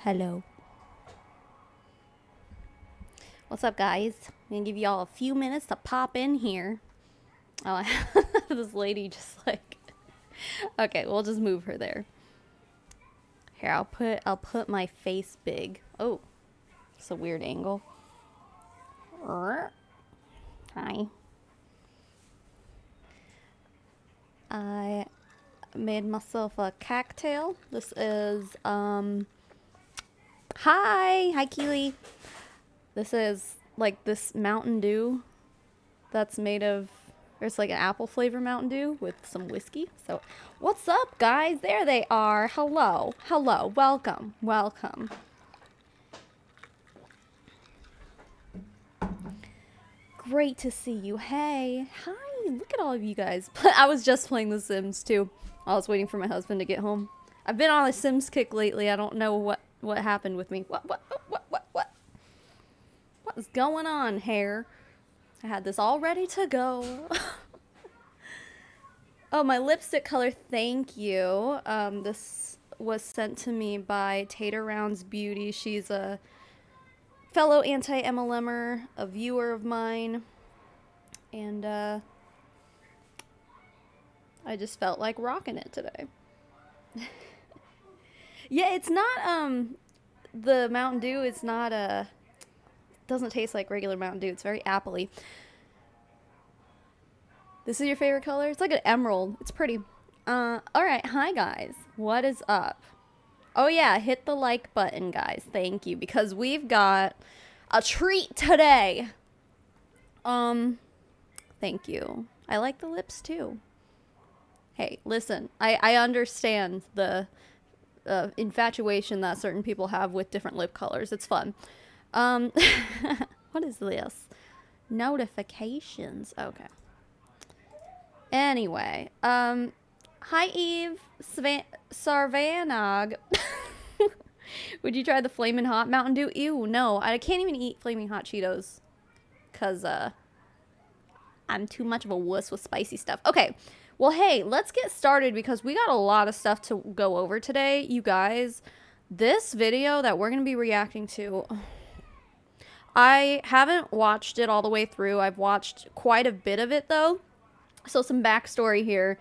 Hello. What's up, guys? I'm gonna give y'all a few minutes to pop in here. Oh, I have this lady just like... Okay, we'll just move her there. Here, I'll put my face big. Oh, it's a weird angle. Hi. I made myself a cocktail. This is Hi Keely. This is like this Mountain Dew that's made of, there's like an apple flavor Mountain Dew with some whiskey. So what's up, guys? There they are. Hello. Welcome. Great to see you. Hey. Hi. Look at all of you guys. I was just playing The Sims too. I was waiting for my husband to get home. I've been on a Sims kick lately. I don't know what happened with me. What is going on, hair? I had this all ready to go. Oh, my lipstick color, thank you. This was sent to me by Tater Rounds Beauty. She's a fellow anti-MLMer, a viewer of mine, and I just felt like rocking it today. Yeah, it's not, the Mountain Dew, it's not, doesn't taste like regular Mountain Dew. It's very appley. This is your favorite color? It's like an emerald. It's pretty. Alright, hi guys. What is up? Oh yeah, hit the like button, guys. Thank you, because we've got a treat today. Thank you. I like the lips too. Hey, listen, I understand the infatuation that certain people have with different lip colors. It's fun. What is this? Notifications. Okay. Anyway, hi Eve Sarvanog. Would you try the Flamin' Hot Mountain Dew? Ew, no. I can't even eat Flaming Hot Cheetos. Because, I'm too much of a wuss with spicy stuff. Okay. Well, hey, let's get started because we got a lot of stuff to go over today. You guys, this video that we're going to be reacting to, I haven't watched it all the way through. I've watched quite a bit of it, though. So some backstory here.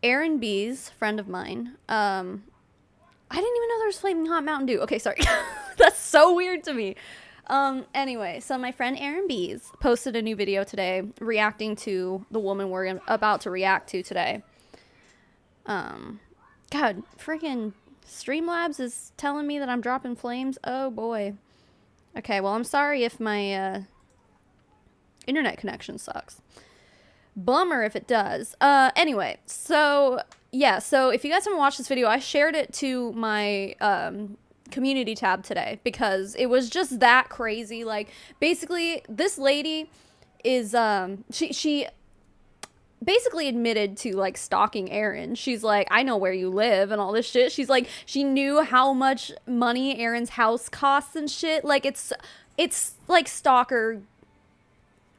Aaron B's, friend of mine, I didn't even know there was Flaming Hot Mountain Dew. Okay, sorry. That's so weird to me. Anyway, so my friend Aaron B's posted a new video today reacting to the woman we're about to react to today. God, freaking Streamlabs is telling me that I'm dropping flames. Oh boy. Okay, well, I'm sorry if my internet connection sucks. Bummer if it does. Anyway, so yeah, so if you guys haven't watched this video, I shared it to my community tab today because it was just that crazy. Like, basically, this lady is she basically admitted to like stalking Aaron. She's like, I know where you live and all this shit. She's like, she knew how much money Aaron's house costs and shit. Like, it's like stalker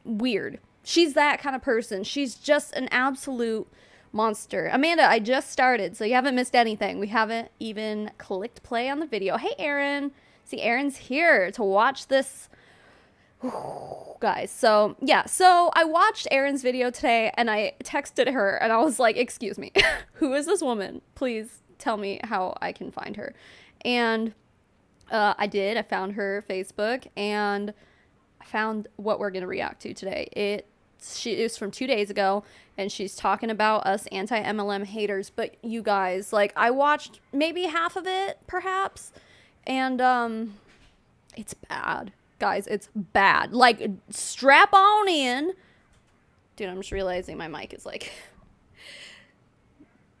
weird. She's that kind of person. She's just an absolute monster. Amanda, I just started, so you haven't missed anything. We haven't even clicked play on the video. Hey, Aaron. See, Aaron's here to watch this. Guys, so, yeah. So, I watched Aaron's video today, and I texted her, and I was like, excuse me, who is this woman? Please tell me how I can find her. And I did. I found her Facebook, and I found what we're going to react to today. It was from 2 days ago, and she's talking about us anti-MLM haters. But you guys, like, I watched maybe half of it, perhaps, and it's bad, guys. It's bad. Like, strap on in. Dude, I'm just realizing my mic is like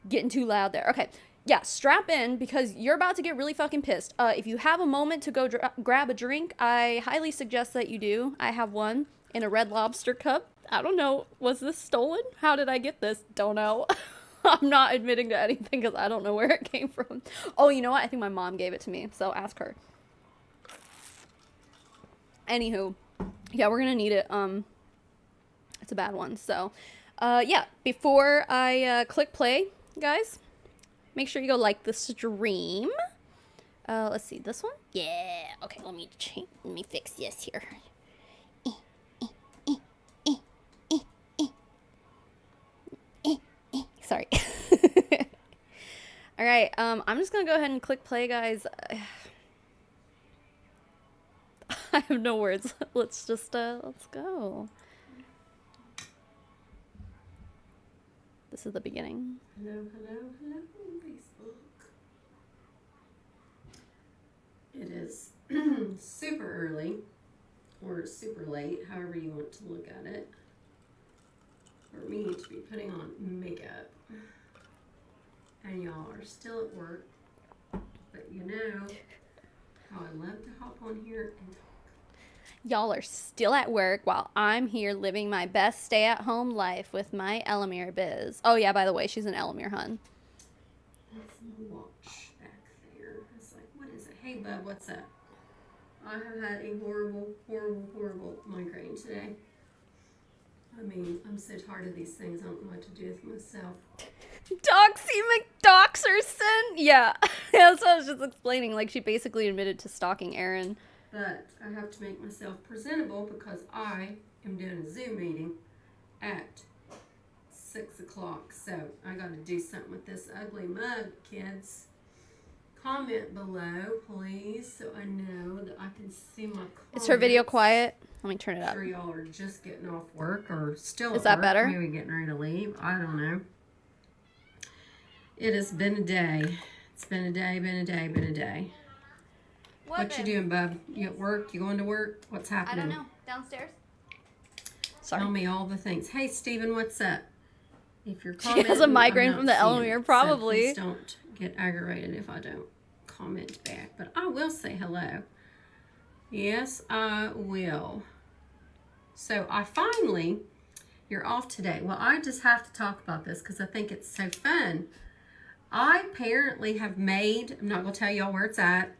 getting too loud there. Okay, yeah, strap in because you're about to get really fucking pissed. If you have a moment to go grab a drink, I highly suggest that you do. I have one in a Red Lobster cup. I don't know. Was this stolen? How did I get this? Don't know. I'm not admitting to anything because I don't know where it came from. Oh, you know what? I think my mom gave it to me, so ask her. Anywho, yeah, we're gonna need it. It's a bad one. So, yeah, before I click play, guys, make sure you go like the stream. Let's see, this one? Yeah. Okay, let me fix this here. Sorry. All right, I'm just gonna go ahead and click play, guys. I have no words. Let's go. This is the beginning. Hello, Facebook. It is super early, or super late, however you want to look at it, for me to be putting on makeup. And y'all are still at work, but you know how I love to hop on here and talk. Y'all are still at work while I'm here living my best stay-at-home life with my Elamir biz. Oh yeah, by the way, she's an Elamir hun. That's my watch back there. It's like, what is it? Hey, bub, what's up? I have had a horrible migraine today. I mean, I'm so tired of these things. I don't know what to do with myself. Doxy McDoxerson? Yeah. That's what I was just explaining. Like, she basically admitted to stalking Aaron. But I have to make myself presentable because I am doing a Zoom meeting at 6 o'clock. So I got to do something with this ugly mug, kids. Comment below, please, so I know that I can see my comments. Is her video quiet? Let me turn it up. I'm sure y'all are just getting off work or still Is that work, better? Maybe getting ready to leave. I don't know. It has been a day. It's been a day. What you doing, bub? You at work? You going to work? What's happening? I don't know. Downstairs? Sorry. Tell me all the things. Hey, Steven, what's up? If you're She commenting, has a migraine I'm from not the seeing Elamir, it, probably. So please don't get aggravated if I don't comment back. But I will say hello. Yes, I will. So I finally, you're off today. Well, I just have to talk about this because I think it's so fun. I apparently have made, I'm not going to tell y'all where it's at,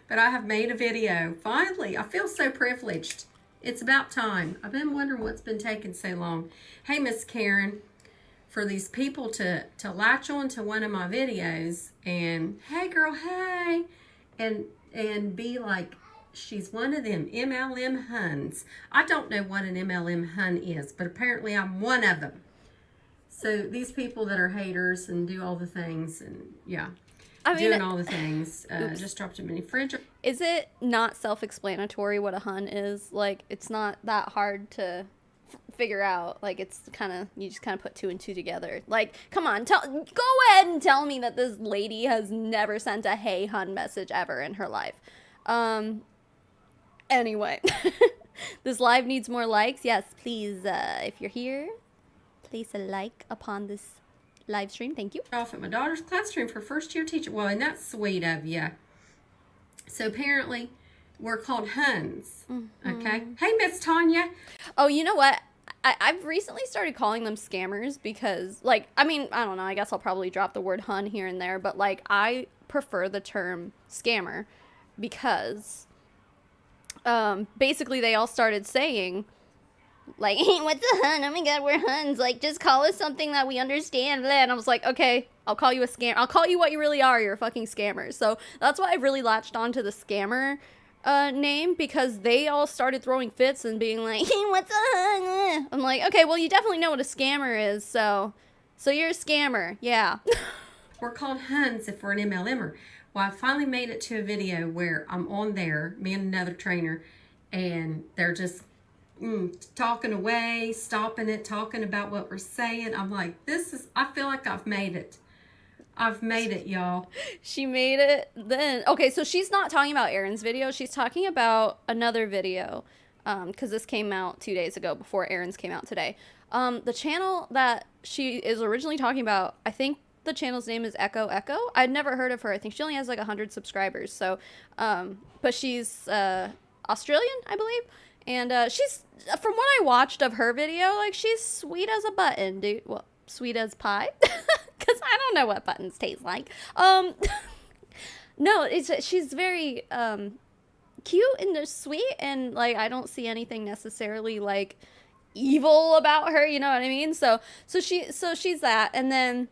but I have made a video. Finally, I feel so privileged. It's about time. I've been wondering what's been taking so long. Hey, Miss Karen, for these people to latch on to one of my videos and, hey girl, hey, and be like, she's one of them MLM huns. I don't know what an MLM hun is, but apparently I'm one of them. So these people that are haters and do all the things and yeah, I mean, doing all the things. Just dropped a mini fridge. Is it not self-explanatory what a hun is? Like, it's not that hard to figure out. Like, it's kind of, you just kind of put two and two together. Like, come on, go ahead and tell me that this lady has never sent a hey hun message ever in her life. Anyway, this live needs more likes. Yes, please, if you're here, place a like upon this live stream. Thank you. Off at my daughter's classroom for first year teacher. Well, and that's sweet of you. So apparently we're called huns. Mm-hmm. Okay. Hey, Miss Tanya. Oh, you know what? I've recently started calling them scammers because, like, I mean, I don't know. I guess I'll probably drop the word hun here and there, but like, I prefer the term scammer because basically they all started saying, like, hey, what's a hun? Oh my god, we're huns. Like, just call us something that we understand. And I was like, okay, I'll call you a scam. I'll call you what you really are. You're a fucking scammer. So that's why I really latched on to the scammer name, because they all started throwing fits and being like, hey, what's a hun? I'm like, okay, well, you definitely know what a scammer is. So you're a scammer. Yeah. We're called huns if we're an MLMer. Well, I finally made it to a video where I'm on there, me and another trainer, and they're just talking away, stopping it, talking about what we're saying. I'm like, I feel like I've made it. I've made it, y'all. She made it then. Okay, so she's not talking about Aaron's video. She's talking about another video, because this came out 2 days ago before Aaron's came out today. The channel that she is originally talking about, I think the channel's name is Echo. I'd never heard of her. I think she only has like 100 subscribers. So, but she's Australian, I believe. And she's, from what I watched of her video, like, she's sweet as a button, dude. Well, sweet as pie, because I don't know what buttons taste like. No, she's very cute and sweet, and like, I don't see anything necessarily like evil about her. You know what I mean? So she's that, and then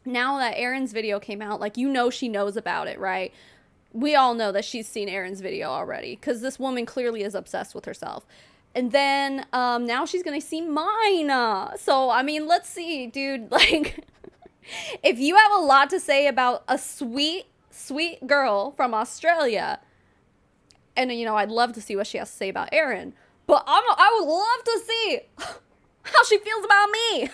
now that Aaron's video came out, like, you know, she knows about it, right? We all know that she's seen Erin's video already, because this woman clearly is obsessed with herself. And then now she's gonna see mine. So I mean, let's see, dude. Like, if you have a lot to say about a sweet, sweet girl from Australia, and you know, I'd love to see what she has to say about Erin. But I would love to see how she feels about me.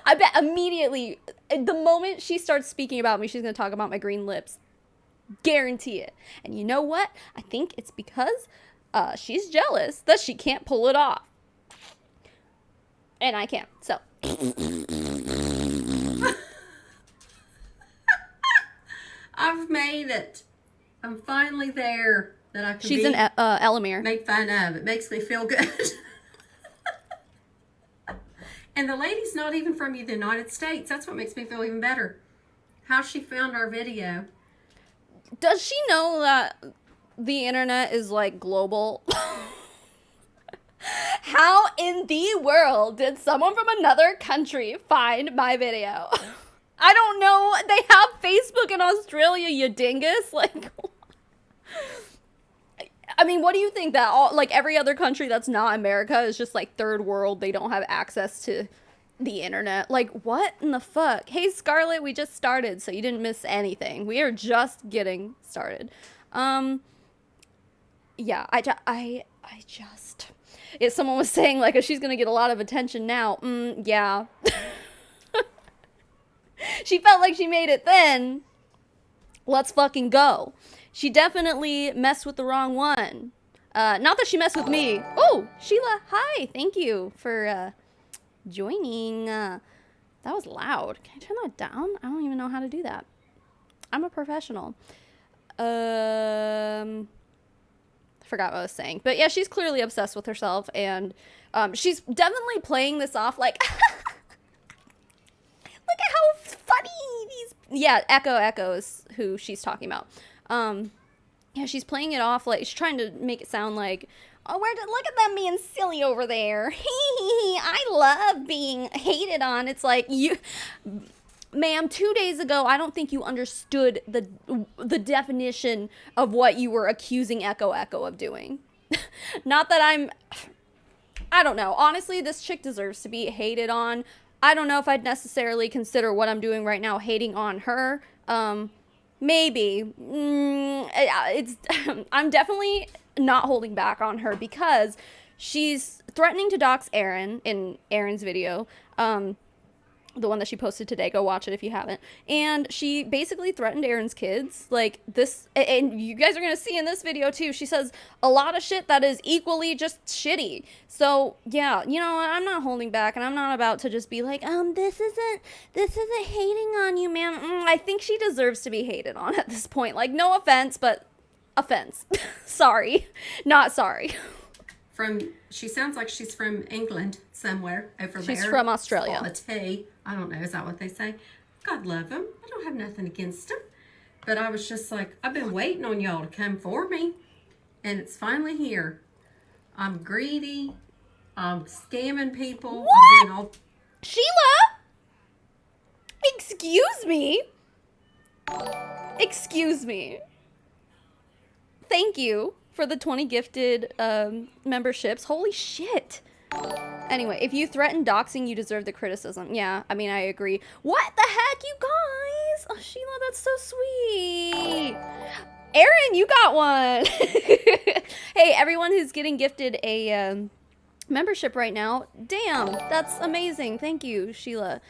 I bet immediately, the moment she starts speaking about me, she's gonna talk about my green lips. Guarantee it. And you know what? I think it's because she's jealous that she can't pull it off. And I can. So. I've made it. I'm finally there that I can She's an Elamir. make fun of. It makes me feel good. And the lady's not even from the United States. That's what makes me feel even better. How she found our video. Does she know that the internet is like global? How in the world did someone from another country find my video? I don't know. They have Facebook in Australia, you dingus. Like, I mean, what do you think, that all, like, every other country that's not America is just like third world? They don't have access to the internet. Like, what in the fuck? Hey, Scarlett, we just started, so you didn't miss anything. We are just getting started. Yeah, I just, if someone was saying like, she's gonna get a lot of attention now. Yeah. She felt like she made it then. Let's fucking go. She definitely messed with the wrong one. Not that she messed with me. Oh, Sheila, hi. Thank you for joining. That was loud. Can I turn that down? I don't even know how to do that. I'm a professional. I forgot what I was saying. But yeah, she's clearly obsessed with herself. And she's definitely playing this off like... Look at how funny these... Yeah, Echo is who she's talking about. Yeah, she's playing it off like... She's trying to make it sound like... Oh, look at them being silly over there. I love being hated on. It's like, you... Ma'am, 2 days ago, I don't think you understood the definition of what you were accusing Echo of doing. Not that I'm... I don't know. Honestly, this chick deserves to be hated on. I don't know if I'd necessarily consider what I'm doing right now hating on her. Maybe. I'm definitely not holding back on her because she's threatening to dox Erin in Erin's video. The one that she posted today. Go watch it if you haven't. And she basically threatened Erin's kids. Like this, and you guys are going to see in this video too. She says a lot of shit that is equally just shitty. So yeah, you know, I'm not holding back, and I'm not about to just be like, this isn't hating on you, ma'am. I think she deserves to be hated on at this point. Like, no offense, but offense. Sorry. Not sorry. She sounds like she's from England somewhere over there. She's from Australia. Quality. I don't know. Is that what they say? God love them. I don't have nothing against them. But I was just like, I've been waiting on y'all to come for me. And it's finally here. I'm greedy. I'm scamming people. What? I'm doing Sheila? Excuse me? Excuse me. Thank you for the 20 gifted memberships. Holy shit. Anyway, if you threaten doxing, you deserve the criticism. Yeah, I mean, I agree. What the heck, you guys? Oh, Sheila, that's so sweet. Erin, you got one. Hey, everyone who's getting gifted a membership right now, damn, that's amazing. Thank you, Sheila.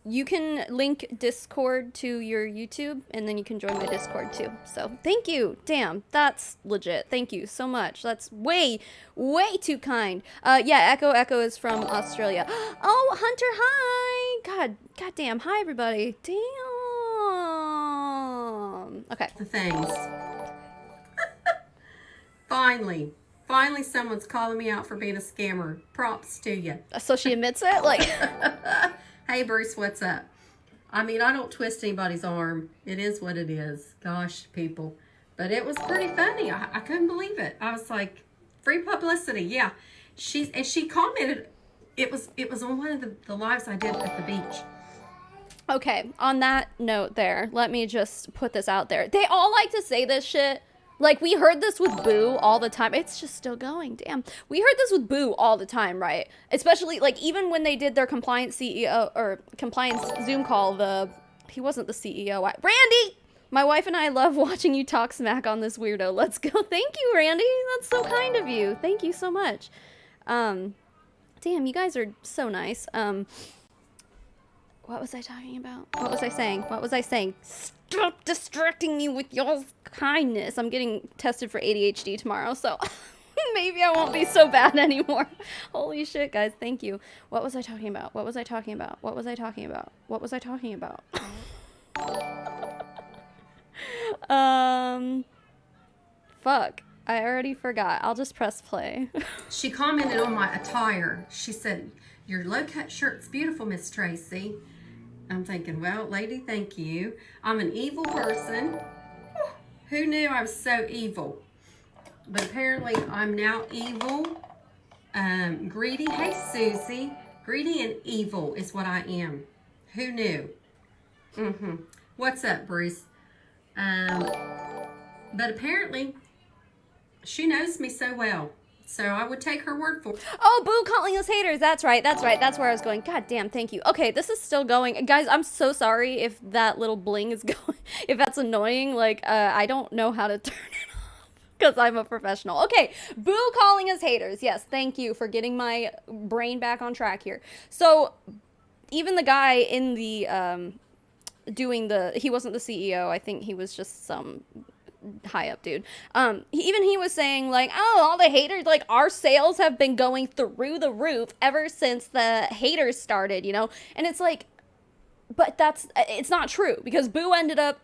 You can link Discord to your YouTube, and then you can join my Discord too. So thank you. Damn, that's legit. Thank you so much. That's way, way too kind. Yeah, Echo is from Australia. Oh, Hunter, hi. God damn. Hi, everybody. Damn. Okay. the things. Finally someone's calling me out for being a scammer. Props to you. So she admits it? Like... Hey, Bruce, what's up? I mean, I don't twist anybody's arm. It is what it is. Gosh, people. But it was pretty funny. I couldn't believe it. I was like, free publicity. Yeah. She commented, it was on one of the lives I did at the beach. Okay, on that note there, let me just put this out there. They all like to say this shit. Like, we heard this with Boo all the time. It's just still going, damn. We heard this with Boo all the time, right? Especially, like, even when they did their compliance CEO, or compliance Zoom call, he wasn't the CEO. Randy! My wife and I love watching you talk smack on this weirdo. Let's go. Thank you, Randy. That's so kind of you. Thank you so much. Damn, you guys are so nice. What was I talking about? What was I saying? What was I saying? Stop distracting me with your kindness. I'm getting tested for ADHD tomorrow, so maybe I won't be so bad anymore. Holy shit, guys. Thank you. What was I talking about? What was I talking about? What was I talking about? What was I talking about? Fuck. I already forgot. I'll just press play. She commented on my attire. She said, "Your low-cut shirt's beautiful, Miss Tracy." I'm thinking, well, lady, thank you. I'm an evil person. Who knew I was so evil? But apparently I'm now evil, greedy. Hey, Susie. Greedy and evil is what I am. Who knew? What's up, Bruce? But apparently she knows me so well. So I would take her word for it. Oh, Boo calling us haters. That's right. That's right. That's where I was going. God damn, thank you. Okay, this is still going. Guys, I'm so sorry if that little bling is going, if that's annoying. Like, I don't know how to turn it off because I'm a professional. Okay, Boo calling us haters. Yes, thank you for getting my brain back on track here. So, even the guy in the, he wasn't the CEO. I think he was just some high up dude. He was saying like, oh, all the haters, like our sales have been going through the roof ever since the haters started, you know? And it's like, but it's not true because Boo ended up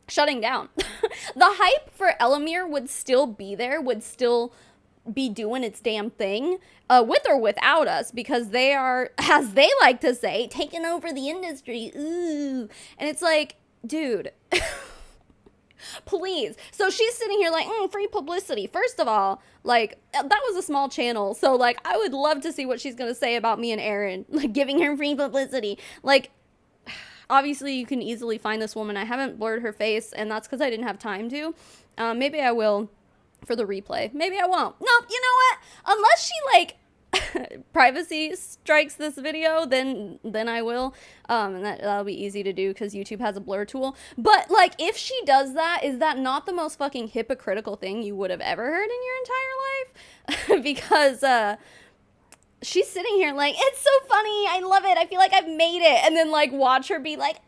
shutting down. The hype for Elamir would still be there, would still be doing its damn thing, with or without us, because they are, as they like to say, taking over the industry. Ooh. And it's like, dude, please. So she's sitting here like, free publicity. First of all, like, that was a small channel. So, like, I would love to see what she's going to say about me and Erin, like, giving her free publicity. Like, obviously, you can easily find this woman. I haven't blurred her face, and that's because I didn't have time to. Maybe I will for the replay. Maybe I won't. No, you know what? Unless she, like, privacy strikes this video, then I will, and that'll be easy to do because YouTube has a blur tool. But like, if she does that, is that not the most fucking hypocritical thing you would have ever heard in your entire life? Because she's sitting here like, it's so funny, I love it, I feel like I've made it, and then like watch her be like,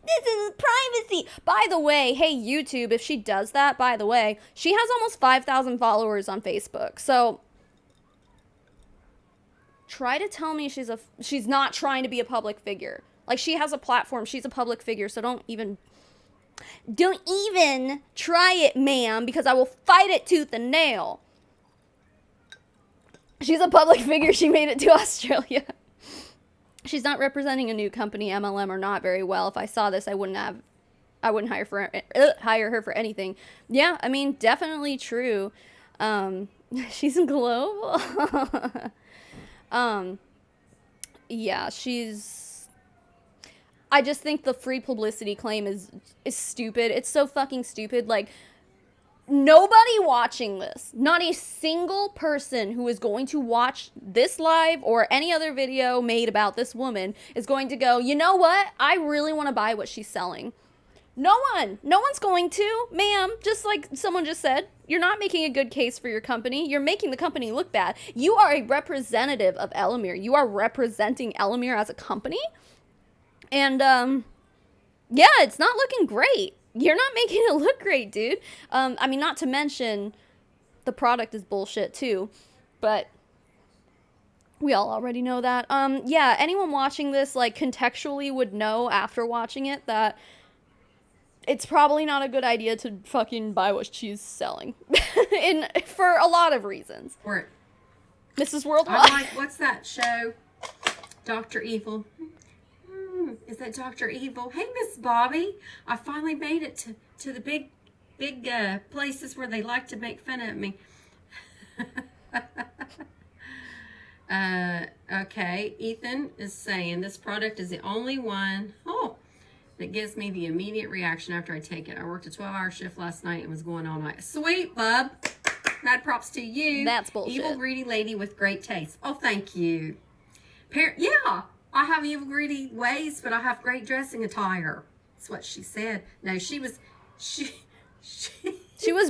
this is privacy. By the way, hey YouTube, if she does that, by the way, she has almost 5,000 followers on Facebook, so try to tell me she's not trying to be a public figure. Like, she has a platform, she's a public figure, so don't even try it, ma'am, because I will fight it tooth and nail. She's a public figure, she made it to Australia. She's not representing a new company, MLM or not, very well. If I saw this, I wouldn't hire her for anything. Yeah, I mean, definitely true. She's global. Yeah, I just think the free publicity claim is stupid. It's so fucking stupid. Like, nobody watching this, not a single person who is going to watch this live or any other video made about this woman is going to go, you know what? I really want to buy what she's selling. No one's going to, ma'am. Just like someone just said, you're not making a good case for your company. You're making the company look bad. You are a representative of Elamir. You are representing Elamir as a company. And, yeah, it's not looking great. You're not making it look great, dude. I mean, not to mention the product is bullshit too, but we all already know that. Yeah, anyone watching this, like, contextually would know after watching it that it's probably not a good idea to fucking buy what she's selling. For a lot of reasons. Or Mrs. Worldwide. I like, what's that show? Dr. Evil. Is that Dr. Evil? Hey, Miss Bobby. I finally made it to the big places where they like to make fun of me. Okay, Ethan is saying this product is the only one. Oh, that gives me the immediate reaction after I take it. I worked a 12-hour shift last night and was going all night. Sweet, bub. Mad props to you. That's bullshit. Evil, greedy lady with great taste. Oh, thank you. Yeah, I have evil, greedy ways, but I have great dressing attire. That's what she said. No, she was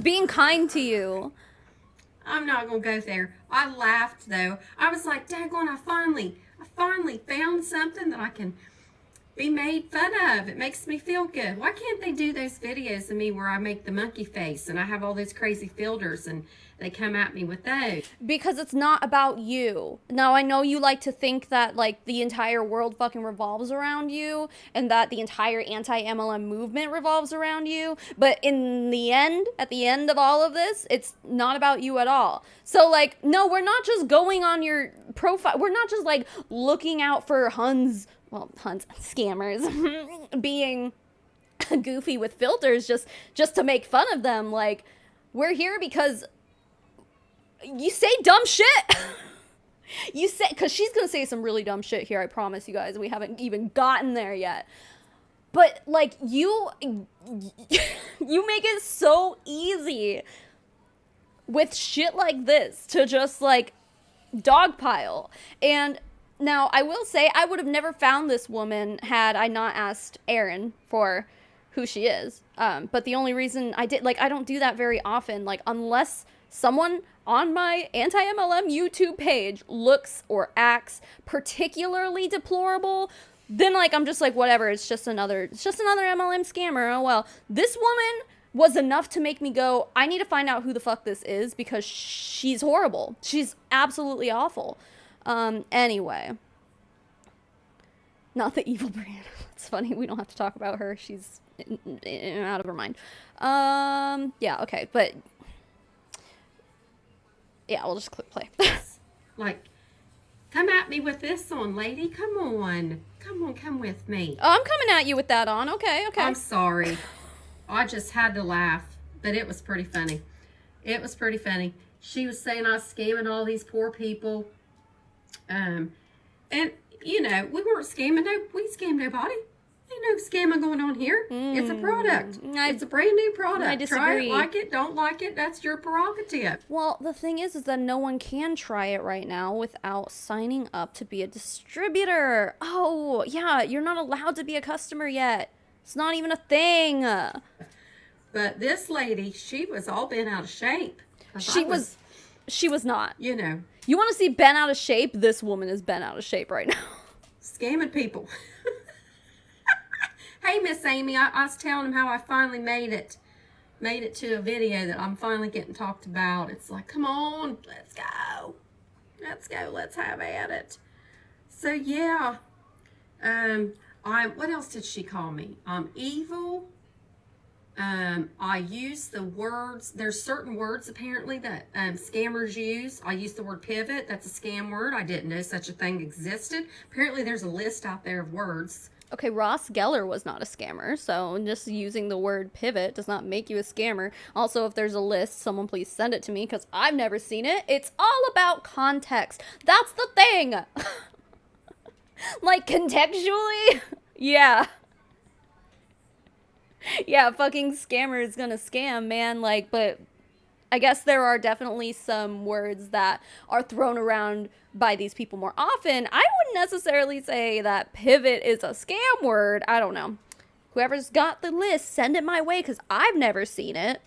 being kind to you. I'm not going to go there. I laughed, though. I was like, daggone, I finally found something that I can be made fun of. It makes me feel good. Why can't they do those videos of me where I make the monkey face and I have all those crazy filters and they come at me with those? Because it's not about you. Now, I know you like to think that, like, the entire world fucking revolves around you and that the entire anti-MLM movement revolves around you. But in the end, at the end of all of this, it's not about you at all. So, like, no, we're not just going on your profile. We're not just, like, looking out for scammers being goofy with filters just to make fun of them. Like, we're here because you say dumb shit. You say, because she's gonna say some really dumb shit here, I promise you guys. We haven't even gotten there yet. But, like, you make it so easy with shit like this to just, like, dogpile. And now, I will say, I would have never found this woman had I not asked Erin for who she is. But the only reason I did, like, I don't do that very often. Like, unless someone on my anti-MLM YouTube page looks or acts particularly deplorable, then, like, I'm just like, whatever, it's just another MLM scammer. Oh, well. This woman was enough to make me go, I need to find out who the fuck this is because she's horrible. She's absolutely awful. Anyway. Not the evil Brianna. It's funny, we don't have to talk about her. She's out of her mind. Yeah, okay, but yeah, we'll just click play. Like, come at me with this on, lady. Come on, come with me. Oh, I'm coming at you with that on. Okay. I'm sorry. I just had to laugh, but it was pretty funny. She was saying I was scamming all these poor people. And, you know, we weren't scamming. No, we scammed nobody. Ain't no scamming going on here. It's a product. It's a brand new product. I disagree. Try it, like it, don't like it. That's your prerogative. Well, the thing is that no one can try it right now without signing up to be a distributor. Oh, yeah, you're not allowed to be a customer yet. It's not even a thing. But this lady, she was all bent out of shape. She was not. You know. You want to see bent out of shape? This woman is bent out of shape right now. Scamming people. Hey, Miss Amy, I was telling him how I finally made it to a video that I'm finally getting talked about. It's like, come on, let's go, let's have at it. So yeah, what else did she call me? I'm evil. I use the words. There's certain words apparently that scammers use. I use the word pivot. That's a scam word. I didn't know such a thing existed. Apparently, there's a list out there of words. Okay, Ross Geller was not a scammer, so just using the word pivot does not make you a scammer. Also, if there's a list, someone please send it to me, because I've never seen it. It's all about context. That's the thing! Like, contextually? Yeah. Yeah, fucking scammer is gonna scam, man. Like, but I guess there are definitely some words that are thrown around by these people more often. I wouldn't necessarily say that pivot is a scam word. I don't know. Whoever's got the list, send it my way, because I've never seen it.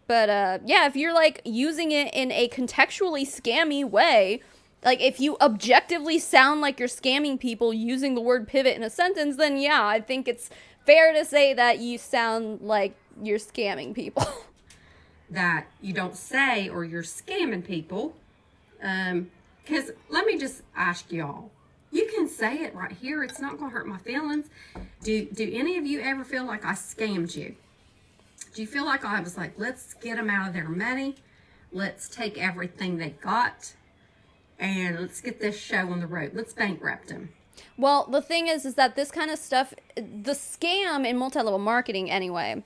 But yeah, if you're like using it in a contextually scammy way, like if you objectively sound like you're scamming people using the word pivot in a sentence, then yeah, I think it's fair to say that you sound like you're scamming people. That you don't say, or you're scamming people. Because let me just ask y'all. You can say it right here. It's not going to hurt my feelings. Do any of you ever feel like I scammed you? Do you feel like I was like, let's get them out of their money. Let's take everything they got. And let's get this show on the road. Let's bankrupt them. Well, the thing is that this kind of stuff, the scam in multi-level marketing anyway,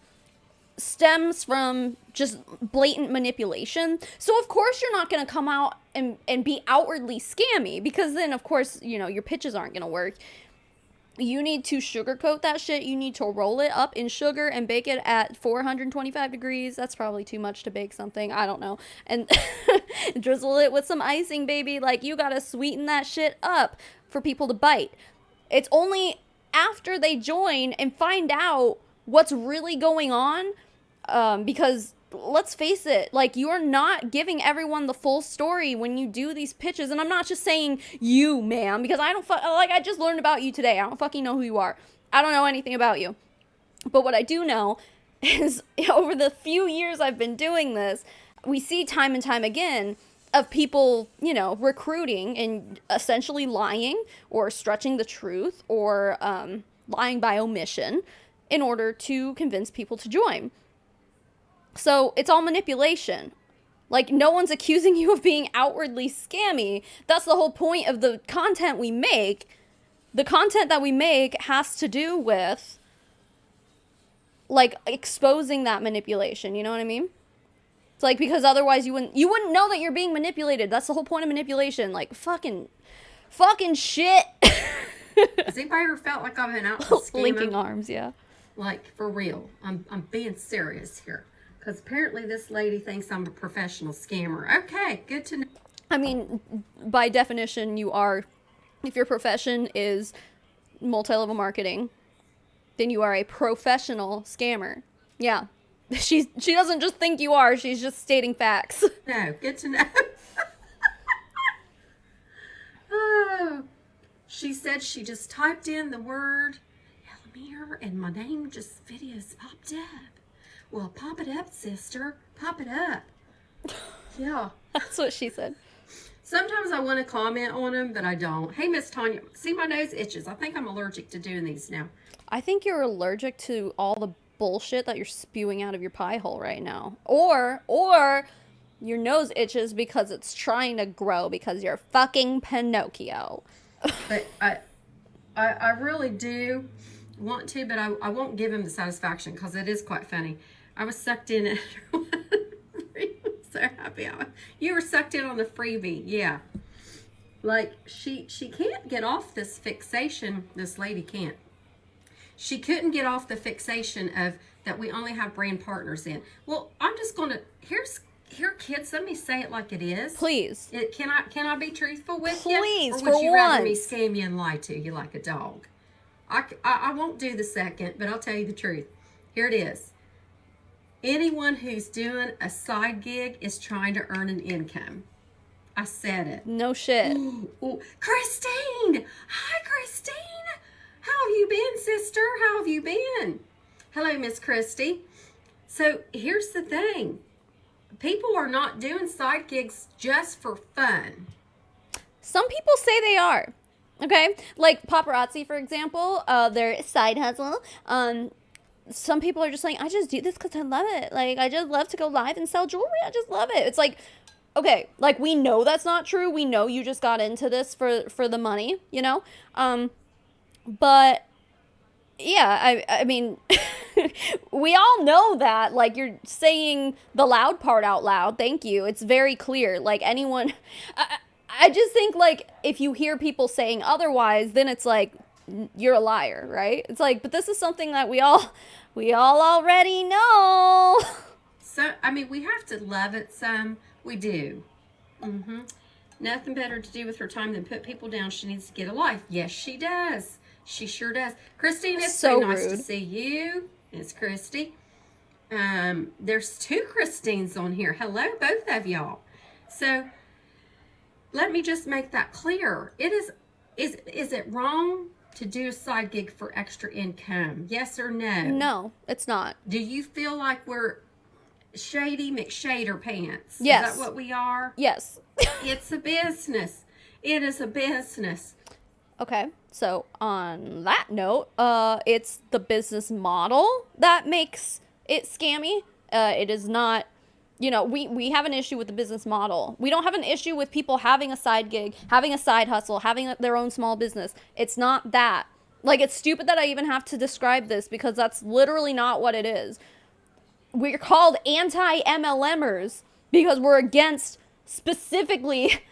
stems from just blatant manipulation. So of course you're not going to come out and be outwardly scammy, because then of course, you know, your pitches aren't going to work. You need to sugarcoat that shit. You need to roll it up in sugar and bake it at 425 degrees. That's probably too much to bake something. I don't know. And drizzle it with some icing, baby. Like, you gotta sweeten that shit up for people to bite. It's only after they join and find out what's really going on, because let's face it, like, you are not giving everyone the full story when you do these pitches. And I'm not just saying you, ma'am, because I don't I just learned about you today. I don't fucking know who you are. I don't know anything about you. But what I do know is, over the few years I've been doing this, we see time and time again of people, recruiting and essentially lying or stretching the truth or lying by omission in order to convince people to join. So it's all manipulation. Like, no one's accusing you of being outwardly scammy. That's the whole point of the content we make. The content that we make has to do with, like, exposing that manipulation. You know what I mean? It's like, because otherwise you wouldn't know that you're being manipulated. That's the whole point of manipulation. Like, fucking shit. Has anybody ever felt like I've been out to scam Linking them? arms, yeah. Like, for real. I'm being serious here. Because apparently this lady thinks I'm a professional scammer. Okay, good to know. I mean, by definition, you are. If your profession is multi-level marketing, then you are a professional scammer. Yeah. She doesn't just think you are, she's just stating facts. No, good to know. Oh, she said she just typed in the word Elmire and my name just videos popped up. Well, pop it up, sister. Pop it up. Yeah. That's what she said. Sometimes I want to comment on them, but I don't. Hey, Miss Tanya, see my nose itches. I think I'm allergic to doing these now. I think you're allergic to all the bullshit that you're spewing out of your pie hole right now. Or your nose itches because it's trying to grow because you're fucking Pinocchio. But I really do want to, but I won't give him the satisfaction because it is quite funny. I was sucked in it. So happy. You were sucked in on the freebie. Yeah. Like, she can't get off this fixation. This lady can't. She couldn't get off the fixation of that we only have brand partners in. Well, I'm just going to, here, kids, let me say it like it is. Please. Can I be truthful with you? Please, or would you rather me once. scam you and lie to you like a dog? I won't do the second, but I'll tell you the truth. Here it is. Anyone who's doing a side gig is trying to earn an income. I said it. No shit. Ooh. Christine! Hi, Christine! How have you been, sister? How have you been? Hello, Miss Christy. So here's the thing. People are not doing side gigs just for fun. Some people say they are. Okay? Like paparazzi, for example, their side hustle. Some people are just like, I just do this because I love it. Like, I just love to go live and sell jewelry. I just love it. It's like, okay, like, we know that's not true. We know you just got into this for the money, But, yeah, I mean, we all know that. Like, you're saying the loud part out loud. Thank you. It's very clear. Like, anyone... I just think, like, if you hear people saying otherwise, then it's like, you're a liar, right? It's like, but this is something that we all already know. So, I mean, we have to love it some. We do. Nothing better to do with her time than put people down. She needs to get a life. Yes, she does. She sure does. Christine, it's so nice to see you. It's Christy. There's two Christines on here. Hello, both of y'all. So, let me just make that clear. Is it wrong to do a side gig for extra income? Yes or no? No, it's not. Do you feel like we're shady McShader pants? Yes. Is that what we are? Yes. It's a business. It is a business. Okay, so on that note, it's the business model that makes it scammy. It is not, we have an issue with the business model. We don't have an issue with people having a side gig, having a side hustle, having their own small business. It's not that. Like, it's stupid that I even have to describe this because that's literally not what it is. We're called anti-MLMers because we're against specifically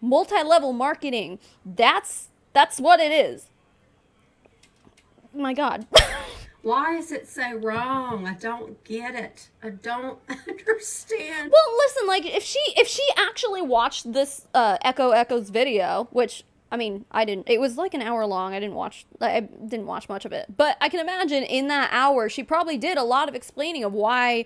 multi-level marketing. That's what it is. my God. Why is it so wrong? I don't get it. I don't understand. Well, listen, like, if she actually watched this Echo's video, which, I mean, I didn't, it was like an hour long. I didn't watch much of it. But I can imagine in that hour, she probably did a lot of explaining of why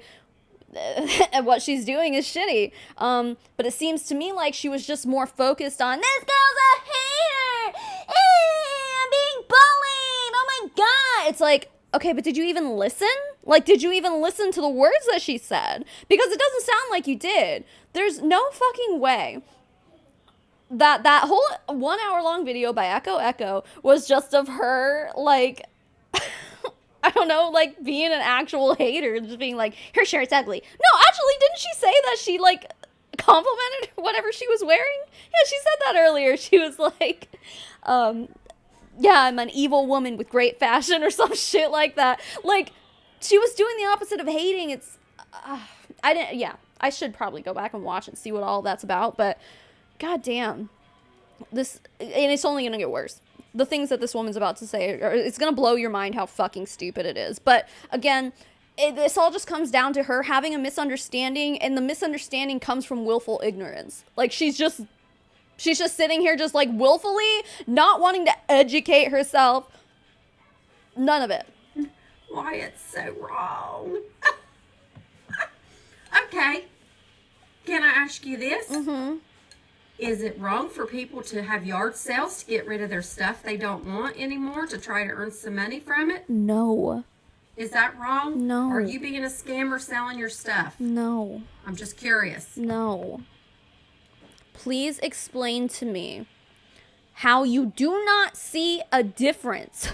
what she's doing is shitty. But it seems to me like she was just more focused on, this girl's a hater! I'm being bullied! Oh my God! It's like, okay, but did you even listen? Like, did you even listen to the words that she said? Because it doesn't sound like you did. There's no fucking way that whole 1 hour long video by Echo was just of her, like, I don't know, like, being an actual hater, just being like, her shirt's ugly. No, actually, didn't she say that she, like, complimented whatever she was wearing? Yeah, she said that earlier. She was like, yeah, I'm an evil woman with great fashion or some shit like that. Like, she was doing the opposite of hating. It's, I should probably go back and watch and see what all that's about, but goddamn, and it's only gonna get worse. The things that this woman's about to say, it's gonna blow your mind how fucking stupid it is. But again, this all just comes down to her having a misunderstanding, and the misunderstanding comes from willful ignorance. Like, she's just sitting here just, like, willfully not wanting to educate herself. None of it. Why it's so wrong. Okay. Can I ask you this? Mm-hmm. Is it wrong for people to have yard sales to get rid of their stuff they don't want anymore to try to earn some money from it? No. Is that wrong? No. Are you being a scammer selling your stuff? No. I'm just curious. No. Please explain to me how you do not see a difference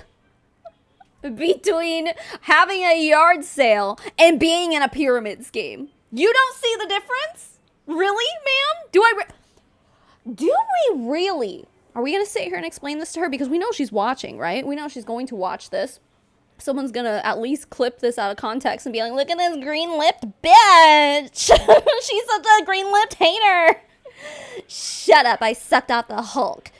between having a yard sale and being in a pyramid scheme. You don't see the difference? Really, ma'am? Do we really? Are we going to sit here and explain this to her? Because we know she's watching, right? We know she's going to watch this. Someone's going to at least clip this out of context and be like, look at this green-lipped bitch. She's such a green-lipped hater. Shut up. I sucked out the Hulk.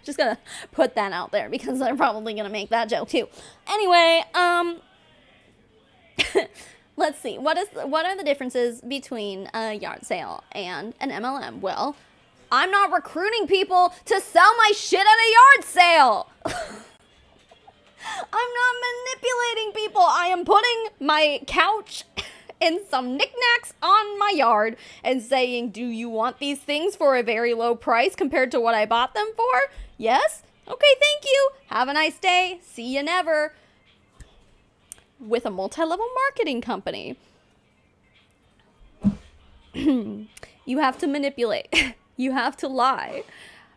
Just going to put that out there because they're probably going to make that joke too. Anyway, let's see. What are the differences between a yard sale and an MLM? Well, I'm not recruiting people to sell my shit at a yard sale. I'm not manipulating people. I am putting my couch and some knickknacks on my yard and saying, do you want these things for a very low price compared to what I bought them for? Yes? Okay, thank you. Have a nice day. See you never. With a multi-level marketing company, you have to manipulate. You have to lie.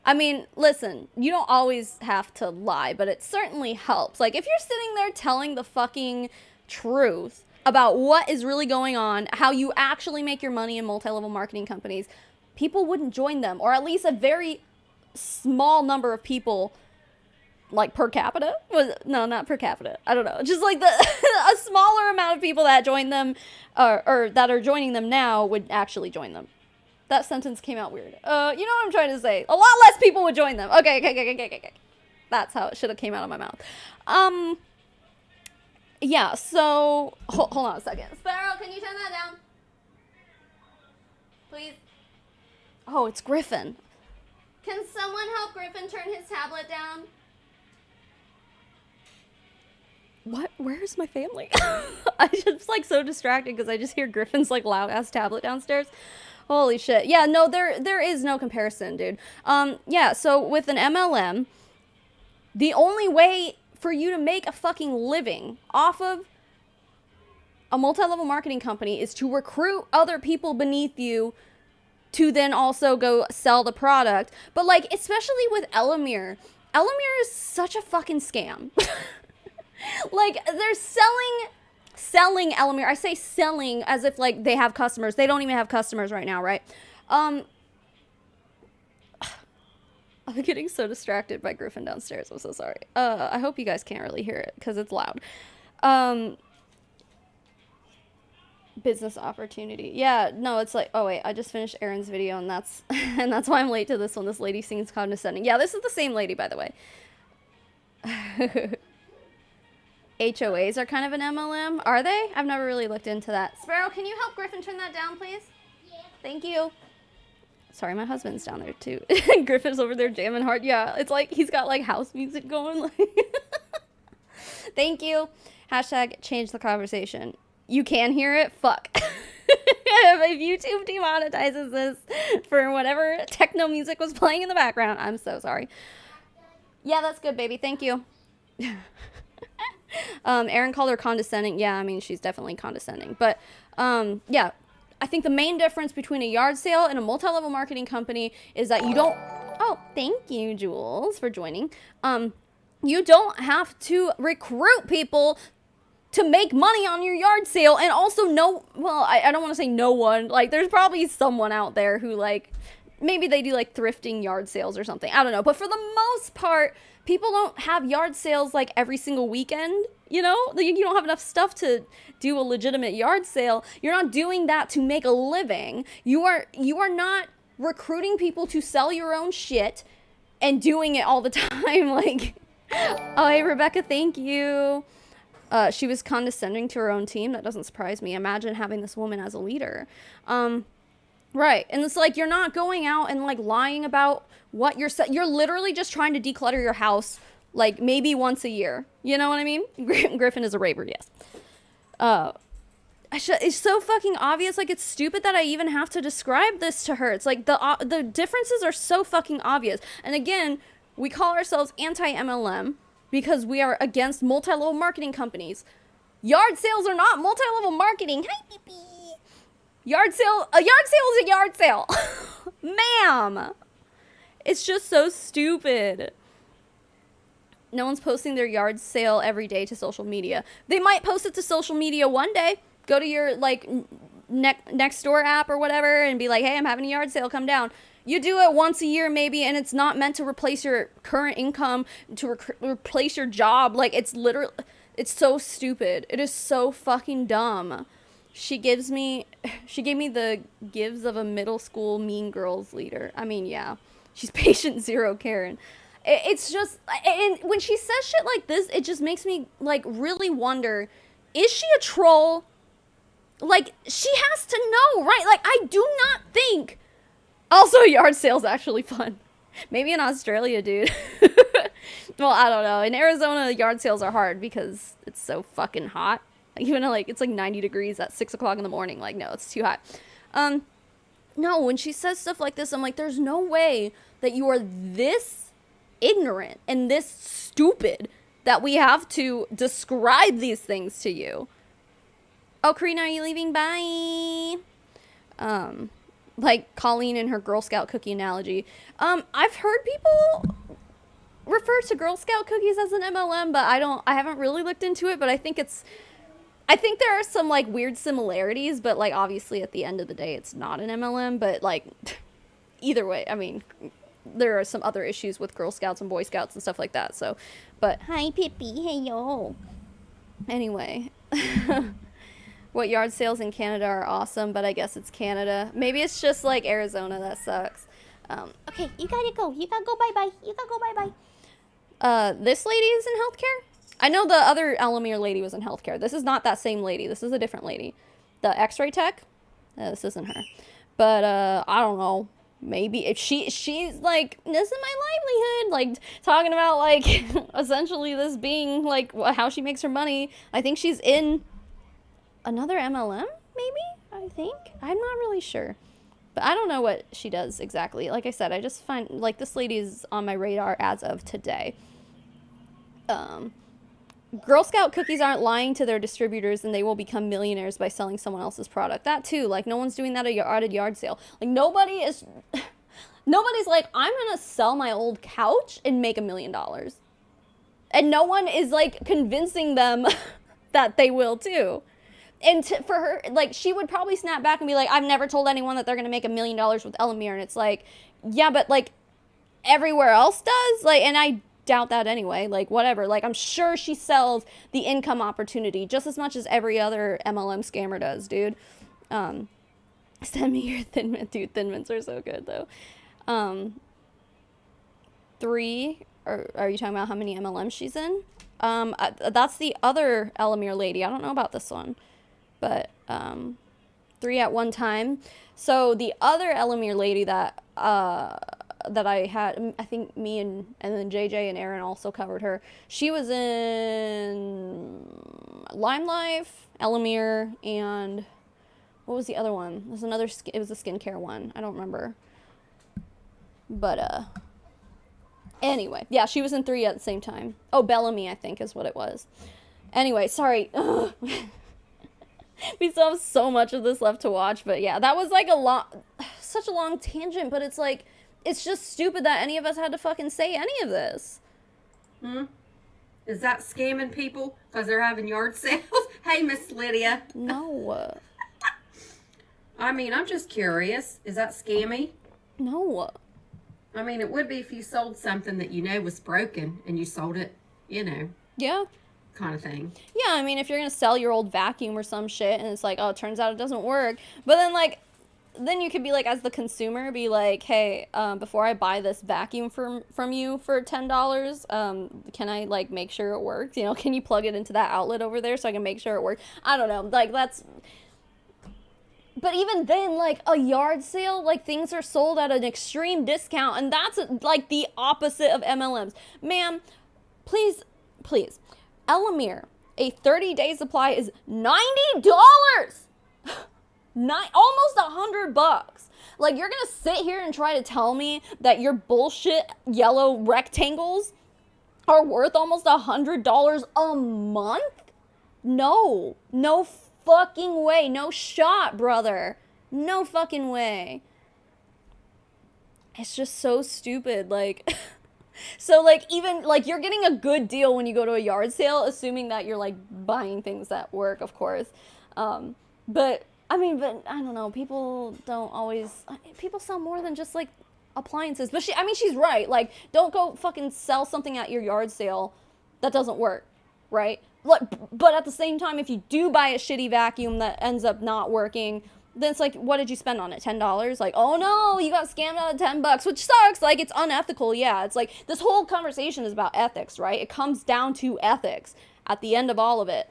I mean, listen, you don't always have to lie, but it certainly helps. Like, if you're sitting there telling the fucking truth about what is really going on, how you actually make your money in multi-level marketing companies, people wouldn't join them, or at least a very small number of people, like per capita? No, not per capita. I don't know. Just like a smaller amount of people that join them, or that are joining them now would actually join them. That sentence came out weird. You know what I'm trying to say? A lot less people would join them. Okay. That's how it should have came out of my mouth. Yeah, so, hold on a second. Sparrow, can you turn that down? Please? Oh, it's Griffin. Can someone help Griffin turn his tablet down? What? Where's my family? I'm just, like, so distracted because I just hear Griffin's, like, loud-ass tablet downstairs. Holy shit. Yeah, no, there is no comparison, dude. Yeah, so with an MLM, the only way for you to make a fucking living off of a multi-level marketing company is to recruit other people beneath you to then also go sell the product. But, like, especially with Elamir is such a fucking scam. Like, they're selling Elamir. I say selling as if, like, they have customers. They don't even have customers right now, right? I'm getting so distracted by Griffin downstairs. I'm so sorry. I hope you guys can't really hear it because it's loud. Business opportunity. Yeah, no, it's like, oh wait, I just finished Aaron's video and that's why I'm late to this one. This lady seems condescending. Yeah, this is the same lady, by the way. HOAs are kind of an MLM. Are they? I've never really looked into that. Sparrow, can you help Griffin turn that down, please? Yeah. Thank you. Sorry, my husband's down there too. Griffin's over there jamming hard. Yeah, it's like he's got like house music going. Thank you. Hashtag change the conversation. You can hear it? Fuck. If YouTube demonetizes this for whatever techno music was playing in the background, I'm so sorry. Yeah, that's good, baby. Thank you. Aaron called her condescending. Yeah, I mean, she's definitely condescending. But, yeah, I think the main difference between a yard sale and a multi-level marketing company is that you don't... Oh, thank you, Jules, for joining. You don't have to recruit people to make money on your yard sale, and also I don't want to say no one. Like, there's probably someone out there who, like, maybe they do, like, thrifting yard sales or something. I don't know. But for the most part, people don't have yard sales, like, every single weekend, you know? You don't have enough stuff to do a legitimate yard sale. You're not doing that to make a living. You are not recruiting people to sell your own shit and doing it all the time. Like, oh, hey, Rebecca, thank you. She was condescending to her own team. That doesn't surprise me. Imagine having this woman as a leader. Right. And it's like, you're not going out and like lying about what you're literally just trying to declutter your house like maybe once a year. You know what I mean? Griffin is a raver, yes. It's so fucking obvious. Like, it's stupid that I even have to describe this to her. It's like the differences are so fucking obvious. And again, we call ourselves anti-MLM because we are against multi-level marketing companies. Yard sales are not multi-level marketing. Hi, pee-pee. A yard sale is a yard sale. Ma'am. It's just so stupid. No one's posting their yard sale every day to social media. They might post it to social media one day. Go to your, like, next door app or whatever and be like, hey, I'm having a yard sale, come down. You do it once a year maybe, and it's not meant to replace your current income, to replace your job. Like, it's so stupid. It is so fucking dumb. She gave me the gives of a middle school mean girls leader. I mean, yeah, she's patient zero Karen. It's just, and when she says shit like this, it just makes me, like, really wonder, is she a troll? Like, she has to know, right? Like, I do not think... Also, yard sale's actually fun. Maybe in Australia, dude. Well, I don't know. In Arizona, yard sales are hard because it's so fucking hot. Like, even like, it's like 90 degrees at 6 o'clock in the morning. Like, no, it's too hot. No, when she says stuff like this, I'm like, there's no way that you are this ignorant and this stupid that we have to describe these things to you. Oh, Karina, are you leaving? Bye. Like Colleen and her Girl Scout cookie analogy. I've heard people refer to Girl Scout cookies as an MLM, but I haven't really looked into it, but I think there are some like weird similarities, but like obviously at the end of the day, it's not an MLM, but like either way, I mean, there are some other issues with Girl Scouts and Boy Scouts and stuff like that. So, but hi Pippi, hey yo. Anyway, what yard sales in Canada are awesome, but I guess it's Canada. Maybe it's just like Arizona that sucks. Okay, you gotta go. You gotta go bye-bye. You gotta go bye-bye. This lady is in healthcare? I know the other Elamir lady was in healthcare. This is not that same lady. This is a different lady. The x-ray tech? This isn't her. But, I don't know. Maybe if she's like, this is my livelihood, like talking about like essentially this being like how she makes her money. I think she's in another MLM, maybe? I think. I'm not really sure. But I don't know what she does exactly. Like I said, I just find, like, this lady is on my radar as of today. Girl Scout cookies aren't lying to their distributors and they will become millionaires by selling someone else's product. That too. Like, no one's doing that at a yard sale. Like, nobody's like, I'm gonna sell my old couch and make $1 million. And no one is, like, convincing them that they will too. And for her, like, she would probably snap back and be like, I've never told anyone that they're going to make $1 million with Elamir. And it's like, yeah, but, like, everywhere else does? Like, and I doubt that anyway. Like, whatever. Like, I'm sure she sells the income opportunity just as much as every other MLM scammer does, dude. Send me your Thin Mint. Dude, Thin Mints are so good, though. 3 are you talking about how many MLMs she's in? That's the other Elamir lady. I don't know about this one, but 3 at one time. So the other Elamir lady that I had, I think me and then JJ and Aaron also covered her. She was in Lime Life, Elamir, and what was the other one? There's another. It was a skincare one. I don't remember. But anyway, yeah, she was in 3 at the same time. Oh, Bellamy, I think, is what it was. Anyway, sorry. We still have so much of this left to watch, but yeah, that was like such a long tangent, but it's like, it's just stupid that any of us had to fucking say any of this. Is that scamming people because they're having yard sales? Hey, Miss Lydia. No. I mean, I'm just curious. Is that scammy? No. I mean, it would be if you sold something that you know was broken and you sold it, Yeah. kind of thing. Yeah, I mean, if you're going to sell your old vacuum or some shit and it's like, oh, it turns out it doesn't work. But then, like, then you could be like, as the consumer, be like, hey, before I buy this vacuum from you for $10, can I, like, make sure it works? You know, can you plug it into that outlet over there so I can make sure it works? I don't know. Like, that's... But even then, like, a yard sale, like, things are sold at an extreme discount, and that's, like, the opposite of MLMs. Ma'am, please, Elamir, a 30-day supply is $90! Almost $100. Like, you're gonna sit here and try to tell me that your bullshit yellow rectangles are worth almost $100 a month? No fucking way. No shot, brother. No fucking way. It's just so stupid. Like, so, like, even, like, you're getting a good deal when you go to a yard sale, assuming that you're, like, buying things that work, of course. But I don't know. People sell more than just, like, appliances. But she's right. Like, don't go fucking sell something at your yard sale that doesn't work, right? But at the same time, if you do buy a shitty vacuum that ends up not working, then it's like, what did you spend on it? $10? Like, oh no, you got scammed out of $10, which sucks. Like, it's unethical. Yeah, it's like, this whole conversation is about ethics, right? It comes down to ethics at the end of all of it.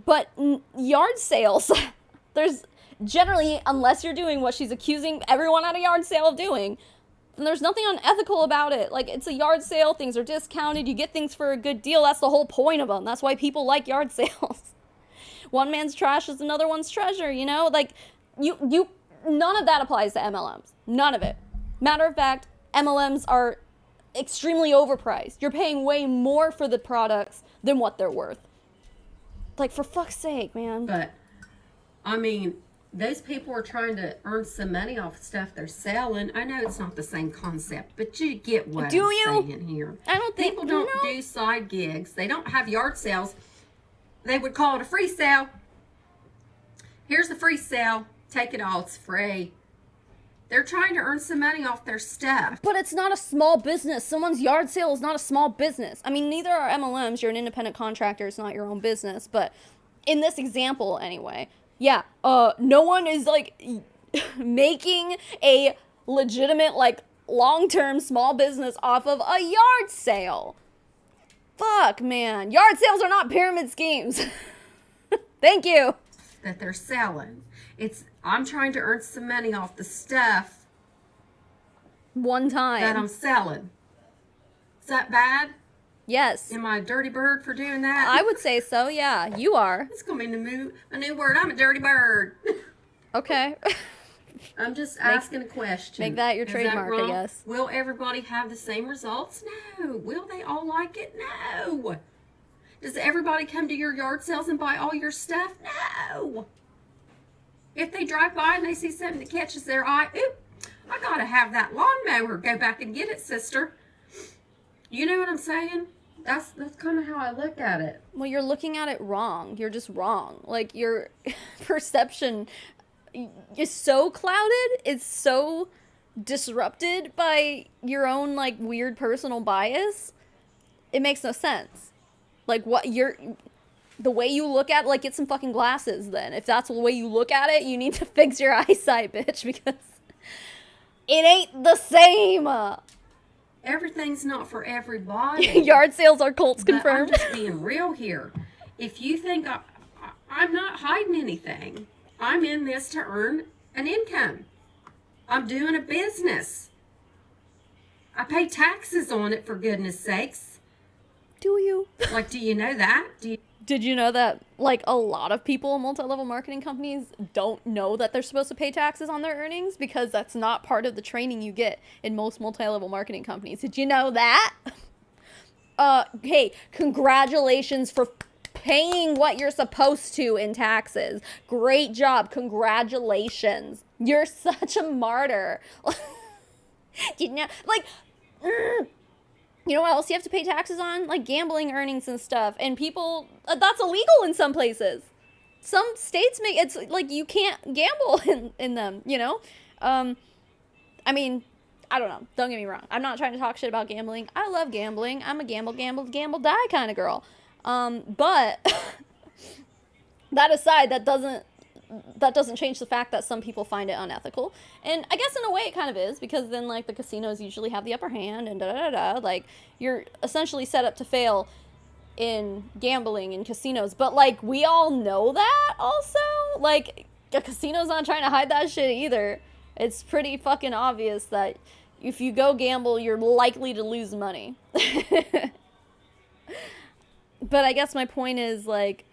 But yard sales, there's generally, unless you're doing what she's accusing everyone at a yard sale of doing, and there's nothing unethical about it. Like, it's a yard sale, things are discounted, you get things for a good deal. That's the whole point of them. That's why people like yard sales. One man's trash is another one's treasure, you know? Like, none of that applies to MLMs. None of it. Matter of fact, MLMs are extremely overpriced. You're paying way more for the products than what they're worth. Like, for fuck's sake, man. But, I mean, those people are trying to earn some money off stuff they're selling. I know it's not the same concept, but you get what I'm saying here. I don't think... People don't do side gigs. They don't have yard sales. They would call it a free sale. Here's the free sale. Take it all. It's free. They're trying to earn some money off their stuff. But it's not a small business. Someone's yard sale is not a small business. I mean, neither are MLMs. You're an independent contractor. It's not your own business. But in this example, anyway, yeah, no one is, like, making a legitimate, like, long-term small business off of a yard sale. Fuck, man. Yard sales are not pyramid schemes. Thank you. That they're selling. I'm trying to earn some money off the stuff one time that I'm selling. Is that bad? Yes. Am I a dirty bird for doing that? I would say so, yeah. You are. It's going to be a new word. I'm a dirty bird. Okay. I'm just asking a question. Make that your trademark, I guess. Will everybody have the same results? No. Will they all like it? No. Does everybody come to your yard sales and buy all your stuff? No. If they drive by and they see something that catches their eye, oop, I gotta have that lawnmower. Go back and get it, sister. You know what I'm saying? That's kind of how I look at it. Well, you're looking at it wrong. You're just wrong. Like, your perception is so clouded. It's so disrupted by your own, like, weird personal bias. It makes no sense. Like, the way you look at it, like, get some fucking glasses then. If that's the way you look at it, you need to fix your eyesight, bitch, because it ain't the same. everything's not for everybody. Yard sales are cults But confirmed. I'm just being real here. If you think I'm not hiding anything, I'm in this to earn an income. I'm doing a business. I pay taxes on it, for goodness sakes. Do you? Like, do you know that? Did you know that, like, a lot of people in multi-level marketing companies don't know that they're supposed to pay taxes on their earnings because that's not part of the training you get in most multi-level marketing companies? Did you know that? Hey, congratulations for paying what you're supposed to in taxes. Great job. Congratulations. You're such a martyr. You know, like, you know what else you have to pay taxes on? Like gambling earnings and stuff. And people, that's illegal in some places. Some states make it's like you can't gamble in them, you know? I mean, I don't know. Don't get me wrong. I'm not trying to talk shit about gambling. I love gambling. I'm a gamble, die kind of girl. But that aside, that doesn't change the fact that some people find it unethical. And I guess in a way it kind of is, because then like the casinos usually have the upper hand and like you're essentially set up to fail in gambling in casinos. But like we all know that also, like the casino's not trying to hide that shit either. It's pretty fucking obvious that if you go gamble, you're likely to lose money. But I guess my point is like,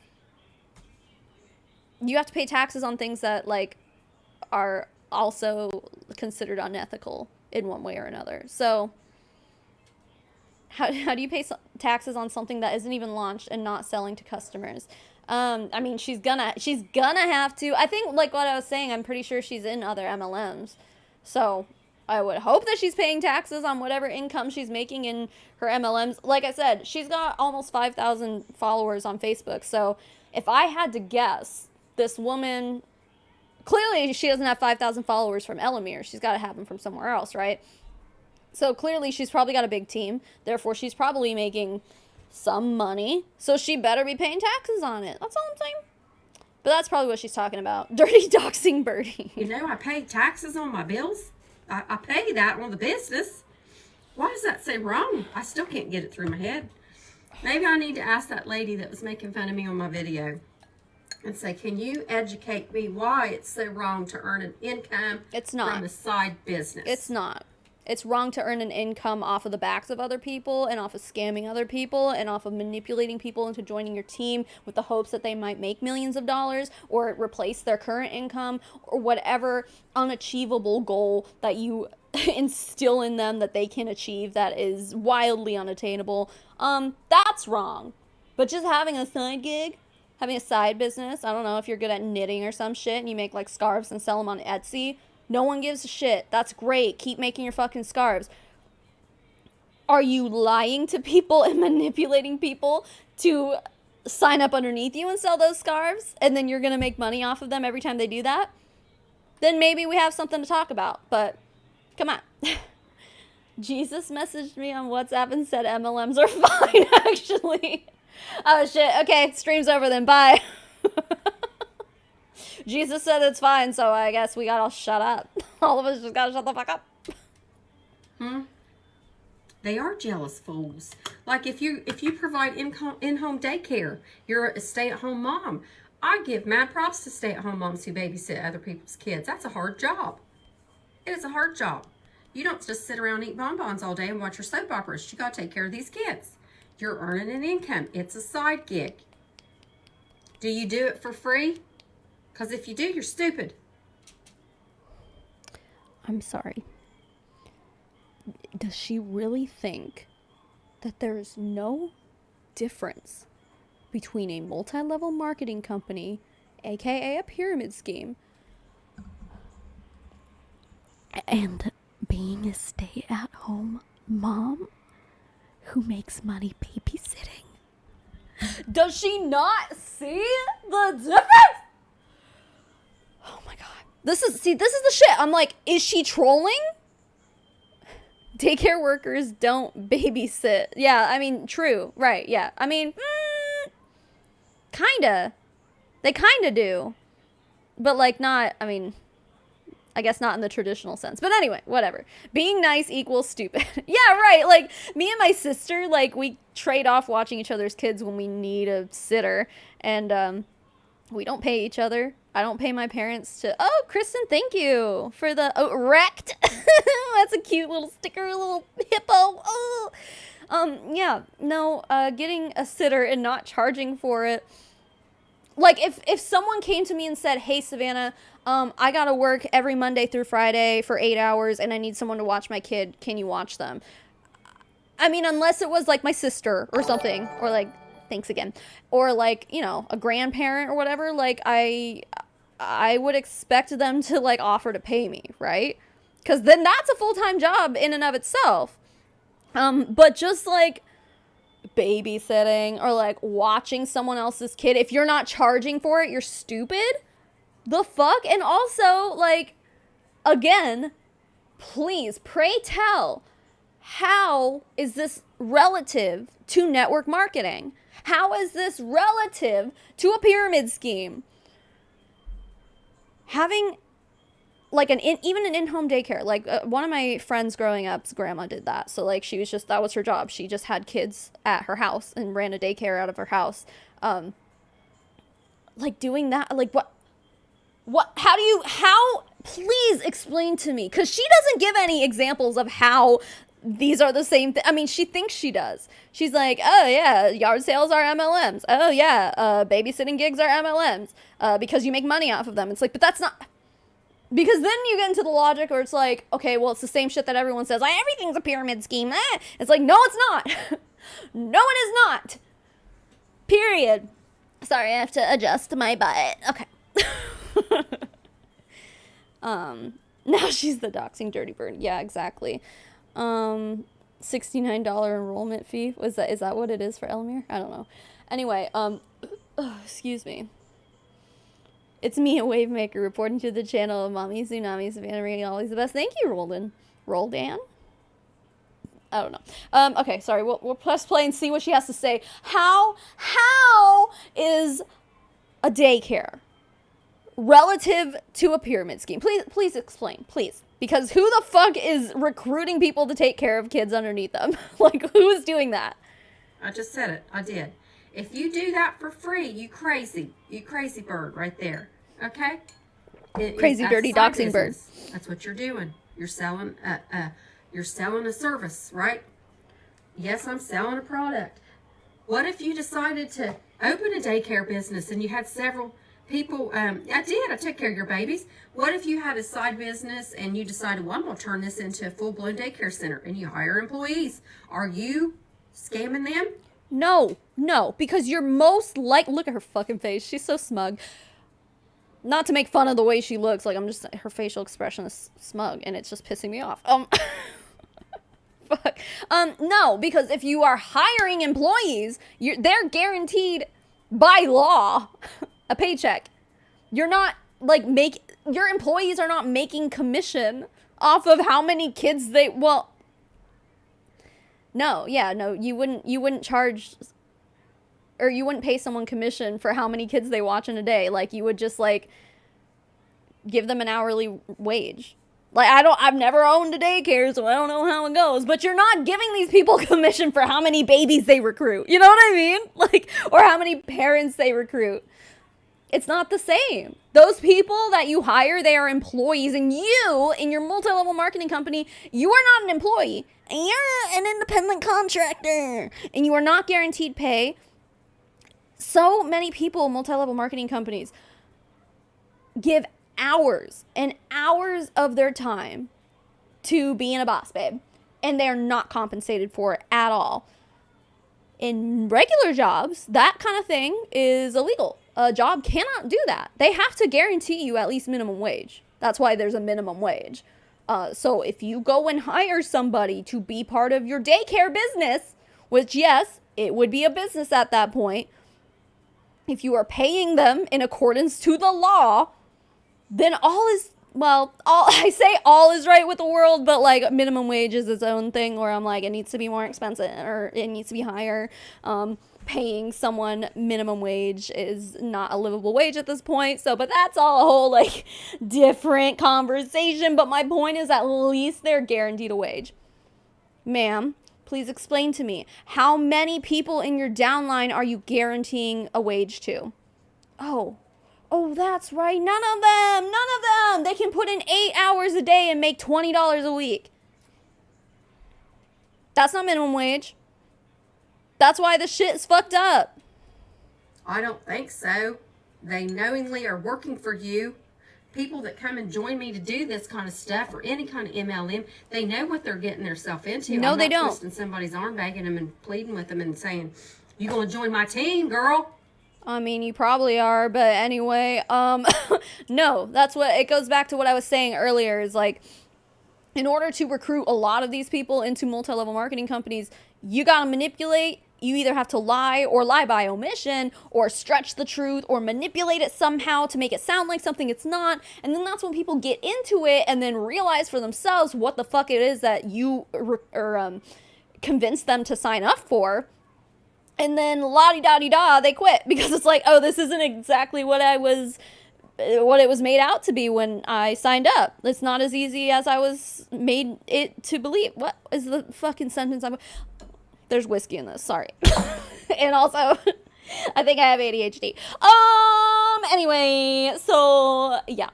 you have to pay taxes on things that like are also considered unethical in one way or another. So how do you pay taxes on something that isn't even launched and not selling to customers? I mean, she's gonna have to. I think like what I was saying, I'm pretty sure she's in other MLMs. So I would hope that she's paying taxes on whatever income she's making in her MLMs. Like I said, she's got almost 5,000 followers on Facebook. So if I had to guess, this woman, clearly she doesn't have 5,000 followers from Elamir. She's got to have them from somewhere else, right? So clearly she's probably got a big team. Therefore, she's probably making some money. So she better be paying taxes on it. That's all I'm saying. But that's probably what she's talking about. Dirty doxing Birdie. You know, I pay taxes on my bills. I pay that on the business. Why does that say wrong? I still can't get it through my head. Maybe I need to ask that lady that was making fun of me on my video and say, can you educate me why it's so wrong to earn an income from a side business? It's not. It's wrong to earn an income off of the backs of other people and off of scamming other people and off of manipulating people into joining your team with the hopes that they might make millions of dollars or replace their current income or whatever unachievable goal that you instill in them that they can achieve that is wildly unattainable. That's wrong. But just having a side gig, having a side business, I don't know if you're good at knitting or some shit and you make like scarves and sell them on Etsy. No one gives a shit. That's great. Keep making your fucking scarves. Are you lying to people and manipulating people to sign up underneath you and sell those scarves? And then you're going to make money off of them every time they do that? Then maybe we have something to talk about. But come on. Jesus messaged me on WhatsApp and said MLMs are fine, actually. Oh, shit. Okay, stream's over then. Bye. Jesus said it's fine, so I guess we gotta shut up. All of us just gotta shut the fuck up. They are jealous fools. Like if you provide in-home daycare, you're a stay-at-home mom. I give mad props to stay-at-home moms who babysit other people's kids. That's a hard job. It is a hard job. You don't just sit around and eat bonbons all day and watch your soap operas. You gotta take care of these kids. You're earning an income. It's a side gig. Do you do it for free? Because if you do, you're stupid. I'm sorry. Does she really think that there's no difference between a multi-level marketing company, aka a pyramid scheme, and being a stay-at-home mom who makes money babysitting? Does she not see the difference? Oh my god. This is the shit. I'm like, is she trolling? Daycare workers don't babysit. Yeah, I mean, true. Right, yeah. I mean, kinda. They kinda do. But like not, I mean, I guess not in the traditional sense. But anyway, whatever. Being nice equals stupid. Yeah, right. Like, me and my sister, like, we trade off watching each other's kids when we need a sitter. And we don't pay each other. I don't pay my parents to... Oh, Kristen, thank you for the... Oh, wrecked. That's a cute little sticker, a little hippo. Oh. Yeah. No, getting a sitter and not charging for it... Like, if someone came to me and said, hey, Savannah, I gotta work every Monday through Friday for 8 hours and I need someone to watch my kid, can you watch them? I mean, unless it was, like, my sister or something, or, like, thanks again, or, like, you know, a grandparent or whatever, like, I would expect them to, like, offer to pay me, right? Because then that's a full-time job in and of itself. But just, like... babysitting or like watching someone else's kid, if you're not charging for it, you're stupid. The fuck? And also, like, again, please, pray tell, how is this relative to network marketing? How is this relative to a pyramid scheme? Having like even an in-home daycare, like one of my friends growing up's grandma did that. So like that was her job. She just had kids at her house and ran a daycare out of her house. Like doing that, like how, please explain to me. 'Cause she doesn't give any examples of how these are the same thing. I mean, she thinks she does. She's like, oh yeah, yard sales are MLMs. Oh yeah, babysitting gigs are MLMs, because you make money off of them. It's like, but that's not... Because then you get into the logic where it's like, okay, well, it's the same shit that everyone says. Everything's a pyramid scheme. It's like, no, it's not. No, it is not. Period. Sorry, I have to adjust my butt. Okay. Now she's the doxing dirty bird. Yeah, exactly. $69 enrollment fee. Is that what it is for Elamir? I don't know. Anyway, excuse me. It's me, a Wavemaker, reporting to the channel of Mommy Tsunami, Savannah Reading, always the best. Thank you, Roldan? I don't know. Okay, sorry, we'll press play and see what she has to say. How is a daycare relative to a pyramid scheme? Please explain, please. Because who the fuck is recruiting people to take care of kids underneath them? Like, who is doing that? I just said it. I did. If you do that for free, you crazy bird right there. Okay? Crazy dirty doxing bird. That's what you're doing. You're selling a service, right? Yes, I'm selling a product. What if you decided to open a daycare business and you had several people? I took care of your babies. What if you had a side business and you decided, well, I'm going to turn this into a full-blown daycare center, and you hire employees? Are you scamming them? No, because you're most like, look at her fucking face. She's so smug. Not to make fun of the way she looks, like, her facial expression is smug, and it's just pissing me off. Fuck. No, because if you are hiring employees, they're guaranteed by law a paycheck. You're not, like, your employees are not making commission off of how many kids No, you wouldn't charge, or you wouldn't pay someone commission for how many kids they watch in a day. Like, you would just, like, give them an hourly wage. Like, I've never owned a daycare, so I don't know how it goes, but you're not giving these people commission for how many babies they recruit. You know what I mean? Like, or how many parents they recruit. It's not the same. Those people that you hire, they are employees, and you, in your multi-level marketing company, you are not an employee. And you're an independent contractor, and you are not guaranteed pay. So many people, multi-level marketing companies, give hours and hours of their time to being a boss babe, and they're not compensated for it at all. In regular jobs, that kind of thing is illegal. A job cannot do that. They have to guarantee you at least minimum wage. That's why there's a minimum wage. So if you go and hire somebody to be part of your daycare business, which, yes, it would be a business at that point, if you are paying them in accordance to the law, then all is well, all I say all is right with the world, but like minimum wage is its own thing where I'm like, it needs to be more expensive or it needs to be higher. Paying someone minimum wage is not a livable wage at this point. So, but that's all a whole like different conversation. But my point is, at least they're guaranteed a wage. Ma'am, please explain to me, how many people in your downline are you guaranteeing a wage to? Oh, that's right. None of them. They can put in 8 hours a day and make $20 a week. That's not minimum wage. That's why the shit's fucked up. I don't think so. They knowingly are working for you. People that come and join me to do this kind of stuff or any kind of MLM, they know what they're getting themselves into. No, they don't. I'm not twisting somebody's arm, begging them and pleading with them and saying, "You gonna join my team, girl?" I mean, you probably are, but anyway, no, that's what, it goes back to what I was saying earlier, is like, in order to recruit a lot of these people into multi-level marketing companies, you gotta manipulate. You either have to lie or lie by omission or stretch the truth or manipulate it somehow to make it sound like something it's not. And then that's when people get into it and then realize for themselves what the fuck it is that you convince them to sign up for. And then la-di-da-di-da, they quit because it's like, oh, this isn't exactly what it was made out to be when I signed up. It's not as easy as I was made it to believe. What is the fucking sentence there's whiskey in this, sorry. And also, I think I have ADHD. Anyway, so, yeah.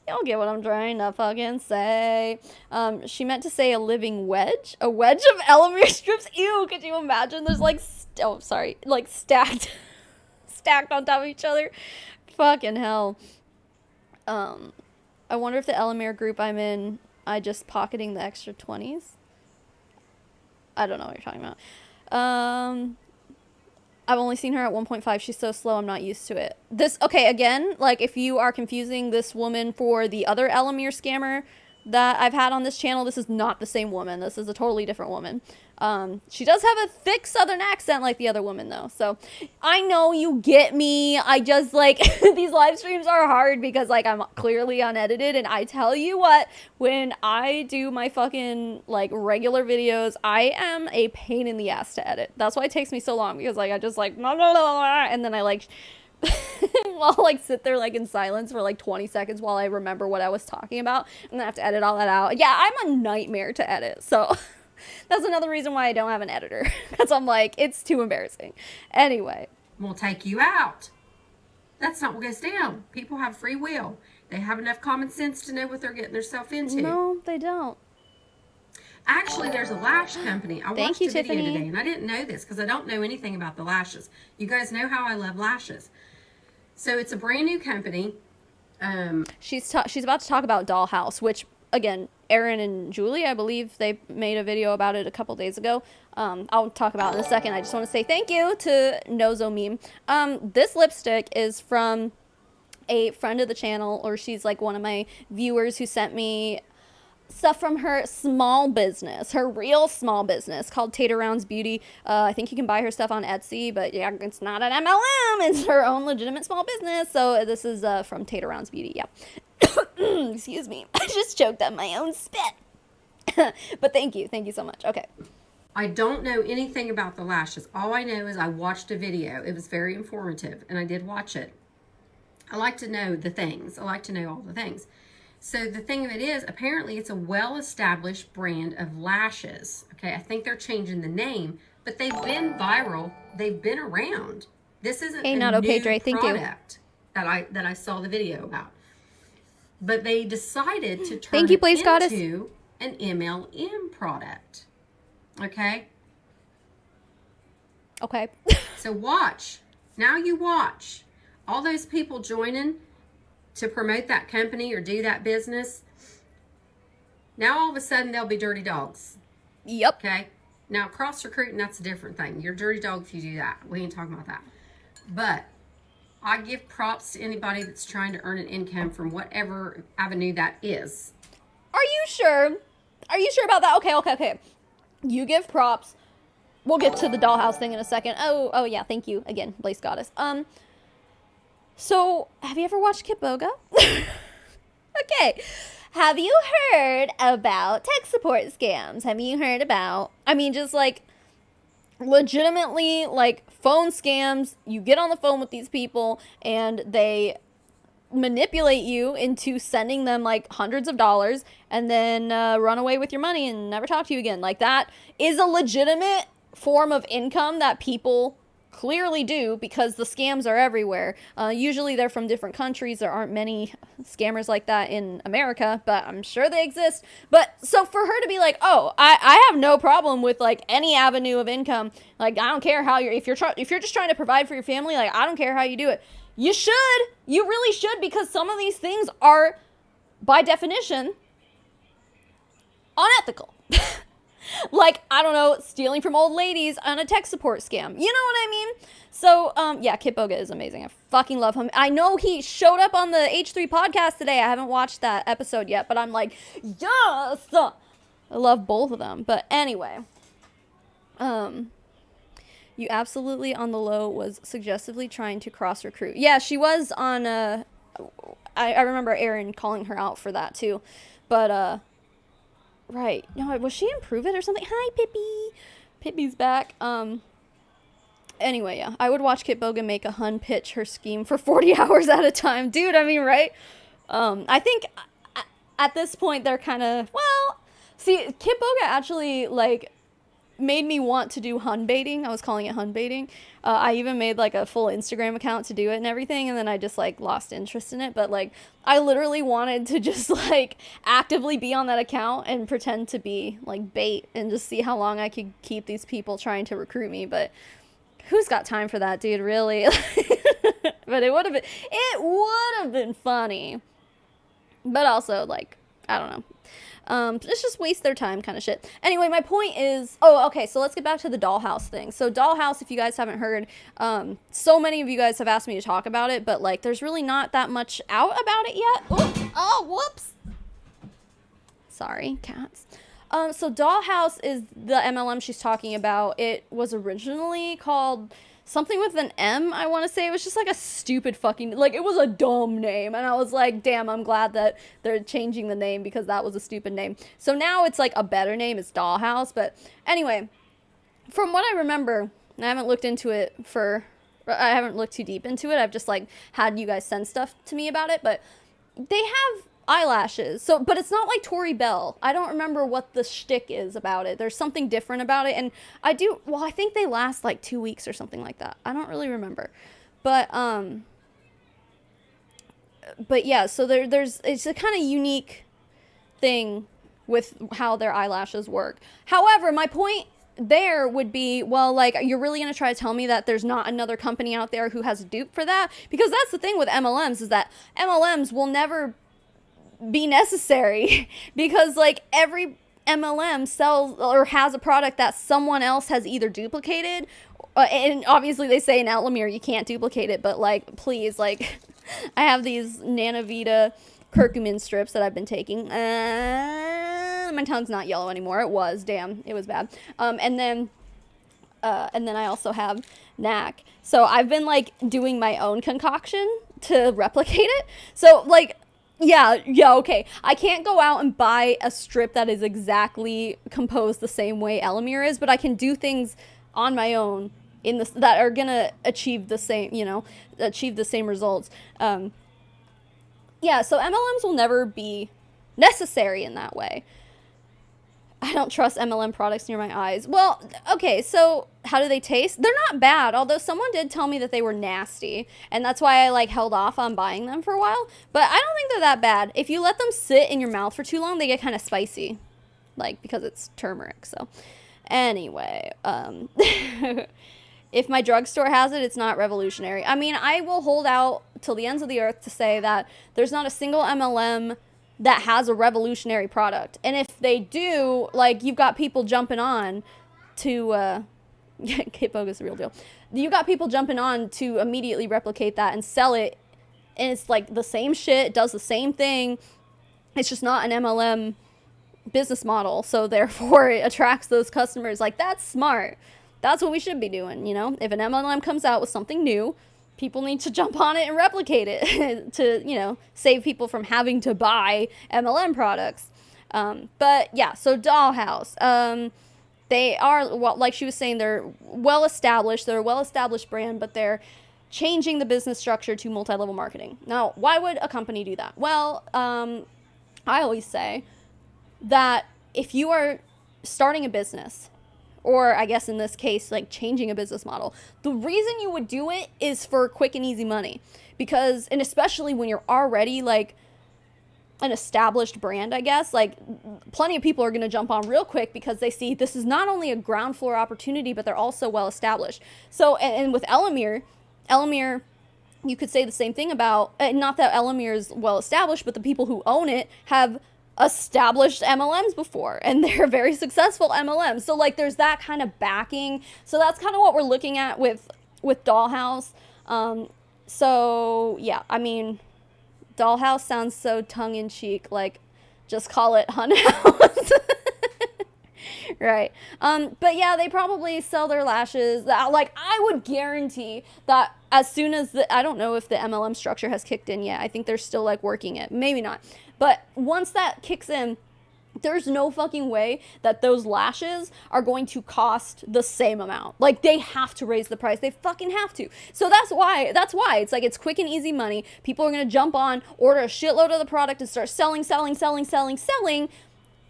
Y'all get what I'm trying to fucking say. She meant to say a living wedge. A wedge of Elamir strips. Ew, could you imagine? There's like, like stacked on top of each other. Fucking hell. I wonder if the Elamir group I'm in, I just pocketing the extra 20s. I don't know what you're talking about. I've only seen her at 1.5. She's so slow, I'm not used to it. Okay, again, like, if you are confusing this woman for the other Elamir scammer that I've had on this channel, this is not the same woman. This is a totally different woman. She does have a thick southern accent like the other woman, though. So, I know you get me. I just, like, these live streams are hard because, like, I'm clearly unedited. And I tell you what, when I do my fucking, like, regular videos, I am a pain in the ass to edit. That's why it takes me so long because, like, I just, like, blah, blah, blah, blah, and then I, like... I'll like sit there like in silence for like 20 seconds while I remember what I was talking about, and then I have to edit all that out. Yeah, I'm a nightmare to edit, so that's another reason why I don't have an editor, because I'm like, it's too embarrassing. Anyway, we'll take you out. That's not what goes down. People have free will. They have enough common sense to know what they're getting themselves into. No, they don't. Actually, there's a lash company. I watched a video Tiffany. today, and I didn't know this because I don't know anything about the lashes. You guys know how I love lashes. So it's a brand new company. She's about to talk about Dollhouse, which, again, Erin and Julie, I believe they made a video about it a couple days ago. I'll talk about it in a second. I just want to say thank you to Nozo Meme. This lipstick is from a friend of the channel, or she's like one of my viewers who sent me stuff from her small business, her real small business called Tater Rounds Beauty. I think you can buy her stuff on Etsy, but yeah, it's not an MLM. It's her own legitimate small business. So this is from Tater Rounds Beauty. Yeah. Excuse me. I just choked on my own spit. But thank you so much. Okay. I don't know anything about the lashes. All I know is I watched a video. It was very informative, and I did watch it. I like to know the things. I like to know all the things. So the thing of it is, apparently it's a well-established brand of lashes. Okay, I think they're changing the name, but they've been viral. They've been around. This isn't a not okay, Dre. Thank you. product that I saw the video about. But they decided to turn Thank you, it Blaze Goddess. into an MLM product. Okay? Okay. So watch. Now you watch. All those people joining to promote that company or do that business, now all of a sudden they'll be dirty dogs. Yep. Okay? Now cross recruiting, that's a different thing. You're a dirty dog if you do that. We ain't talking about that. But I give props to anybody that's trying to earn an income from whatever avenue that is. Are you sure? Are you sure about that? Okay. You give props. We'll get to the Dollhouse thing in a second. Oh yeah, thank you again, Blaze Goddess. So, have you ever watched Kitboga? Okay. Have you heard about tech support scams? Have you heard about, I mean, just like legitimately like phone scams? You get on the phone with these people and they manipulate you into sending them like hundreds of dollars and then run away with your money and never talk to you again. Like, that is a legitimate form of income that people clearly do because the scams are everywhere. Usually they're from different countries. There aren't many scammers like that in America, but I'm sure they exist. But so for her to be like, oh, I have no problem with like any avenue of income. Like, I don't care how if you're just trying to provide for your family, like, I don't care how you do it. You should. You really should, because some of these things are, by definition, unethical. Like, I don't know, stealing from old ladies on a tech support scam. You know what I mean? So, yeah, Kitboga is amazing. I fucking love him. I know he showed up on the H3 podcast today. I haven't watched that episode yet, but I'm like, yes! I love both of them. But anyway, you absolutely on the low was suggestively trying to cross recruit. Yeah, she was on, I remember Erin calling her out for that too. But, right. No, was she in Prove It or something? Hi, Pippi. Pippi's back. Anyway, yeah. I would watch Kitboga make a hun pitch her scheme for 40 hours at a time. Dude, I mean, right? I think at this point they're kind of, well, see, Kitboga actually, like, made me want to do hun baiting. I was calling it hun baiting. I even made like a full Instagram account to do it and everything, and then I just like lost interest in it. But like, I literally wanted to just like actively be on that account and pretend to be like bait and just see how long I could keep these people trying to recruit me. But who's got time for that, dude? Really? But it would have been funny. But also, like, I don't know. It's just waste their time kind of shit. Anyway, my point is, okay, so let's get back to the dollhouse thing. So dollhouse, if you guys haven't heard, so many of you guys have asked me to talk about it, but like, there's really not that much out about it yet. Ooh, oh, whoops. Sorry, cats. So dollhouse is the MLM she's talking about. It was originally called something with an M, I want to say. It was just like a stupid fucking, like, it was a dumb name. And I was like, damn, I'm glad that they're changing the name because that was a stupid name. So now it's like a better name. It's Dollhouse. But anyway, from what I remember, I haven't looked too deep into it. I've just like had you guys send stuff to me about it. But they have eyelashes. So, but it's not like Tori Bell. I don't remember what the shtick is about it. There's something different about it. And I think they last like 2 weeks or something like that. I don't really remember. But yeah, so it's a kind of unique thing with how their eyelashes work. However, my point there would be, well, like, you're really going to try to tell me that there's not another company out there who has a dupe for that? Because that's the thing with MLMs, is that MLMs will never be necessary because like every MLM sells or has a product that someone else has either duplicated, and obviously they say in Outlier you can't duplicate it, but like, please, like, I have these Nanavita curcumin strips that I've been taking. My tongue's not yellow anymore. It was, damn, it was bad. And then I also have NAC. So I've been like doing my own concoction to replicate it. So like, yeah, okay. I can't go out and buy a strip that is exactly composed the same way Elamir is, but I can do things on my own that are gonna achieve the same, results. Yeah, so MLMs will never be necessary in that way. I don't trust MLM products near my eyes. Well, okay, so how do they taste? They're not bad, although someone did tell me that they were nasty, and that's why I like held off on buying them for a while. But I don't think they're that bad. If you let them sit in your mouth for too long, they get kind of spicy, like, because it's turmeric. So anyway, if my drugstore has it, it's not revolutionary. I mean, I will hold out till the ends of the earth to say that there's not a single MLM that has a revolutionary product. And if they do, like, you've got people jumping on to, Kitboga's the real deal. You've got people jumping on to immediately replicate that and sell it. And it's like the same shit, it does the same thing. It's just not an MLM business model. So therefore it attracts those customers. Like, that's smart. That's what we should be doing, you know? If an MLM comes out with something new, people need to jump on it and replicate it to, you know, save people from having to buy MLM products. But yeah, so Dollhouse, they are, well, like she was saying, they're well established. They're a well established brand, but they're changing the business structure to multi-level marketing. Now, why would a company do that? Well, I always say that if you are starting a business, or I guess in this case, like changing a business model, the reason you would do it is for quick and easy money. Because, and especially when you're already like an established brand, I guess, like plenty of people are going to jump on real quick because they see this is not only a ground floor opportunity, but they're also well established. So, and with Elamir, you could say the same thing about, not that Elamir is well established, but the people who own it have established MLMs before, and they're very successful MLMs. So like there's that kind of backing. So that's kind of what we're looking at with Dollhouse. So yeah, I mean, Dollhouse sounds so tongue-in-cheek, like just call it Hun House. Right. But yeah, they probably sell their lashes. Like, I would guarantee that as soon as I don't know if the MLM structure has kicked in yet. I think they're still like working it. Maybe not. But once that kicks in, there's no fucking way that those lashes are going to cost the same amount. Like, they have to raise the price. They fucking have to. So that's why it's like, it's quick and easy money. People are going to jump on, order a shitload of the product and start selling.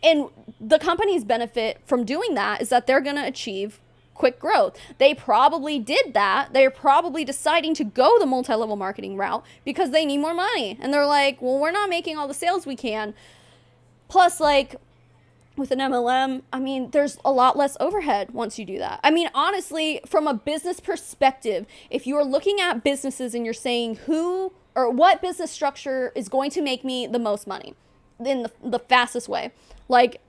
And the company's benefit from doing that is that they're going to achieve quick growth. They probably did that. They're probably deciding to go the multi-level marketing route because they need more money. And they're like, well, we're not making all the sales we can. Plus, like, with an MLM, I mean, there's a lot less overhead once you do that. I mean, honestly, from a business perspective, if you're looking at businesses and you're saying who or what business structure is going to make me the most money in the fastest way, like,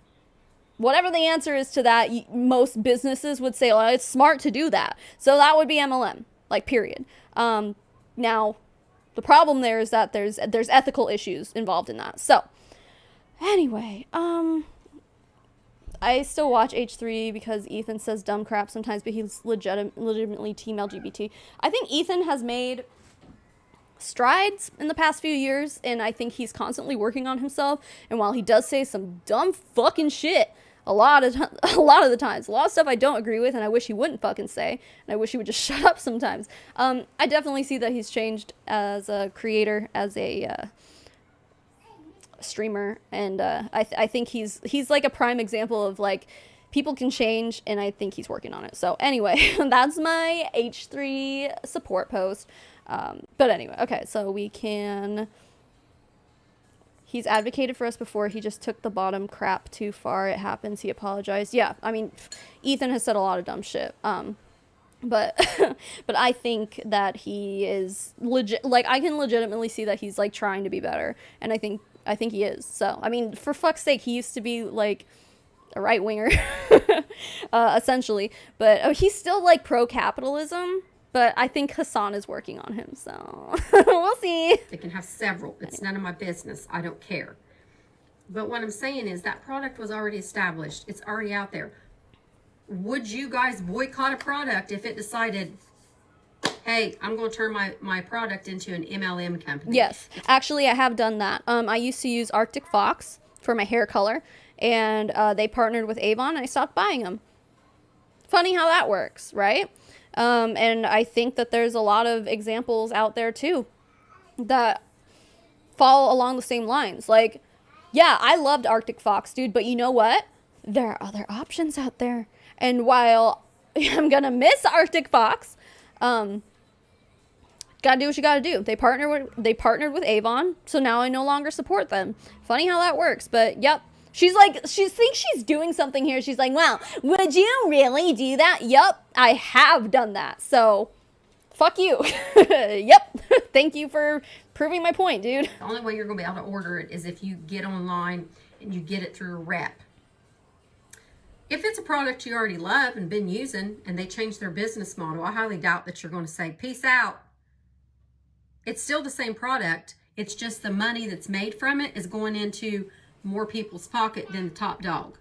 whatever the answer is to that, most businesses would say, well, it's smart to do that. So that would be MLM, like, period. Now, the problem there is that there's ethical issues involved in that. So, anyway, I still watch H3 because Ethan says dumb crap sometimes, but he's legitimately team LGBT. I think Ethan has made strides in the past few years, and I think he's constantly working on himself. And while he does say some dumb fucking shit a lot of the times, a lot of stuff I don't agree with and I wish he wouldn't fucking say, and I wish he would just shut up sometimes, I definitely see that he's changed as a creator, as a streamer, and I think he's like a prime example of like people can change, and I think he's working on it. So anyway, that's my H3 support post. But anyway, okay, so he's advocated for us before. He just took the bottom crap too far. It happens. He apologized. Yeah, I mean, Ethan has said a lot of dumb shit. But I think that he is legit. Like, I can legitimately see that he's like trying to be better, and I think he is. So, I mean, for fuck's sake, he used to be like a right winger, essentially. But he's still like pro capitalism. But I think Hassan is working on him, so we'll see. They can have several. It's none of my business. I don't care. But what I'm saying is that product was already established. It's already out there. Would you guys boycott a product if it decided, hey, I'm going to turn my product into an MLM company? Yes. Actually, I have done that. I used to use Arctic Fox for my hair color, and they partnered with Avon, and I stopped buying them. Funny how that works, right? And I think that there's a lot of examples out there too that fall along the same lines. Like, yeah, I loved Arctic Fox, dude, but you know what? There are other options out there. And while I'm gonna miss Arctic Fox, gotta do what you gotta do. They partnered with Avon, so now I no longer support them. Funny how that works, but yep. She thinks she's doing something here. She's like, well, would you really do that? Yup, I have done that. So, fuck you. Yep. Thank you for proving my point, dude. The only way you're going to be able to order it is if you get online and you get it through a rep. If it's a product you already love and been using and they change their business model, I highly doubt that you're going to say, peace out. It's still the same product. It's just the money that's made from it is going into more people's pocket than the top dog.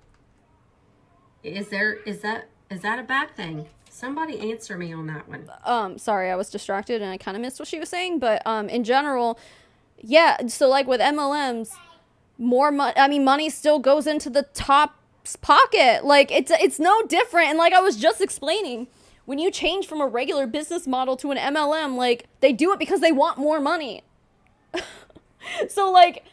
Is that a bad thing? Somebody answer me on that one. Sorry, I was distracted and I kind of missed what she was saying, but in general, yeah, so like with MLMs, money still goes into the top's pocket. Like it's no different. And like I was just explaining, when you change from a regular business model to an MLM, like they do it because they want more money. So like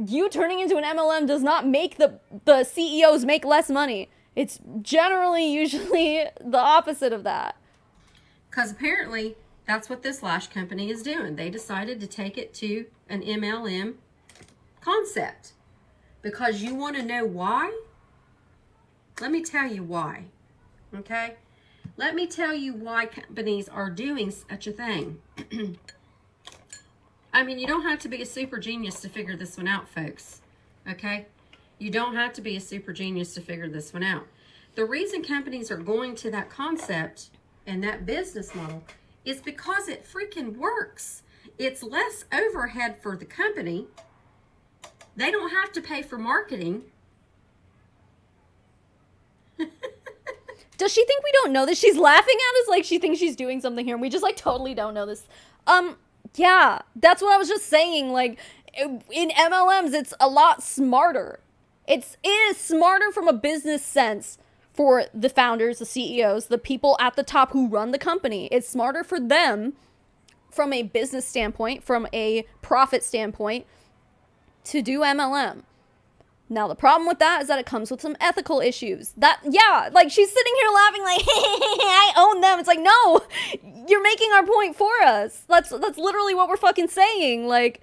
you turning into an MLM does not make the CEOs make less money. It's generally usually the opposite of that. Because apparently that's what this lash company is doing. They decided to take it to an MLM concept. Because you want to know why? Let me tell you why. Okay? Let me tell you why companies are doing such a thing. I mean, you don't have to be a super genius to figure this one out, folks. Okay? You don't have to be a super genius to figure this one out. The reason companies are going to that concept and that business model is because it freaking works. It's less overhead for the company. They don't have to pay for marketing. Does she think we don't know this? She's laughing at us like she thinks she's doing something here, and we just like totally don't know this. Yeah, that's what I was just saying. Like in MLMs, it's a lot smarter. It is smarter from a business sense for the founders, the CEOs, the people at the top who run the company. It's smarter for them from a business standpoint, from a profit standpoint, to do MLM. Now, the problem with that is that it comes with some ethical issues. Like she's sitting here laughing like, I own them. It's like, no, you're making our point for us. That's literally what we're fucking saying. Like,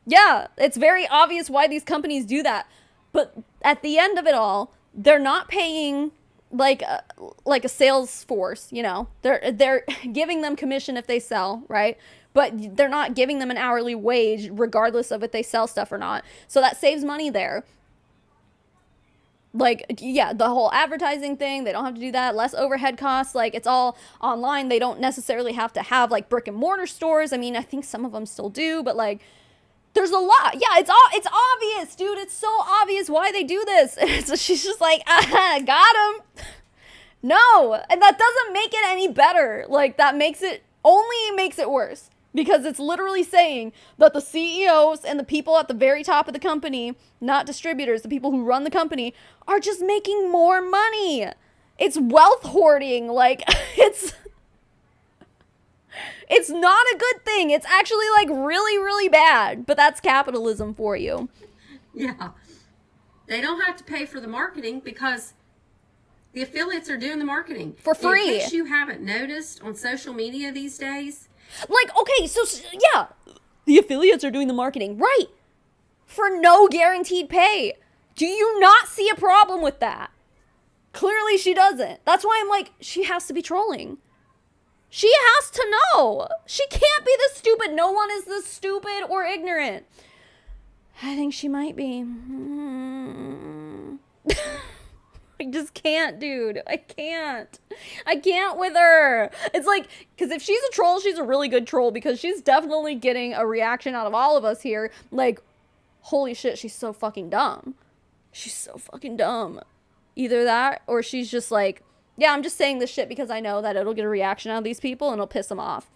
yeah, it's very obvious why these companies do that. But at the end of it all, they're not paying like a sales force, you know. They're giving them commission if they sell, right? But they're not giving them an hourly wage regardless of if they sell stuff or not. So that saves money there. Like, yeah, the whole advertising thing, they don't have to do that. Less overhead costs. Like, it's all online. They don't necessarily have to have like brick and mortar stores. I mean, I think some of them still do, but like, there's a lot. Yeah, it's obvious, dude. It's so obvious why they do this. And so she's just like, got him. No, and that doesn't make it any better. Like, that only makes it worse. Because it's literally saying that the CEOs and the people at the very top of the company, not distributors, the people who run the company, are just making more money. It's wealth hoarding. Like, it's not a good thing. It's actually like really, really bad. But that's capitalism for you. Yeah. They don't have to pay for the marketing because the affiliates are doing the marketing. For free. In case you haven't noticed on social media these days. Like, okay, so, yeah, the affiliates are doing the marketing. Right. For no guaranteed pay. Do you not see a problem with that? Clearly she doesn't. That's why I'm like, she has to be trolling. She has to know. She can't be this stupid. No one is this stupid or ignorant. I think she might be. I just can't, dude. I can't with her. It's like, because if she's a troll, she's a really good troll because she's definitely getting a reaction out of all of us here. Like, holy shit, she's so fucking dumb. She's so fucking dumb. Either that or she's just like, yeah, I'm just saying this shit because I know that it'll get a reaction out of these people and it'll piss them off.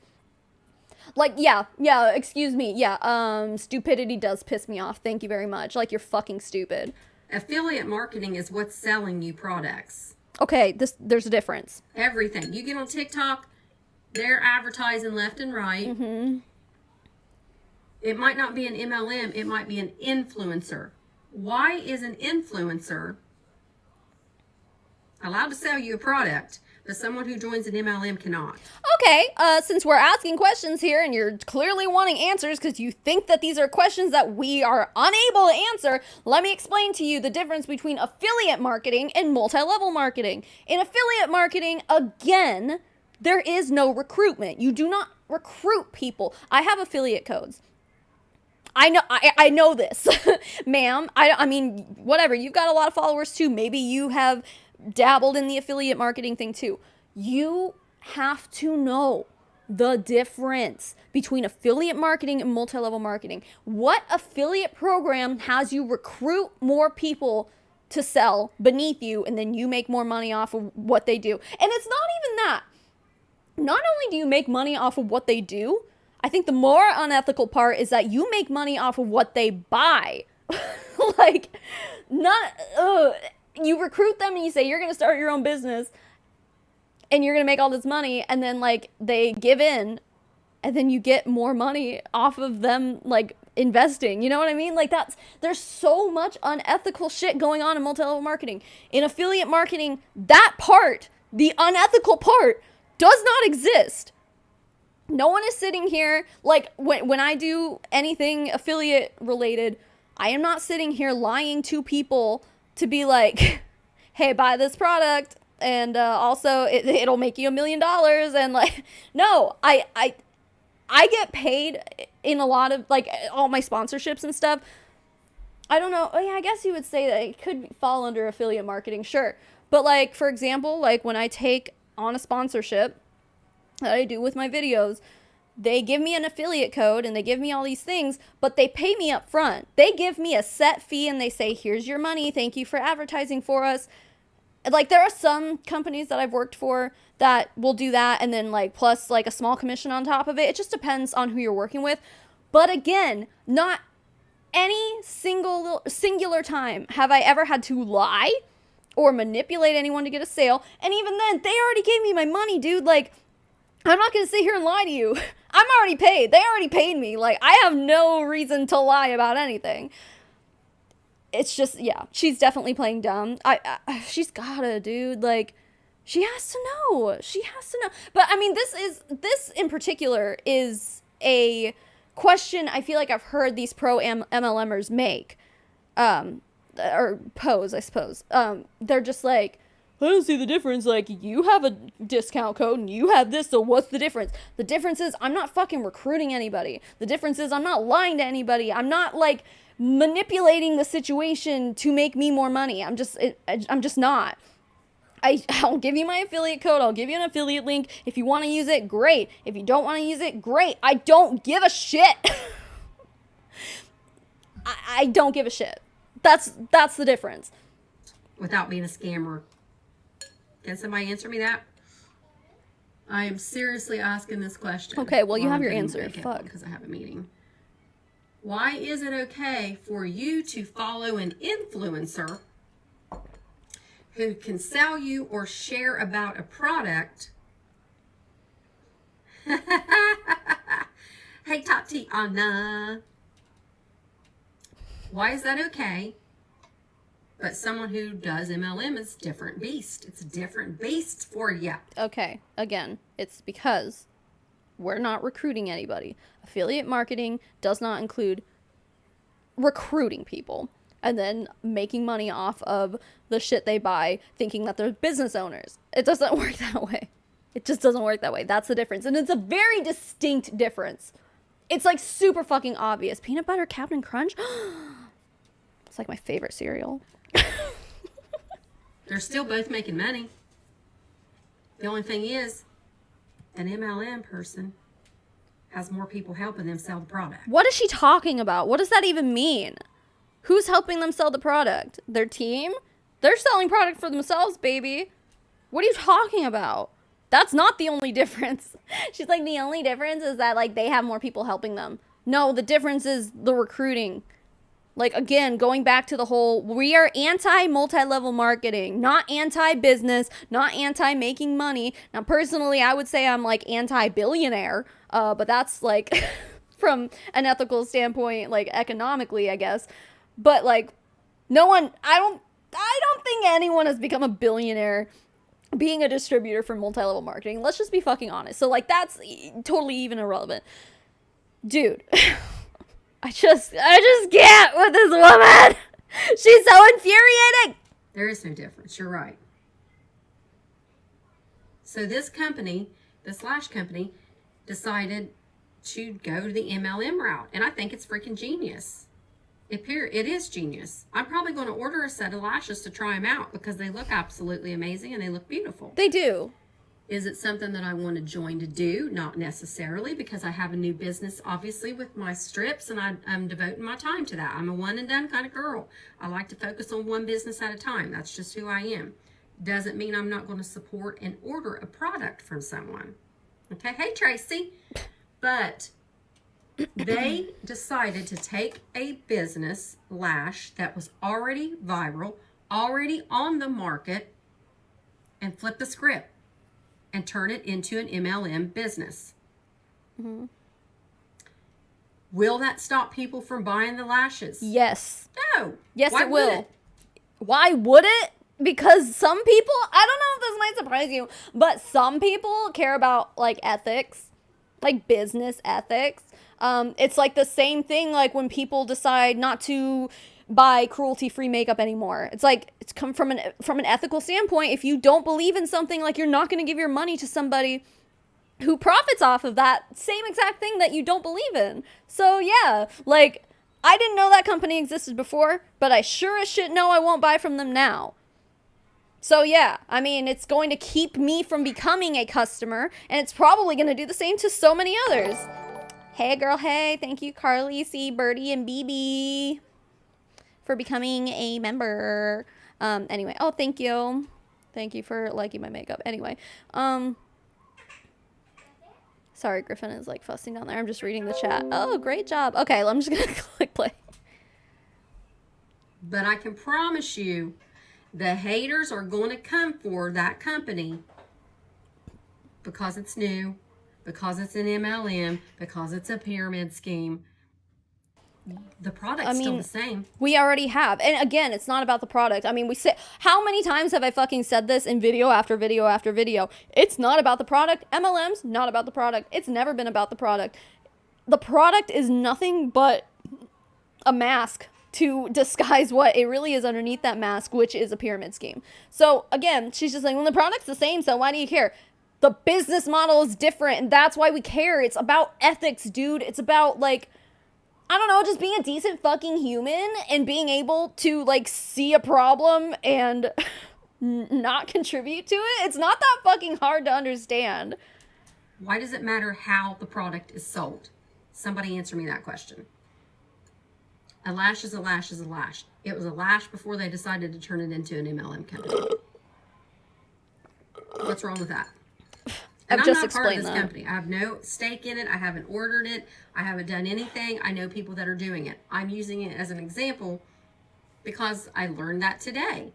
Like, yeah, excuse me. Yeah, stupidity does piss me off. Thank you very much. Like, you're fucking stupid. Affiliate marketing is what's selling you products. Okay, there's a difference. Everything. You get on TikTok, they're advertising left and right. Mm-hmm. It might not be an MLM, it might be an influencer. Why is an influencer allowed to sell you a product, but someone who joins an MLM cannot? Okay, since we're asking questions here and you're clearly wanting answers because you think that these are questions that we are unable to answer, let me explain to you the difference between affiliate marketing and multi-level marketing. In affiliate marketing, again, there is no recruitment. You do not recruit people. I have affiliate codes. I know this, ma'am. I mean, whatever. You've got a lot of followers too. Maybe you have dabbled in the affiliate marketing thing too. You have to know the difference between affiliate marketing and multi-level marketing. What affiliate program has you recruit more people to sell beneath you and then you make more money off of what they do? And it's not even that, not only do you make money off of what they do, I think the more unethical part is that you make money off of what they buy. Like, not, you recruit them and you say, you're going to start your own business and you're going to make all this money. And then, like, they give in and then you get more money off of them, like, investing. You know what I mean? Like, there's so much unethical shit going on in multi-level marketing. In affiliate marketing, that part, the unethical part, does not exist. No one is sitting here, like, when I do anything affiliate related, I am not sitting here lying to people to be like, hey, buy this product, and also it'll make you $1 million, and like, no, I get paid in a lot of, like, all my sponsorships and stuff. I don't know, yeah, I guess you would say that it could fall under affiliate marketing, sure, but like, for example, like when I take on a sponsorship that I do with my videos, they give me an affiliate code and they give me all these things, but they pay me up front. They give me a set fee and they say, here's your money. Thank you for advertising for us. Like, there are some companies that I've worked for that will do that, and then like plus like a small commission on top of it. It just depends on who you're working with. But again, not any singular time have I ever had to lie or manipulate anyone to get a sale. And even then, they already gave me my money, dude. Like, I'm not going to sit here and lie to you. I'm already paid. They already paid me. Like, I have no reason to lie about anything. It's just, yeah, she's definitely playing dumb. She's gotta, dude. Like, she has to know. She has to know. But, I mean, this in particular is a question I feel like I've heard these pro MLMers make. Or pose, I suppose. They're just like, I don't see the difference. Like, you have a discount code and you have this, so what's the difference? The difference is I'm not fucking recruiting anybody. The difference is I'm not lying to anybody. I'm not, like, manipulating the situation to make me more money. I'm just not. I'll give you my affiliate code. I'll give you an affiliate link. If you want to use it, great. If you don't want to use it, great. I don't give a shit. I don't give a shit. That's the difference. Without being a scammer. Can somebody answer me that? I am seriously asking this question. Okay, well, you have your answer. Fuck. Because I have a meeting. Why is it okay for you to follow an influencer who can sell you or share about a product? Hey, Tati Anna. Why is that okay? But someone who does MLM is different beast. It's a different beast for you. Okay, again, it's because we're not recruiting anybody. Affiliate marketing does not include recruiting people and then making money off of the shit they buy, thinking that they're business owners. It doesn't work that way. It just doesn't work that way. That's the difference. And it's a very distinct difference. It's like super fucking obvious. Peanut butter Captain Crunch? It's like my favorite cereal. They're still both making money. The only thing is, an MLM person has more people helping them sell the product. What is she talking about? What does that even mean? Who's helping them sell the product? Their team? They're selling product for themselves, baby. What are you talking about? That's not the only difference. She's like, the only difference is that, like, they have more people helping them. No, the difference is the recruiting. Like, again, going back to the whole, we are anti-multi-level marketing, not anti-business, not anti-making money. Now, personally, I would say I'm, like, anti-billionaire, but that's, like, from an ethical standpoint, like, economically, I guess. But, like, no one, I don't think anyone has become a billionaire being a distributor for multi-level marketing. Let's just be fucking honest. So, like, that's totally even irrelevant. Dude. I just can't with this woman. She's so infuriating. There is no difference. You're right. So this company, the Lash company, decided to go to the MLM route. And I think it's freaking genius. It is genius. I'm probably going to order a set of lashes to try them out because they look absolutely amazing and they look beautiful. They do. Is it something that I want to join to do? Not necessarily, because I have a new business, obviously, with my strips, and I'm devoting my time to that. I'm a one and done kind of girl. I like to focus on one business at a time. That's just who I am. doesn't mean I'm not going to support and order a product from someone. Okay, hey Tracy. But they decided to take a business, Lash, that was already viral, already on the market, and flip the script and turn it into an MLM business. Mm-hmm. Will that stop people from buying the lashes? Yes. No. Yes, Why it will. would it? Why would it? Because some people, I don't know if this might surprise you, but some people care about like ethics, like business ethics. It's like the same thing like when people decide not to buy cruelty-free makeup anymore. It's like it's come from an ethical standpoint. If you don't believe in something, like you're not going to give your money to somebody who profits off of that same exact thing that you don't believe in. So yeah, like I didn't know that company existed before, but I sure as shit know I won't buy from them now. So yeah, I mean, it's going to keep me from becoming a customer, and it's probably going to do the same to so many others. Hey girl, hey, thank you Carly, C, Birdie, and BB for becoming a member. Anyway, oh, thank you. Thank you for liking my makeup. Anyway, sorry, Griffin is like fussing down there. I'm just reading the chat. Oh, great job. Okay, I'm just gonna click play. But I can promise you, the haters are going to come for that company because it's new, because it's an MLM, because it's a pyramid scheme. The product's still the same. We already have. And again, it's not about the product. I mean, we say, how many times have I fucking said this in video after video after video? It's not about the product. MLMs, not about the product. It's never been about the product. The product is nothing but a mask to disguise what it really is underneath that mask, which is a pyramid scheme. So again, she's just like, well, the product's the same, so why do you care? The business model is different, and that's why we care. It's about ethics, dude. It's about, like, I don't know, just being a decent fucking human and being able to, like, see a problem and not contribute to it. It's not that fucking hard to understand. Why does it matter how the product is sold? Somebody answer me that question. A lash is a lash is a lash. It was a lash before they decided to turn it into an MLM company. What's wrong with that? And I'm just not part of explained this that. company. I have no stake in it. I haven't ordered it. I haven't done anything. I know people that are doing it. I'm using it as an example because I learned that today.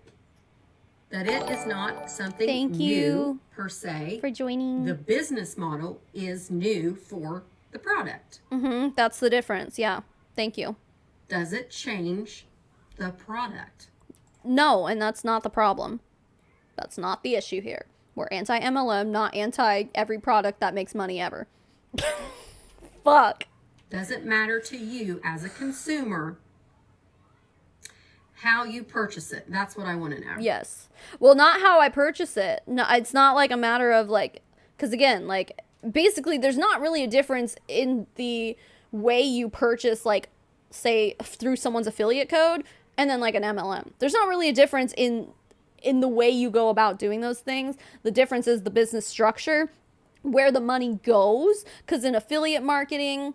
That it is not something Thank new you per se. for joining. The business model is new for the product. Mm-hmm. That's the difference. Yeah. Thank you. Does it change the product? No, and that's not the problem. That's not the issue here. We're anti-MLM, not anti every product that makes money ever. Fuck. Does it matter to you as a consumer how you purchase it? That's what I want to know. Yes. Well, not how I purchase it. No, it's not like a matter of like, because again, like basically there's not really a difference in the way you purchase, like say through someone's affiliate code and then like an MLM. There's not really a difference in the way you go about doing those things. The difference is the business structure, where the money goes, because in affiliate marketing,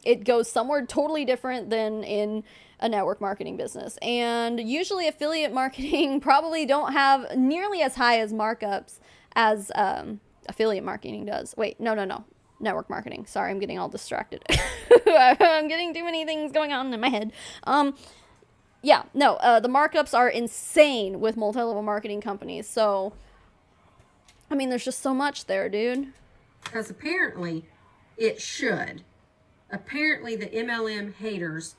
it goes somewhere totally different than in a network marketing business. And usually affiliate marketing probably don't have nearly as high as markups as affiliate marketing does. Wait, no. Network marketing. Sorry, I'm getting all distracted. I'm getting too many things going on in my head. Yeah, no, the markups are insane with multi-level marketing companies. So, I mean, there's just so much there, dude. Because apparently it should. Apparently the MLM haters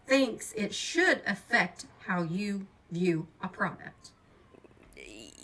thinks it should affect how you view a product.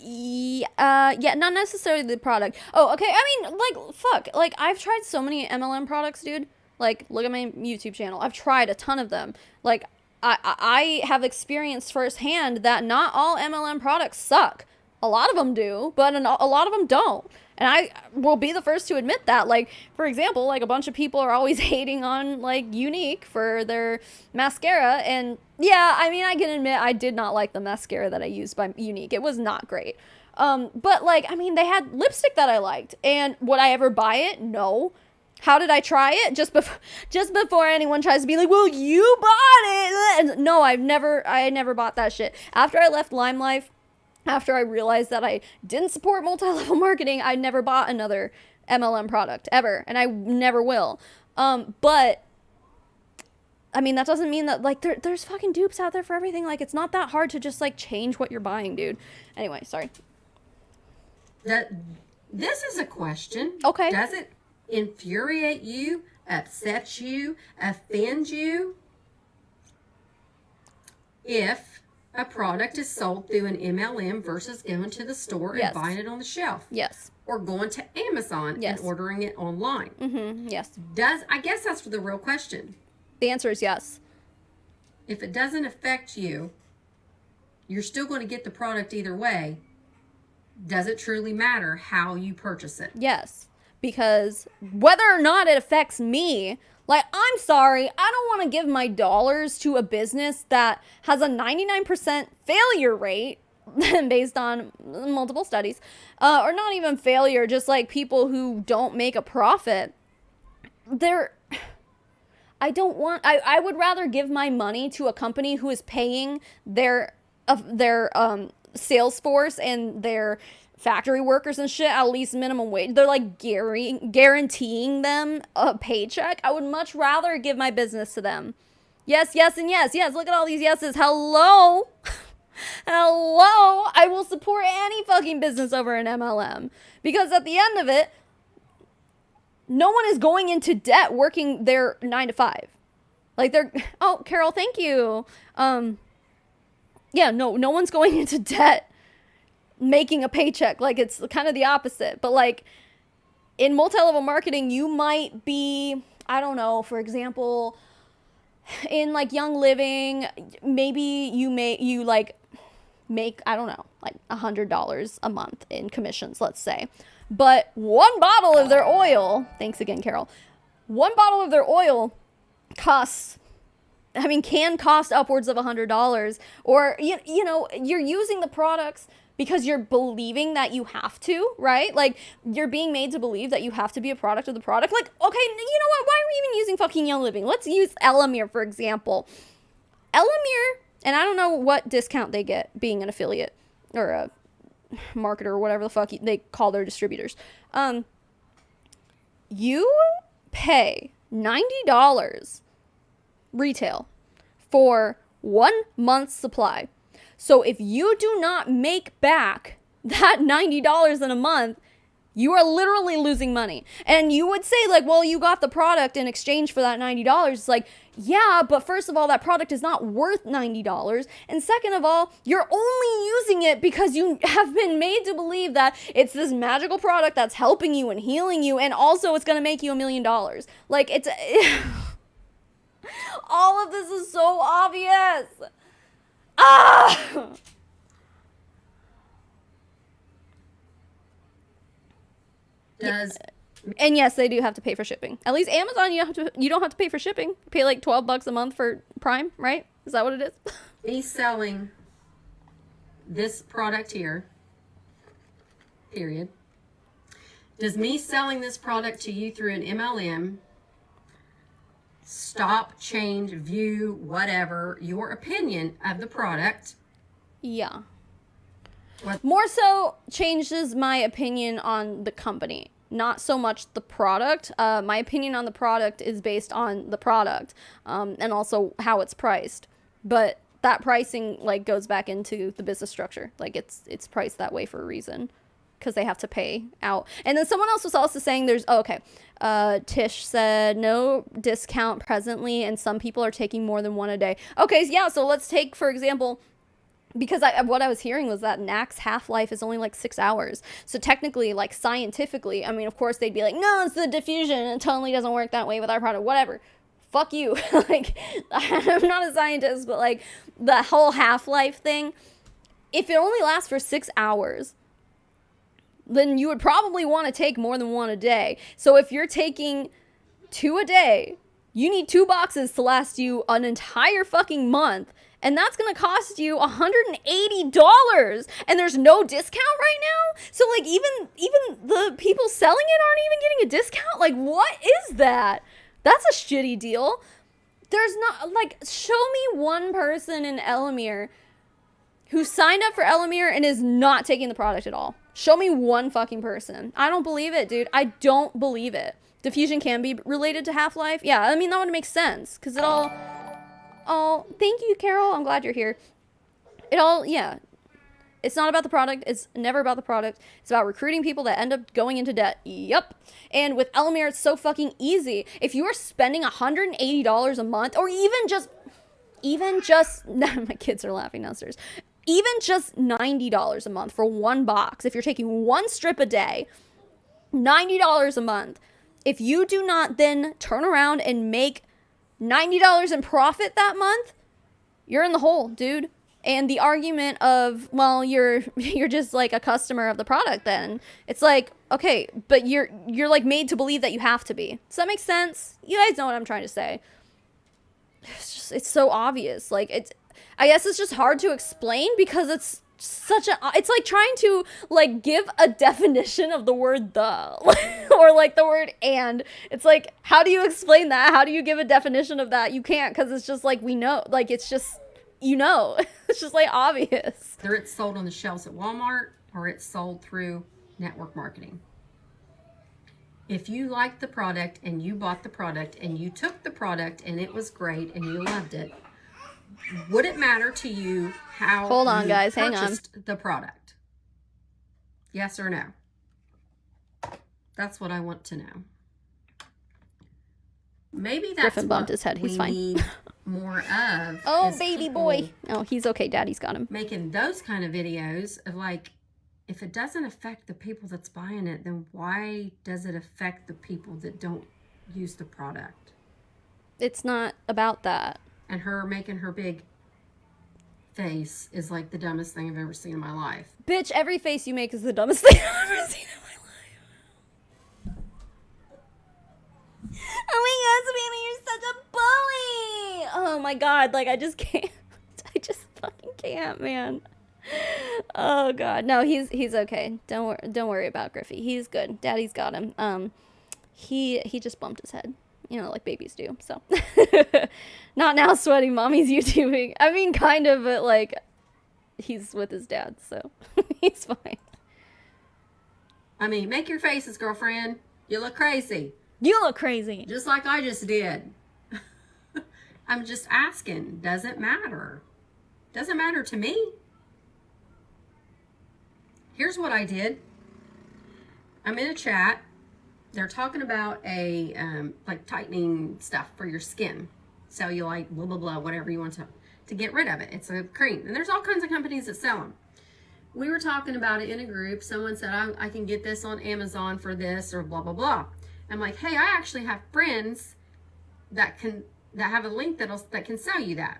Yeah, not necessarily the product. Oh, okay, I mean, like, fuck. Like, I've tried so many MLM products, dude. Like, look at my YouTube channel. I've tried a ton of them. Like, I have experienced firsthand that not all MLM products suck. A lot of them do, but a lot of them don't. And I will be the first to admit that. Like, for example, like a bunch of people are always hating on like Unique for their mascara. And yeah, I mean, I can admit I did not like the mascara that I used by Unique. It was not great. But like, I mean, they had lipstick that I liked. And would I ever buy it? No. How did I try it? Just before anyone tries to be like, well, you bought it. And no, I never bought that shit. After I left Lime Life, after I realized that I didn't support multi-level marketing, I never bought another MLM product ever, and I never will. But I mean, that doesn't mean that, like, there's fucking dupes out there for everything. Like, it's not that hard to just, like, change what you're buying, dude. Anyway, sorry. This is a question. Okay. Does it infuriate you, upset you, offend you if a product is sold through an MLM versus going to the store Yes. and buying it on the shelf? Yes. Or going to Amazon Yes. and ordering it online? Mm-hmm. Yes. I guess that's the real question. The answer is yes. If it doesn't affect you, you're still going to get the product either way. Does it truly matter how you purchase it? Yes. Because whether or not it affects me, like, I'm sorry, I don't want to give my dollars to a business that has a 99% failure rate based on multiple studies, or not even failure, just like people who don't make a profit. I would rather give my money to a company who is paying their sales force and their factory workers and shit at least minimum wage. They're like guaranteeing them a paycheck. I would much rather give my business to them. Yes, yes, and yes, yes. Look at all these yeses. Hello. Hello. I will support any fucking business over an MLM. Because at the end of it, no one is going into debt working their 9 to 5. Like, oh, Carol, thank you. Yeah, no one's going into debt making a paycheck. Like, it's kind of the opposite. But, like, in multi-level marketing, you might be, I don't know, for example, in, like, Young Living, maybe you make, I don't know, like $100 a month in commissions, let's say. But one bottle of their oil, thanks again, Carol, one bottle of their oil can cost upwards of $100. Or, you know, you're using the products because you're believing that you have to, right? Like, you're being made to believe that you have to be a product of the product. Like, okay, you know what? Why are we even using fucking Young Living? Let's use Elamir, for example. Elamir, and I don't know what discount they get being an affiliate or a marketer or whatever the fuck they call their distributors. You pay $90 retail for 1 month's supply. So if you do not make back that $90 in a month, you are literally losing money. And you would say, like, well, you got the product in exchange for that $90. It's like, yeah, but first of all, that product is not worth $90. And second of all, you're only using it because you have been made to believe that it's this magical product that's helping you and healing you, and also it's going to make you $1 million. Like, it's... all of this is so obvious. Ah! And yes, they do have to pay for shipping. At least Amazon, you don't have to pay for shipping. You pay like $12 a month for Prime, right? Is that what it is? Me selling this product here, period. Does me selling this product to you through an MLM stop, change, view, whatever, your opinion of the product? Yeah. What? More so changes my opinion on the company, not so much the product. My opinion on the product is based on the product, and also how it's priced. But that pricing, like, goes back into the business structure. Like, it's priced that way for a reason, because they have to pay out. And then someone else was also saying Tish said no discount presently, and some people are taking more than one a day. Okay, yeah, so let's take, for example, because what I was hearing was that NAC's half-life is only like 6 hours. So technically, like, scientifically, I mean, of course they'd be like, no, it's the diffusion. It totally doesn't work that way with our product. Whatever. Fuck you. Like, I'm not a scientist, but, like, the whole half-life thing, if it only lasts for 6 hours, then you would probably want to take more than one a day. So if you're taking 2 a day, you need 2 boxes to last you an entire fucking month. And that's going to cost you $180. And there's no discount right now? So, like, even the people selling it aren't even getting a discount? Like, what is that? That's a shitty deal. There's not, like, show me one person in Elamir who signed up for Elamir and is not taking the product at all. Show me one fucking person. I don't believe it, dude. I don't believe it. Diffusion can be related to Half-Life. Yeah, I mean, that would make sense. Because it all... Oh, thank you, Carol. I'm glad you're here. It all... Yeah. It's not about the product. It's never about the product. It's about recruiting people that end up going into debt. Yep. And with Elamir, it's so fucking easy. If you are spending $180 a month, or even just... my kids are laughing downstairs. Even just $90 a month for one box. If you're taking one strip a day, $90 a month. If you do not then turn around and make $90 in profit that month, you're in the hole, dude. And the argument of, well, you're just like a customer of the product then. It's like, okay, but you're like made to believe that you have to be. Does that make sense? You guys know what I'm trying to say. It's so obvious. Like, I guess it's just hard to explain because it's like trying to like give a definition of the word the or like the word and. It's like, how do you explain that? How do you give a definition of that? You can't, because it's just like, we know, like, it's just, you know, it's just like obvious. Whether it's sold on the shelves at Walmart or it's sold through network marketing. If you liked the product and you bought the product and you took the product and it was great and you loved it, would it matter to you how Hold on, you guys, hang on. purchased the product? Yes or no? That's what I want to know. Maybe that's Griffin bumped his head. He's fine. Need more of. Oh, baby boy. Oh, he's okay. Daddy's got him. Making those kind of videos of like, if it doesn't affect the people that's buying it, then why does it affect the people that don't use the product? It's not about that. And her making her big face is like the dumbest thing I've ever seen in my life. Bitch, every face you make is the dumbest thing I've ever seen in my life. Oh my god, Savannah, you're such a bully! Oh my god, like, I just can't. I just fucking can't, man. Oh god, no, he's okay. Don't worry about Griffey. He's good. Daddy's got him. He just bumped his head. You know, like babies do, so. Not now, sweaty mommy's YouTubing. I mean, kind of, but, like, he's with his dad, so he's fine. I mean, make your faces, girlfriend. You look crazy. You look crazy. Just like I just did. I'm just asking, does it matter? Doesn't matter to me. Here's what I did. I'm in a chat. They're talking about a like tightening stuff for your skin, cellulite, blah blah blah, whatever you want to get rid of it. It's a cream, and there's all kinds of companies that sell them. We were talking about it in a group. Someone said I can get this on Amazon for this or blah blah blah. I'm like, hey, I actually have friends that have a link that can sell you that.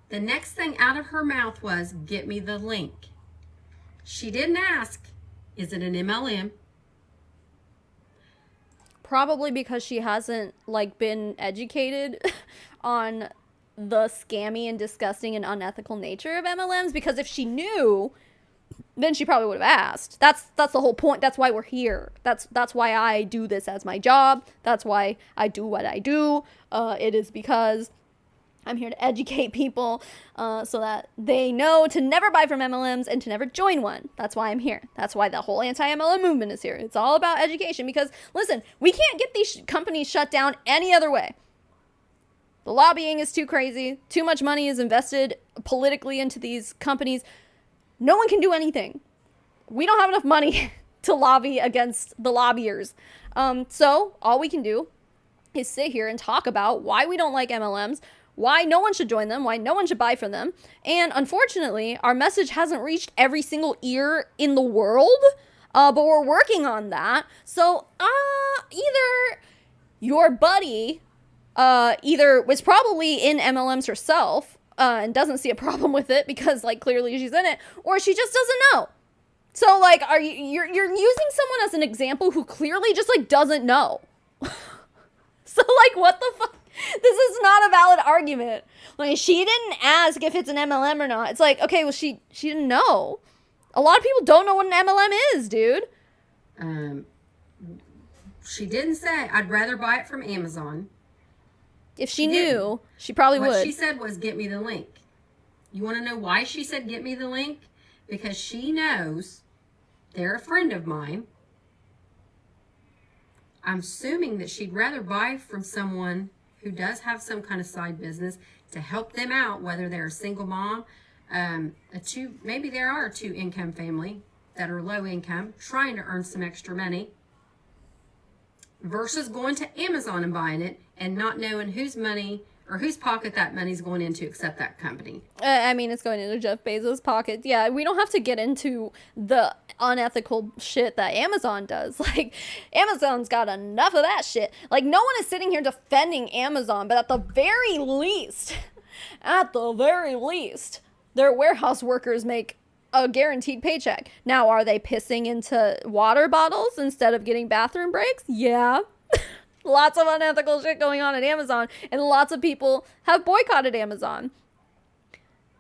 The next thing out of her mouth was, get me the link. She didn't ask, is it an MLM? Probably because she hasn't, like, been educated on the scammy and disgusting and unethical nature of MLMs. Because if she knew, then she probably would have asked. That's the whole point. That's why we're here. That's why I do this as my job. That's why I do what I do. It is because I'm here to educate people so that they know to never buy from MLMs and to never join one. That's why I'm here. That's why the whole anti-MLM movement is here. It's all about education because, listen, we can't get these companies shut down any other way. The lobbying is too crazy. Too much money is invested politically into these companies. No one can do anything. We don't have enough money to lobby against the lobbyers. So all we can do is sit here and talk about why we don't like MLMs, why no one should join them, why no one should buy from them. And unfortunately, our message hasn't reached every single ear in the world, but we're working on that. So either your buddy either was probably in MLMs herself and doesn't see a problem with it because, like, clearly she's in it, or she just doesn't know. So, like, you're using someone as an example who clearly just, like, doesn't know. So, like, what the fuck? This is not a valid argument. Like, she didn't ask if it's an MLM or not. It's like, okay, well, she didn't know. A lot of people don't know what an MLM is, dude. She didn't say, I'd rather buy it from Amazon. If she knew, she probably would. What she said was, get me the link. You want to know why she said, get me the link? Because she knows they're a friend of mine. I'm assuming that she'd rather buy from someone who does have some kind of side business to help them out, whether they're a single mom, maybe there are a 2-income family that are low income, trying to earn some extra money, versus going to Amazon and buying it and not knowing whose money or whose pocket that money's going into except that company. I mean, it's going into Jeff Bezos' pocket. Yeah, we don't have to get into the unethical shit that Amazon does. Like, Amazon's got enough of that shit. Like, no one is sitting here defending Amazon, but at the very least, their warehouse workers make a guaranteed paycheck. Now, are they pissing into water bottles instead of getting bathroom breaks? Yeah. Lots of unethical shit going on at Amazon, and lots of people have boycotted Amazon.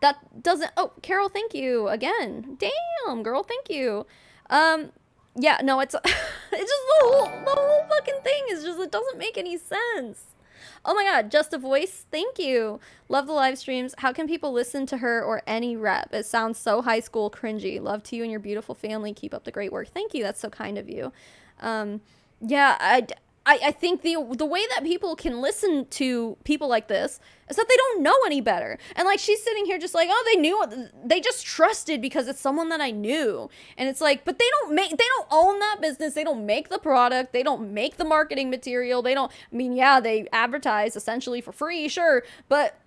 That doesn't... Oh, Carol, thank you again. Damn, girl, thank you. Yeah, no, it's just the whole fucking thing is just, it doesn't make any sense. Oh my god, Just a Voice, thank you. Love the live streams. How can people listen to her or any rep? It sounds so high school cringy. Love to you and your beautiful family. Keep up the great work. Thank you. That's so kind of you. Yeah, I think the way that people can listen to people like this is that they don't know any better. And like, she's sitting here just like, oh, they just trusted because it's someone that I knew. And it's like, but they don't own that business. They don't make the product. They don't make the marketing material. They advertise essentially for free, sure. But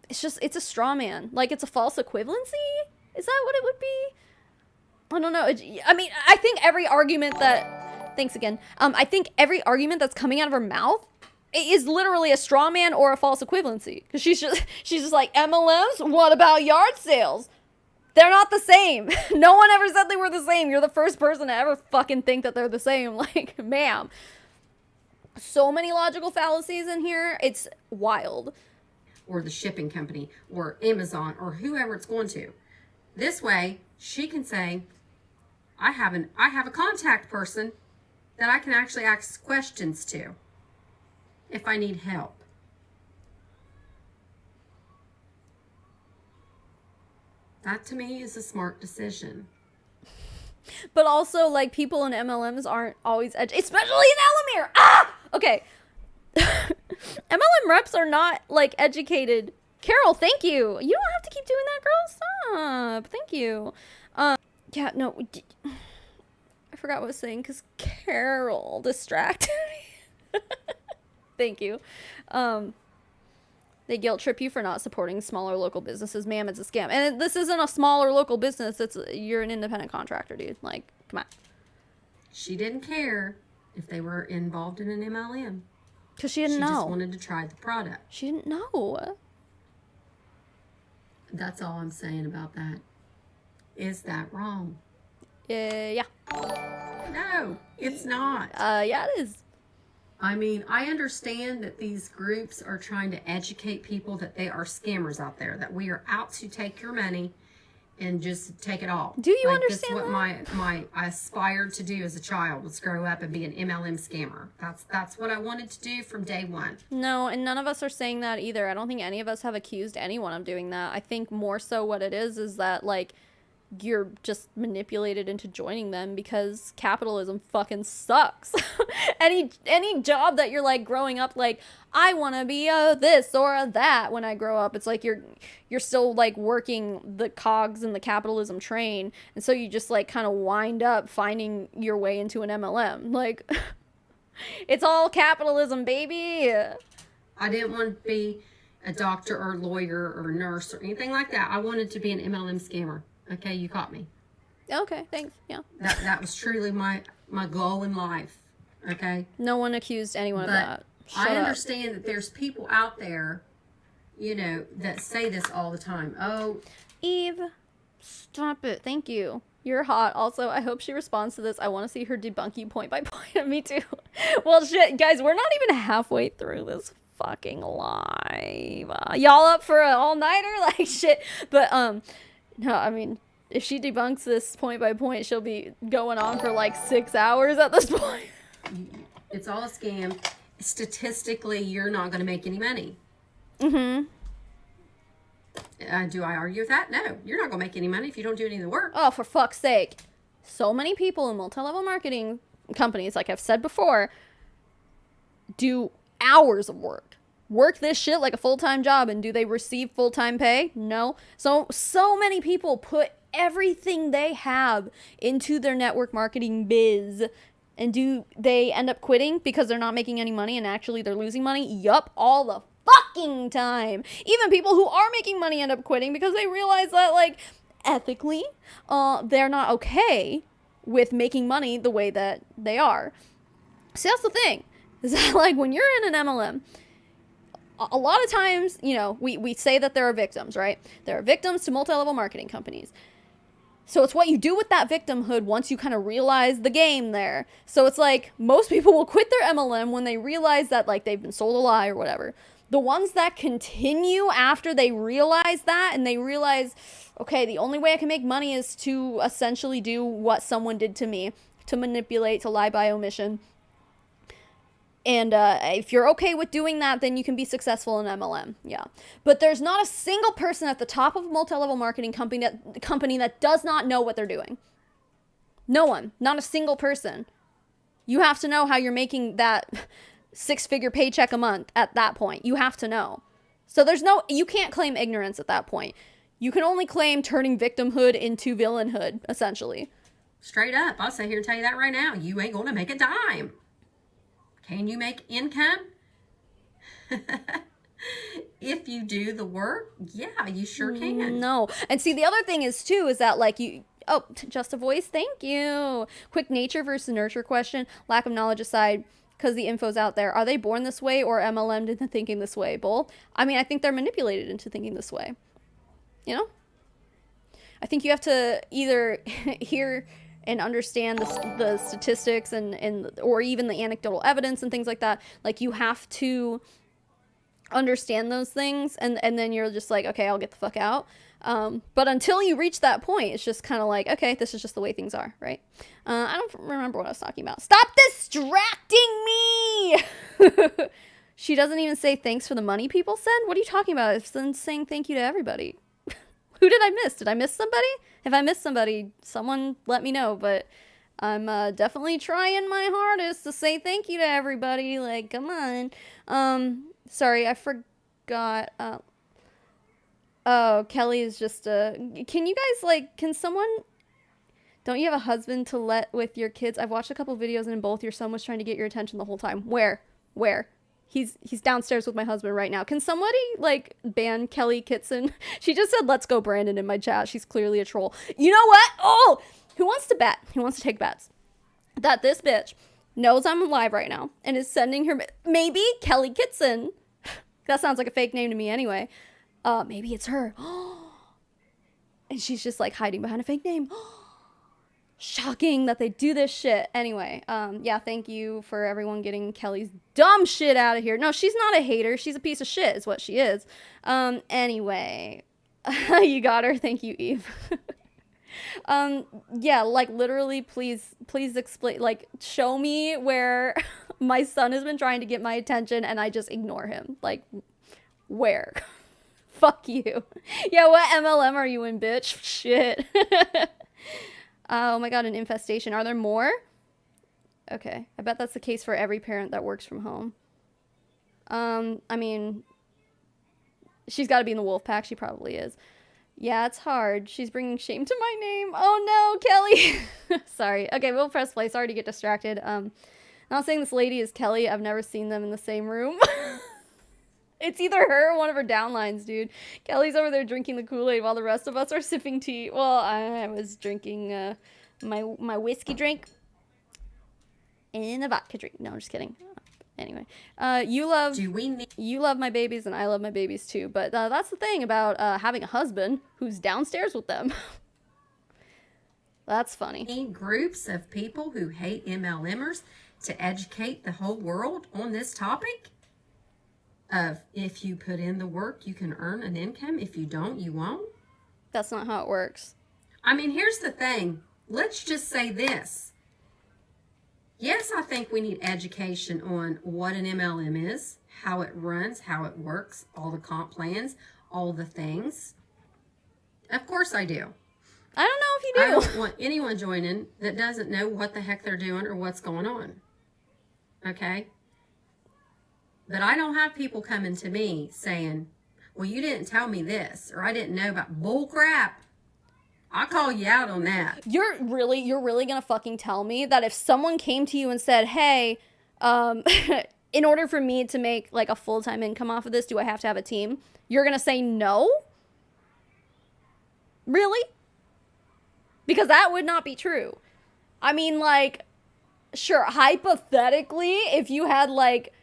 it's a straw man. Like, it's a false equivalency. Is that what it would be? I don't know. I think every argument that... Thanks again. I think every argument that's coming out of her mouth is literally a straw man or a false equivalency. Because she's just like, MLMs? What about yard sales? They're not the same. No one ever said they were the same. You're the first person to ever fucking think that they're the same. Like, ma'am. So many logical fallacies in here. It's wild. Or the shipping company, or Amazon, or whoever it's going to. This way, she can say, I have a contact person that I can actually ask questions to if I need help. That to me is a smart decision. But also, like, people in MLMs aren't always especially in Elamir. Ah! Okay. MLM reps are not, like, educated. Carol, thank you. You don't have to keep doing that, girl. Stop. Thank you. Yeah, no. I forgot what I was saying because Carol distracted me. Thank you. They guilt trip you for not supporting smaller local businesses. Ma'am, it's a scam. And this isn't a smaller local business. You're an independent contractor, dude. Like, come on. She didn't care if they were involved in an MLM. Because she didn't know. She just wanted to try the product. She didn't know. That's all I'm saying about that. Is that wrong? Yeah. No, it's not. Yeah, it is. I mean, I understand that these groups are trying to educate people that they are scammers out there, that we are out to take your money and just take it all. Do you understand this is what I aspired to do as a child, was grow up and be an MLM scammer. That's what I wanted to do from day one. No, and none of us are saying that either. I don't think any of us have accused anyone of doing that. I think more so what it is that, like, you're just manipulated into joining them because capitalism fucking sucks. Any job that you're like growing up like, I want to be a this or a that when I grow up, it's like you're still like working the cogs in the capitalism train, and so you just like kind of wind up finding your way into an MLM. Like, it's all capitalism, baby. I didn't want to be a doctor or lawyer or nurse or anything like that. I wanted to be an MLM scammer. Okay, you caught me. Okay, thanks. Yeah. That was truly my goal in life. Okay? No one accused anyone of that. Shut I up. understand that there's people out there, you know, that say this all the time. Oh, Eve, stop it. Thank you. You're hot. Also, I hope she responds to this. I want to see her debunk you point by point. Me too. Well, shit, guys, we're not even halfway through this fucking live. Y'all up for an all-nighter? Like, shit. But, no, I mean, if she debunks this point by point, she'll be going on for like 6 hours at this point. It's all a scam. Statistically, you're not going to make any money. Mm-hmm. Do I argue with that? No. You're not going to make any money if you don't do any of the work. Oh, for fuck's sake. So many people in multi-level marketing companies, like I've said before, do hours of work this shit like a full-time job, and do they receive full-time pay? No. So many people put everything they have into their network marketing biz, and do they end up quitting because they're not making any money and actually they're losing money? Yup, all the fucking time. Even people who are making money end up quitting because they realize that, like, ethically, they're not okay with making money the way that they are. See, that's the thing, is that, like, when you're in an MLM, a lot of times, you know, we say that there are victims, right? There are victims to multi-level marketing companies. So it's what you do with that victimhood once you kind of realize the game there. So it's like, most people will quit their MLM when they realize that, like, they've been sold a lie or whatever. The ones that continue after they realize that, and they realize, okay, the only way I can make money is to essentially do what someone did to me, to manipulate, to lie by omission. And if you're okay with doing that, then you can be successful in MLM. Yeah. But there's not a single person at the top of a multi-level marketing company that does not know what they're doing. No one. Not a single person. You have to know how you're making that 6-figure paycheck a month at that point. You have to know. So you can't claim ignorance at that point. You can only claim turning victimhood into villainhood, essentially. Straight up. I'll sit here and tell you that right now. You ain't going to make a dime. Can you make income? If you do the work, yeah, you sure can. No. And see, the other thing is, too, is that, like, just a voice, thank you. Quick nature versus nurture question. Lack of knowledge aside, because the info's out there. Are they born this way or MLM'd into thinking this way? Both? I mean, I think they're manipulated into thinking this way. You know? I think you have to either hear and understand the statistics and or even the anecdotal evidence and things like that. Like, you have to understand those things, and then you're just like, okay, I'll get the fuck out. But until you reach that point, it's just kind of like, okay, this is just the way things are, right? I don't remember what I was talking about. Stop distracting me! She doesn't even say thanks for the money people send? What are you talking about? It's then saying thank you to everybody. Who did I miss? Did I miss somebody? If I missed somebody, someone let me know. But I'm definitely trying my hardest to say thank you to everybody. Like, come on. Sorry, I forgot. Oh, Kelly is just can you guys, like, can someone... Don't you have a husband to let with your kids? I've watched a couple videos, and in both, your son was trying to get your attention the whole time. Where? He's downstairs with my husband right now. Can somebody, like, ban Kelly Kitson? She just said, let's go, Brandon, in my chat. She's clearly a troll. You know what? Oh! Who wants to bet? Who wants to take bets? That this bitch knows I'm live right now and is sending her... Maybe Kelly Kitson. That sounds like a fake name to me anyway. Maybe it's her. And she's just, like, hiding behind a fake name. Shocking that they do this shit. Anyway, yeah, thank you for everyone getting Kelly's dumb shit out of here. No, she's not a hater. She's a piece of shit is what she is. Anyway, you got her. Thank you, Eve. Yeah, like, literally, please explain, like, show me where my son has been trying to get my attention and I just ignore him. Like, where? Fuck you. Yeah, what MLM are you in, bitch? Shit. Oh my god, an infestation. Are there more? Okay. I bet that's the case for every parent that works from home. I mean, she's got to be in the wolf pack. She probably is. Yeah, it's hard. She's bringing shame to my name. Oh no, Kelly. Sorry. Okay, we'll press play. Sorry to get distracted. Not saying this lady is Kelly. I've never seen them in the same room. It's either her or one of her downlines, dude. Kelly's over there drinking the Kool-Aid while the rest of us are sipping tea. Well, I was drinking my whiskey drink and a vodka drink. No, I'm just kidding. Anyway, you love my babies and I love my babies too. But that's the thing about having a husband who's downstairs with them. That's funny. Groups of people who hate MLMers to educate the whole world on this topic. Of if you put in the work, you can earn an income. If you don't, you won't. That's not how it works. I mean, here's the thing. Let's just say this. Yes, I think we need education on what an MLM is, how it runs, how it works, all the comp plans, all the things. Of course I do. I don't know if you I do. don't want anyone joining that doesn't know what the heck they're doing or what's going on. Okay? But I don't have people coming to me saying, well, you didn't tell me this, or I didn't know about bull crap. I'll call you out on that. You're really gonna fucking tell me that if someone came to you and said, hey, in order for me to make like a full-time income off of this, do I have to have a team? You're gonna say no? Really? Because that would not be true. I mean, like, sure, hypothetically, if you had like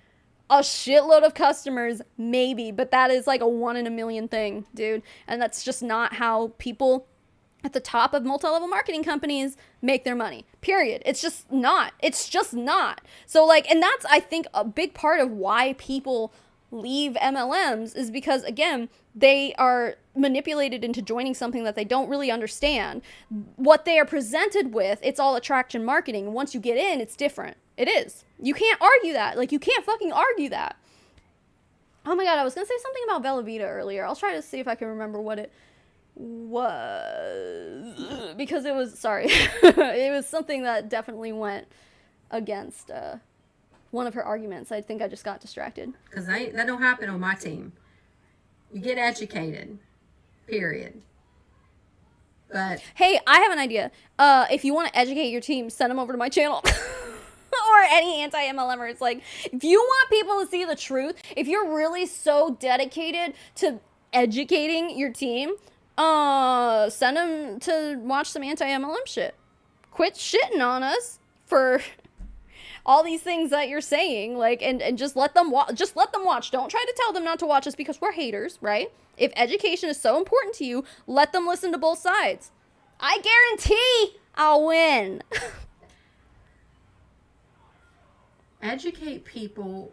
a shitload of customers, maybe, but that is like a 1 in a million thing, dude. And that's just not how people at the top of multi-level marketing companies make their money. Period. It's just not. It's just not. So like, and that's, I think, a big part of why people leave MLMs is because, again, they are manipulated into joining something that they don't really understand. What they are presented with, it's all attraction marketing. Once you get in, it's different. It is. You can't argue that. Like, you can't fucking argue that. Oh my god, I was gonna say something about Velveeta earlier. I'll try to see if I can remember what it was. Because it was, sorry. It was something that definitely went against one of her arguments. I think I just got distracted. Because that don't happen on my team. You get educated. Period. But hey, I have an idea. If you want to educate your team, send them over to my channel. Or any anti-MLMer. It's like, if you want people to see the truth, if you're really so dedicated to educating your team, send them to watch some anti-MLM shit. Quit shitting on us for all these things that you're saying, like, and just let them watch. Just let them watch. Don't try to tell them not to watch us because we're haters, right? If education is so important to you, let them listen to both sides. I guarantee I'll win. educate people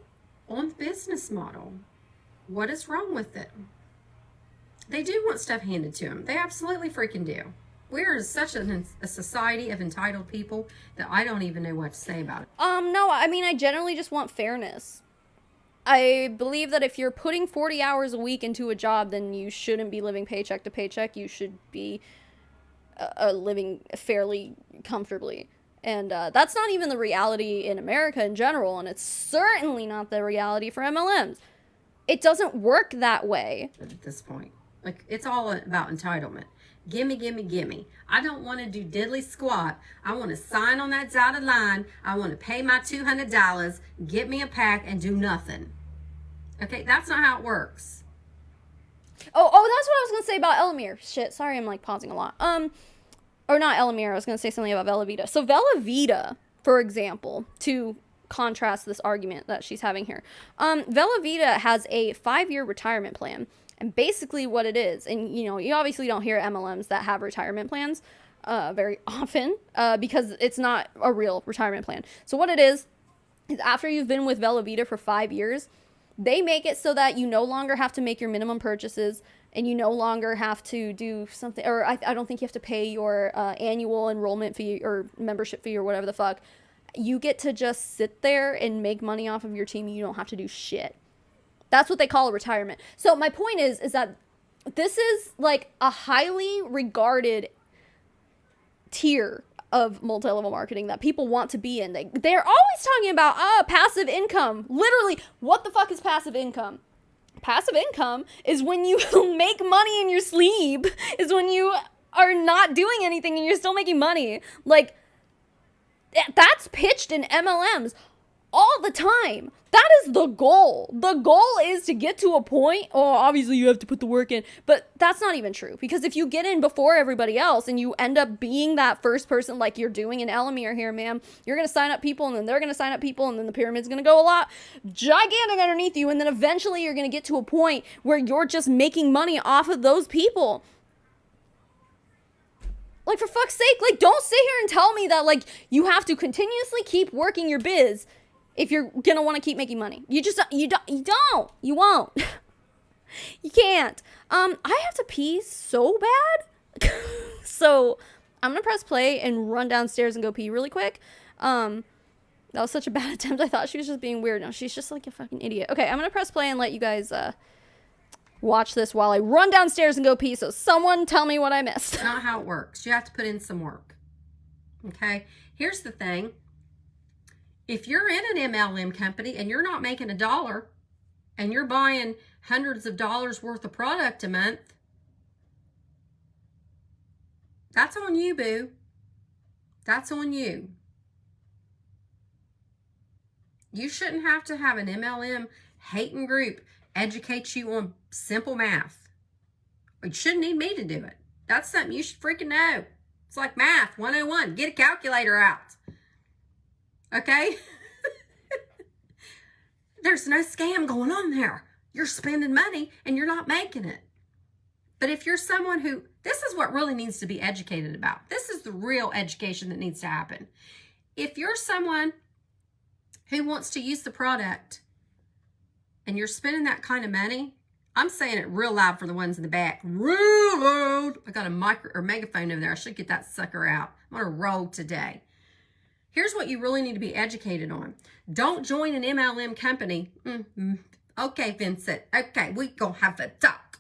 on the business model. What is wrong with it? They do want stuff handed to them. They absolutely freaking do. We're such a society of entitled people that I don't even know what to say about it. No, I mean, I generally just want fairness. I believe that if you're putting 40 hours a week into a job, then you shouldn't be living paycheck to paycheck. You should be living fairly comfortably. And that's not even the reality in America in general, and it's certainly not the reality for MLMs. It doesn't work that way. At this point, like, it's all about entitlement. Gimme, gimme, gimme. I don't want to do diddly squat. I want to sign on that dotted line. I want to pay my $200, get me a pack, and do nothing. Okay, that's not how it works. Oh, that's what I was going to say about Elamir. Shit, sorry, I'm, like, pausing a lot. Or not Elamir, I was going to say something about Velveeta. So Velveeta, for example, to contrast this argument that she's having here, Velveeta has a 5-year retirement plan. And basically what it is, and you know, you obviously don't hear MLMs that have retirement plans very often because it's not a real retirement plan. So what it is after you've been with Velveeta for 5 years, they make it so that you no longer have to make your minimum purchases and you no longer have to do something, or I don't think you have to pay your annual enrollment fee or membership fee or whatever the fuck. You get to just sit there and make money off of your team. You don't have to do shit. That's what they call a retirement. So my point is that this is like a highly regarded tier of multi-level marketing that people want to be in. They're always talking about passive income. Literally, what the fuck is passive income? Passive income is when you make money in your sleep, is when you are not doing anything and you're still making money. Like, that's pitched in MLMs all the time. That is the goal. The goal is to get to a point. Oh, obviously you have to put the work in, but that's not even true, because if you get in before everybody else and you end up being that first person like you're doing in Elamir here, ma'am, you're going to sign up people and then they're going to sign up people and then the pyramid's going to go a lot gigantic underneath you, and then eventually you're going to get to a point where you're just making money off of those people. Like, for fuck's sake, like, don't sit here and tell me that, like, you have to continuously keep working your biz if you're gonna want to keep making money. You won't. You can't. I have to pee so bad. So I'm gonna press play and run downstairs and go pee really quick. That was such a bad attempt. I thought she was just being weird. No, she's just like a fucking idiot. Okay, I'm gonna press play and let you guys Watch this while I run downstairs and go pee, so someone tell me what I missed. That's not how it works. You have to put in some work. Okay? Here's the thing. If you're in an MLM company and you're not making $1 and you're buying hundreds of dollars worth of product a month, that's on you, boo. That's on you. You shouldn't have to have an MLM hating group educate you on simple math. You shouldn't need me to do it. That's something you should freaking know. It's like math 101. Get a calculator out. Okay? There's no scam going on there. You're spending money and you're not making it. But if you're someone who, this is what really needs to be educated about. This is the real education that needs to happen. If you're someone who wants to use the product and you're spending that kind of money, I'm saying it real loud for the ones in the back. Real loud. I got a megaphone over there. I should get that sucker out. I'm going to roll today. Here's what you really need to be educated on. Don't join an MLM company. Okay, Vincent. Okay, we gonna have a talk.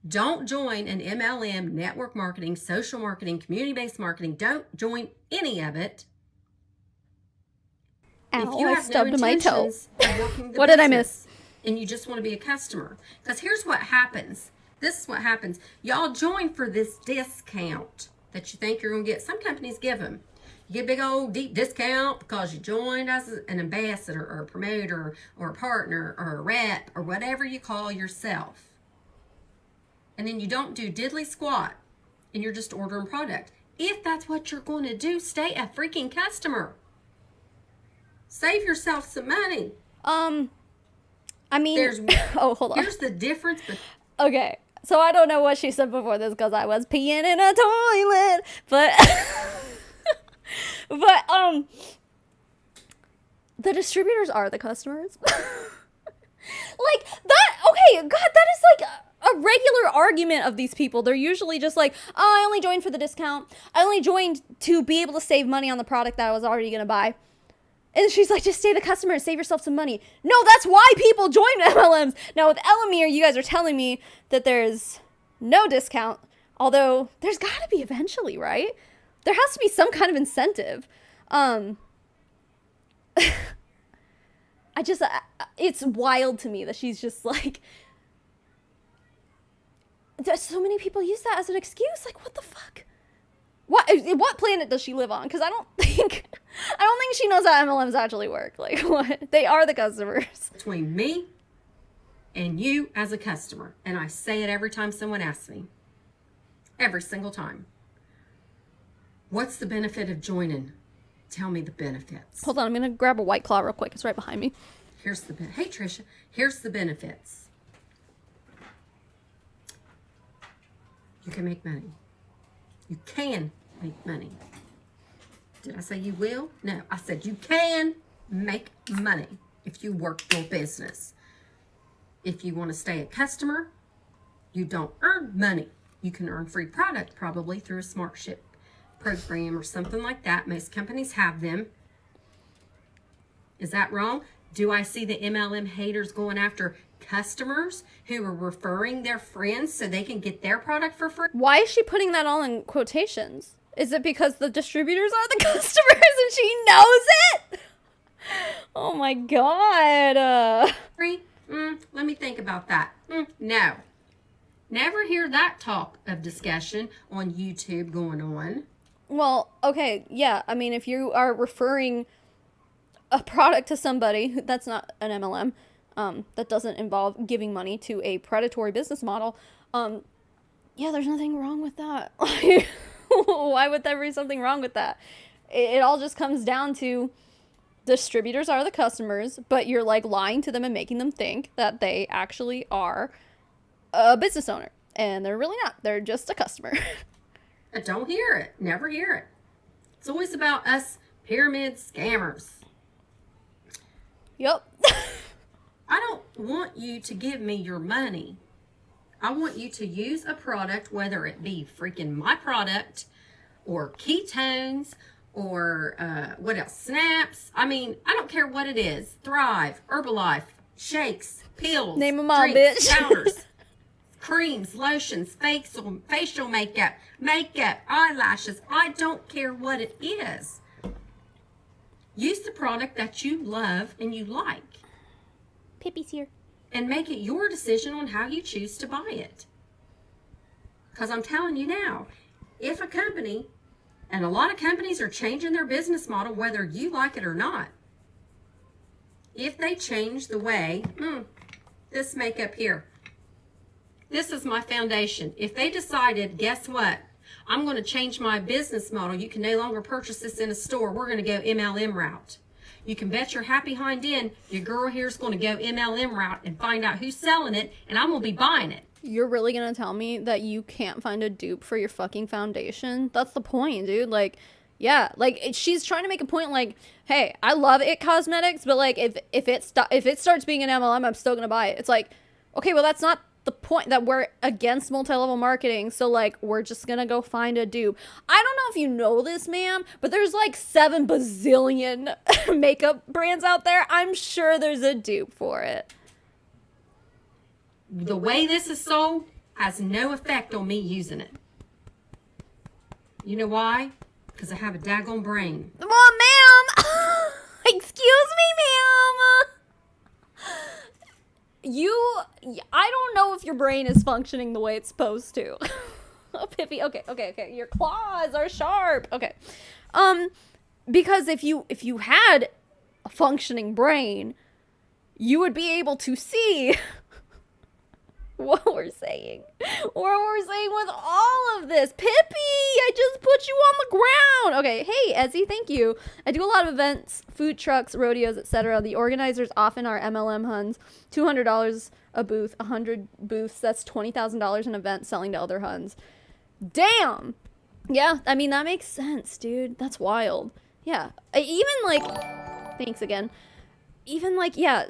Don't join an MLM, network marketing, social marketing, community-based marketing. Don't join any of it. Ow, if you have stubbed no my toe. intentions of working the What did I business miss? And you just want to be a customer. Because here's what happens. This is what happens. Y'all join for this discount that you think you're going to get. Some companies give them. You get a big old deep discount because you joined as an ambassador or a promoter or a partner or a rep or whatever you call yourself. And then you don't do diddly squat and you're just ordering product. If that's what you're going to do, stay a freaking customer. Save yourself some money. I mean, oh, hold on. Here's the difference. Okay, so I don't know what she said before this because I was peeing in a toilet, but but the distributors are the customers. Like that. Okay, God, that is like a regular argument of these people. They're usually just like, oh, I only joined for the discount. I only joined to be able to save money on the product that I was already gonna buy. And she's like, just stay the customer and save yourself some money. No, that's why people join MLMs. Now with Elamir, you guys are telling me that there's no discount. Although there's got to be eventually, right? There has to be some kind of incentive. It's wild to me that she's just like, there's so many people use that as an excuse. Like, what the fuck? What planet does she live on? Because I don't think she knows how MLMs actually work. Like, what? They are the customers. Between me and you as a customer. And I say it every time someone asks me. Every single time. What's the benefit of joining? Tell me the benefits. Hold on, I'm going to grab a White Claw real quick. It's right behind me. Hey, Tricia. Here's the benefits. You can make money. You can make money. Did I say you will? No, I said you can make money if you work your business. If you want to stay a customer, you don't earn money. You can earn free product probably through a Smart Ship program or something like that. Most companies have them. Is that wrong? Do I see the MLM haters going after customers who are referring their friends so they can get their product for free? Why is she putting that all in quotations? Is it because the distributors are the customers and she knows it? Oh my God. Free? Let me think about that. No. Never hear that talk of discussion on YouTube going on. Well, okay, yeah. I mean, if you are referring a product to somebody, that's not an MLM. That doesn't involve giving money to a predatory business model. Yeah, there's nothing wrong with that. Why would there be something wrong with that? It all just comes down to distributors are the customers, but you're like lying to them and making them think that they actually are a business owner. And they're really not. They're just a customer. I don't hear it. Never hear it. It's always about us pyramid scammers. Yep. I don't want you to give me your money. I want you to use a product, whether it be freaking my product or ketones or what else? Snaps. I mean, I don't care what it is. Thrive, Herbalife, shakes, pills, Name them all, drinks, bitch. powders. creams, lotions, facial makeup, eyelashes. I don't care what it is. Use the product that you love and you like. Pippi's here. And make it your decision on how you choose to buy it. Because I'm telling you now, if a company, and a lot of companies are changing their business model, whether you like it or not, if they change the way, this makeup here, this is my foundation. If they decided, guess what? I'm going to change my business model. You can no longer purchase this in a store. We're going to go MLM route. You can bet your happy hind end your girl here is going to go MLM route and find out who's selling it, and I'm going to be buying it. You're really going to tell me that you can't find a dupe for your fucking foundation? That's the point, dude. Like, yeah, like she's trying to make a point like, hey, I love It Cosmetics, but like if it starts being an MLM, I'm still going to buy it. It's like, okay, well that's not the point, that we're against multi-level marketing, so like we're just gonna go find a dupe. I don't know if you know this, ma'am, but there's like 7 bazillion makeup brands out there. I'm sure there's a dupe for it. The way this is sold has no effect on me using it. You know why? Because I have a daggone brain. Well, ma'am, excuse me, ma'am. I don't know if your brain is functioning the way it's supposed to. Oh, Pippi, okay. Your claws are sharp. Okay. Because if you had a functioning brain, you would be able to see what we're saying. What we're saying with all of this. Pippi, I just put you on the ground. Okay, hey, Ezzy, thank you. I do a lot of events, food trucks, rodeos, etc. The organizers often are MLM Huns. $200 a booth, 100 booths. That's $20,000 an event selling to other Huns. Damn. Yeah, I mean, that makes sense, dude. That's wild. Yeah. Even like, thanks again. Even like, yeah,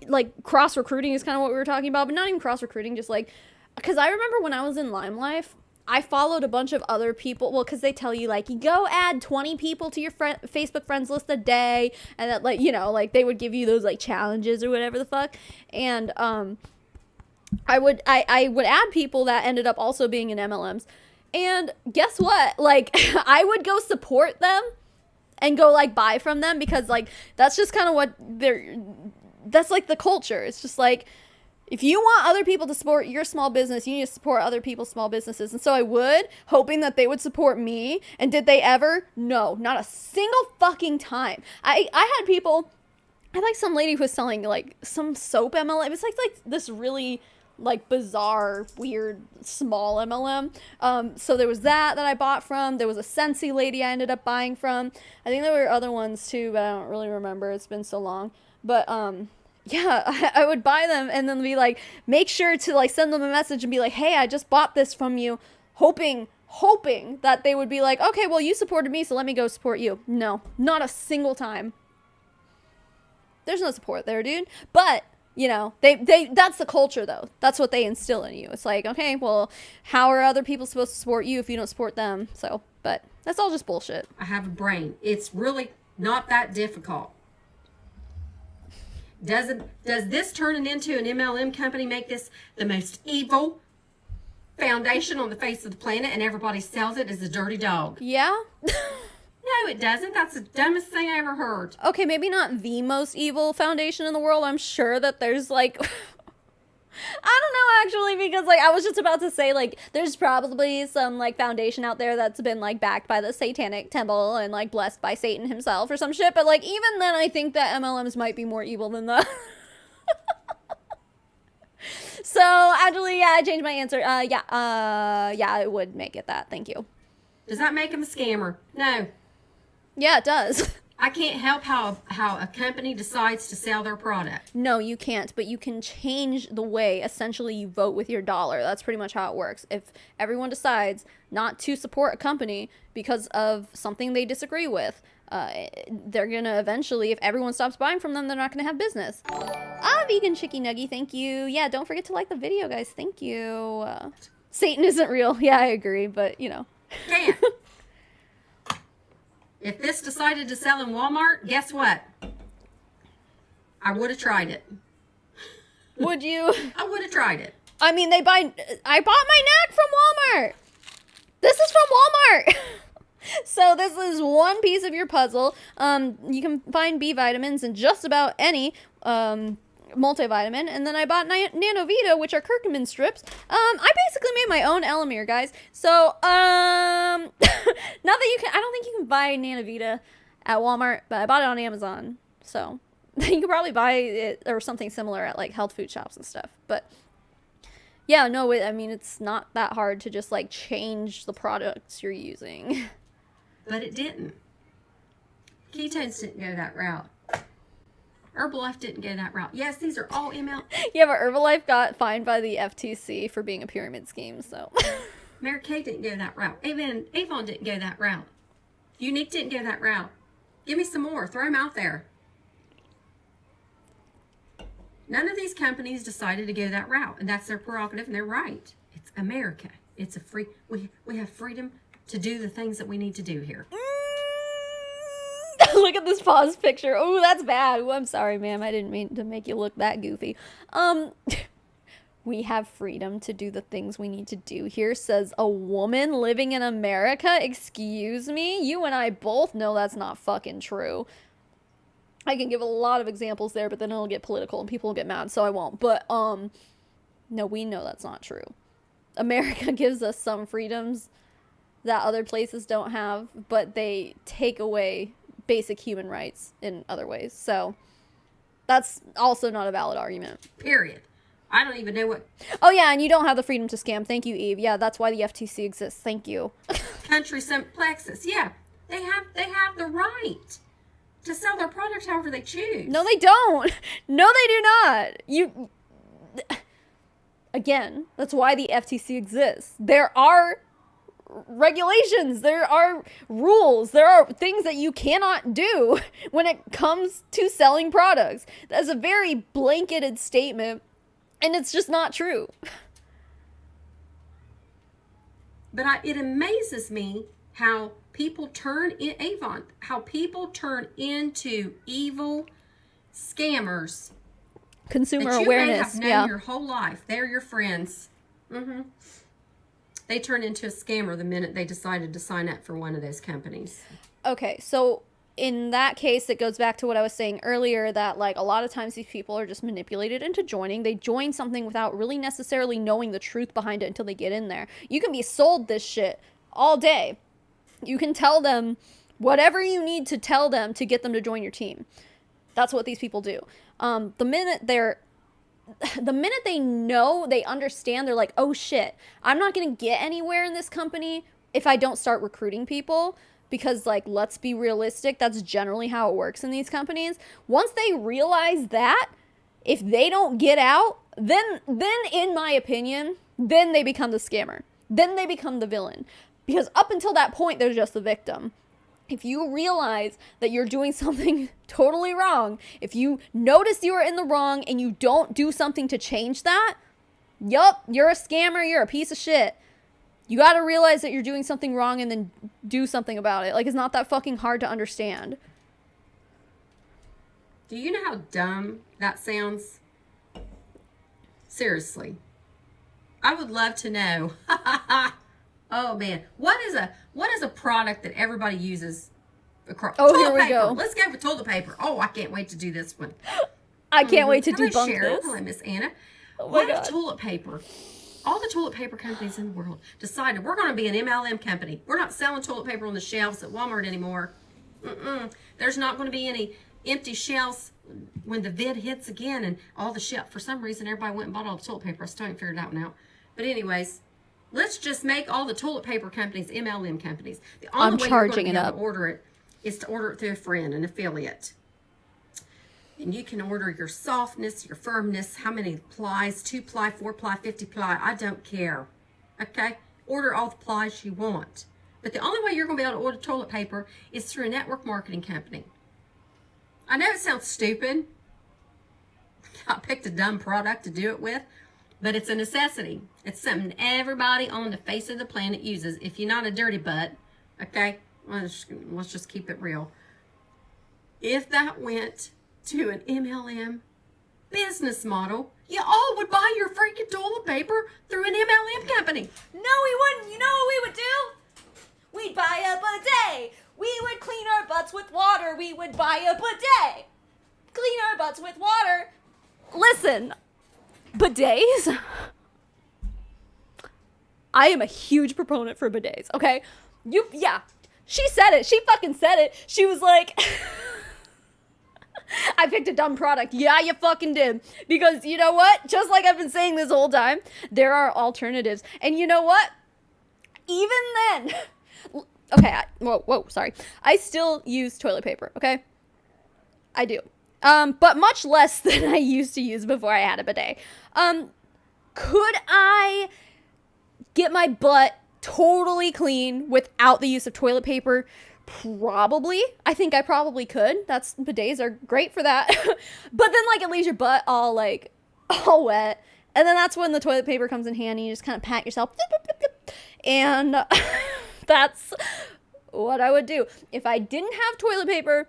like cross recruiting is kind of what we were talking about, but not even cross recruiting, just like, because I remember when I was in Lime Life, I followed a bunch of other people. Well, because they tell you like, you go add 20 people to your Facebook friends list a day, and that like, you know, like they would give you those like challenges or whatever the fuck. And I would add people that ended up also being in MLMs, and guess what? Like I would go support them and go like buy from them, because like that's just kind of what that's like the culture. It's just like, if you want other people to support your small business, you need to support other people's small businesses. And so I would, hoping that they would support me. And did they ever? No, not a single fucking time. I had people, I had like some lady who was selling like some soap MLM. It was like this really like bizarre, weird, small MLM. So there was that I bought from. There was a Scentsy lady I ended up buying from. I think there were other ones too, but I don't really remember. It's been so long. But yeah, I would buy them and then be like, make sure to like send them a message and be like, hey, I just bought this from you, hoping that they would be like, okay, well, you supported me, so let me go support you. No, not a single time. There's no support there, dude. But you know, they that's the culture though. That's what they instill in you. It's like, okay, well, how are other people supposed to support you if you don't support them? So, but that's all just bullshit. I have a brain. It's really not that difficult. Does this turning into an MLM company make this the most evil foundation on the face of the planet, and everybody sells it as a dirty dog? Yeah. No, it doesn't. That's the dumbest thing I ever heard. Okay, maybe not the most evil foundation in the world. I'm sure that there's like, I don't know actually, because like I was just about to say like there's probably some like foundation out there that's been like backed by the satanic temple and like blessed by Satan himself or some shit. But like even then, I think that MLMs might be more evil than that. So actually, yeah, I changed my answer. Yeah, I would make it that. Thank you. Does that make him a scammer? No. Yeah, it does. I can't help how a company decides to sell their product. No, you can't, but you can change the way, essentially, you vote with your dollar. That's pretty much how it works. If everyone decides not to support a company because of something they disagree with, they're gonna eventually, if everyone stops buying from them, they're not gonna have business. Vegan Chicky Nuggy, thank you. Yeah, don't forget to like the video, guys. Thank you. Satan isn't real. Yeah, I agree, but, you know. Can't. If this decided to sell in Walmart, guess what? I would have tried it. Would you? I would have tried it. I mean, I bought my neck from Walmart. This is from Walmart. So this is one piece of your puzzle. You can find B vitamins in just about any multivitamin. And then I bought Nanovita, which are curcumin strips. I basically made my own Elamir, guys. So, not that you can, I don't think you can buy Nanovita at Walmart, but I bought it on Amazon. So, you could probably buy it or something similar at like health food shops and stuff. But, yeah, no, I mean, it's not that hard to just like change the products you're using. But it didn't. Ketones didn't go that route. Herbalife didn't go that route. Yes, these are all ML. Yeah, but Herbalife got fined by the FTC for being a pyramid scheme, so. Mary Kay didn't go that route. Even Avon didn't go that route. Unique didn't go that route. Give me some more. Throw them out there. None of these companies decided to go that route, and that's their prerogative, and they're right. It's America. It's a free. We have freedom to do the things that we need to do here. Look at this pause picture. Oh, that's bad. Ooh, I'm sorry, ma'am. I didn't mean to make you look that goofy. We have freedom to do the things we need to do here, says a woman living in America. Excuse me? You and I both know that's not fucking true. I can give a lot of examples there, but then it'll get political and people will get mad, so I won't. But, no, we know that's not true. America gives us some freedoms that other places don't have, but they take away basic human rights in other ways. So that's also not a valid argument. Period. I don't even know what. Oh yeah, and you don't have the freedom to scam. Thank you, Eve. Yeah, that's why the FTC exists. Thank you. Country plexus. Yeah, they have the right to sell their products however they choose. No, they don't. No, they do not. You. Again, that's why the FTC exists. There are regulations, there are rules, there are things that you cannot do when it comes to selling products. That's a very blanketed statement, and it's just not true. But it amazes me how people turn in Avon, how people turn into evil scammers. Consumer that you awareness, may have known your whole life. They're your friends. They turn into a scammer the minute they decided to sign up for one of those companies. Okay, so in that case, it goes back to what I was saying earlier, that like a lot of times these people are just manipulated into joining. They join something without really necessarily knowing the truth behind it until they get in there. You can be sold this shit all day. You can tell them whatever you need to tell them to get them to join your team. That's what these people do. The minute they know, they understand, they're like, oh shit, I'm not going to get anywhere in this company if I don't start recruiting people, because like, let's be realistic. That's generally how it works in these companies. Once they realize that, if they don't get out, then in my opinion, then they become the scammer. Then they become the villain, because up until that point, they're just the victim. If you realize that you're doing something totally wrong, if you notice you are in the wrong and you don't do something to change that, yup, you're a scammer, you're a piece of shit. You gotta realize that you're doing something wrong and then do something about it. Like, it's not that fucking hard to understand. Do you know how dumb that sounds? Seriously. I would love to know. Oh man, what is a product that everybody uses across? Oh, toilet here we paper. go. Let's go with toilet paper. Oh, I can't wait to do this one. I can't wait to Hello, debunk Cheryl. this. Hello, Miss Anna. Oh my What God. if toilet paper? All the toilet paper companies in the world decided we're going to be an MLM company. We're not selling toilet paper on the shelves at Walmart anymore. There's not going to be any empty shelves when the vid hits again and all the shelf. For some reason, everybody went and bought all the toilet paper. I still haven't figured that one out. But anyways, let's just make all the toilet paper companies MLM companies. The only way you're going to be able to order it is to order it through a friend, an affiliate. And you can order your softness, your firmness, how many plies, 2 ply, 4 ply, 50 ply, I don't care. Okay? Order all the plies you want. But the only way you're going to be able to order toilet paper is through a network marketing company. I know it sounds stupid. I picked a dumb product to do it with, but it's a necessity. It's something everybody on the face of the planet uses. If you're not a dirty butt, okay? Let's just keep it real. If that went to an MLM business model, You all would buy your freaking toilet paper through an MLM company. No, we wouldn't. You know what we would do? We'd buy a bidet. We would clean our butts with water. We would buy a bidet. Clean our butts with water. Listen, bidets? I am a huge proponent for bidets, okay? Yeah. She said it. She fucking said it. She was like, I picked a dumb product. Yeah, you fucking did. Because you know what? Just like I've been saying this whole time, there are alternatives. And you know what? Even then, okay, whoa, sorry. I still use toilet paper, okay? I do. But much less than I used to use before I had a bidet. Could I get my butt totally clean without the use of toilet paper? Probably. I think I probably could. Bidets are great for that. But then like it leaves your butt all wet. And then that's when the toilet paper comes in handy. You just kind of pat yourself. And that's what I would do. If I didn't have toilet paper,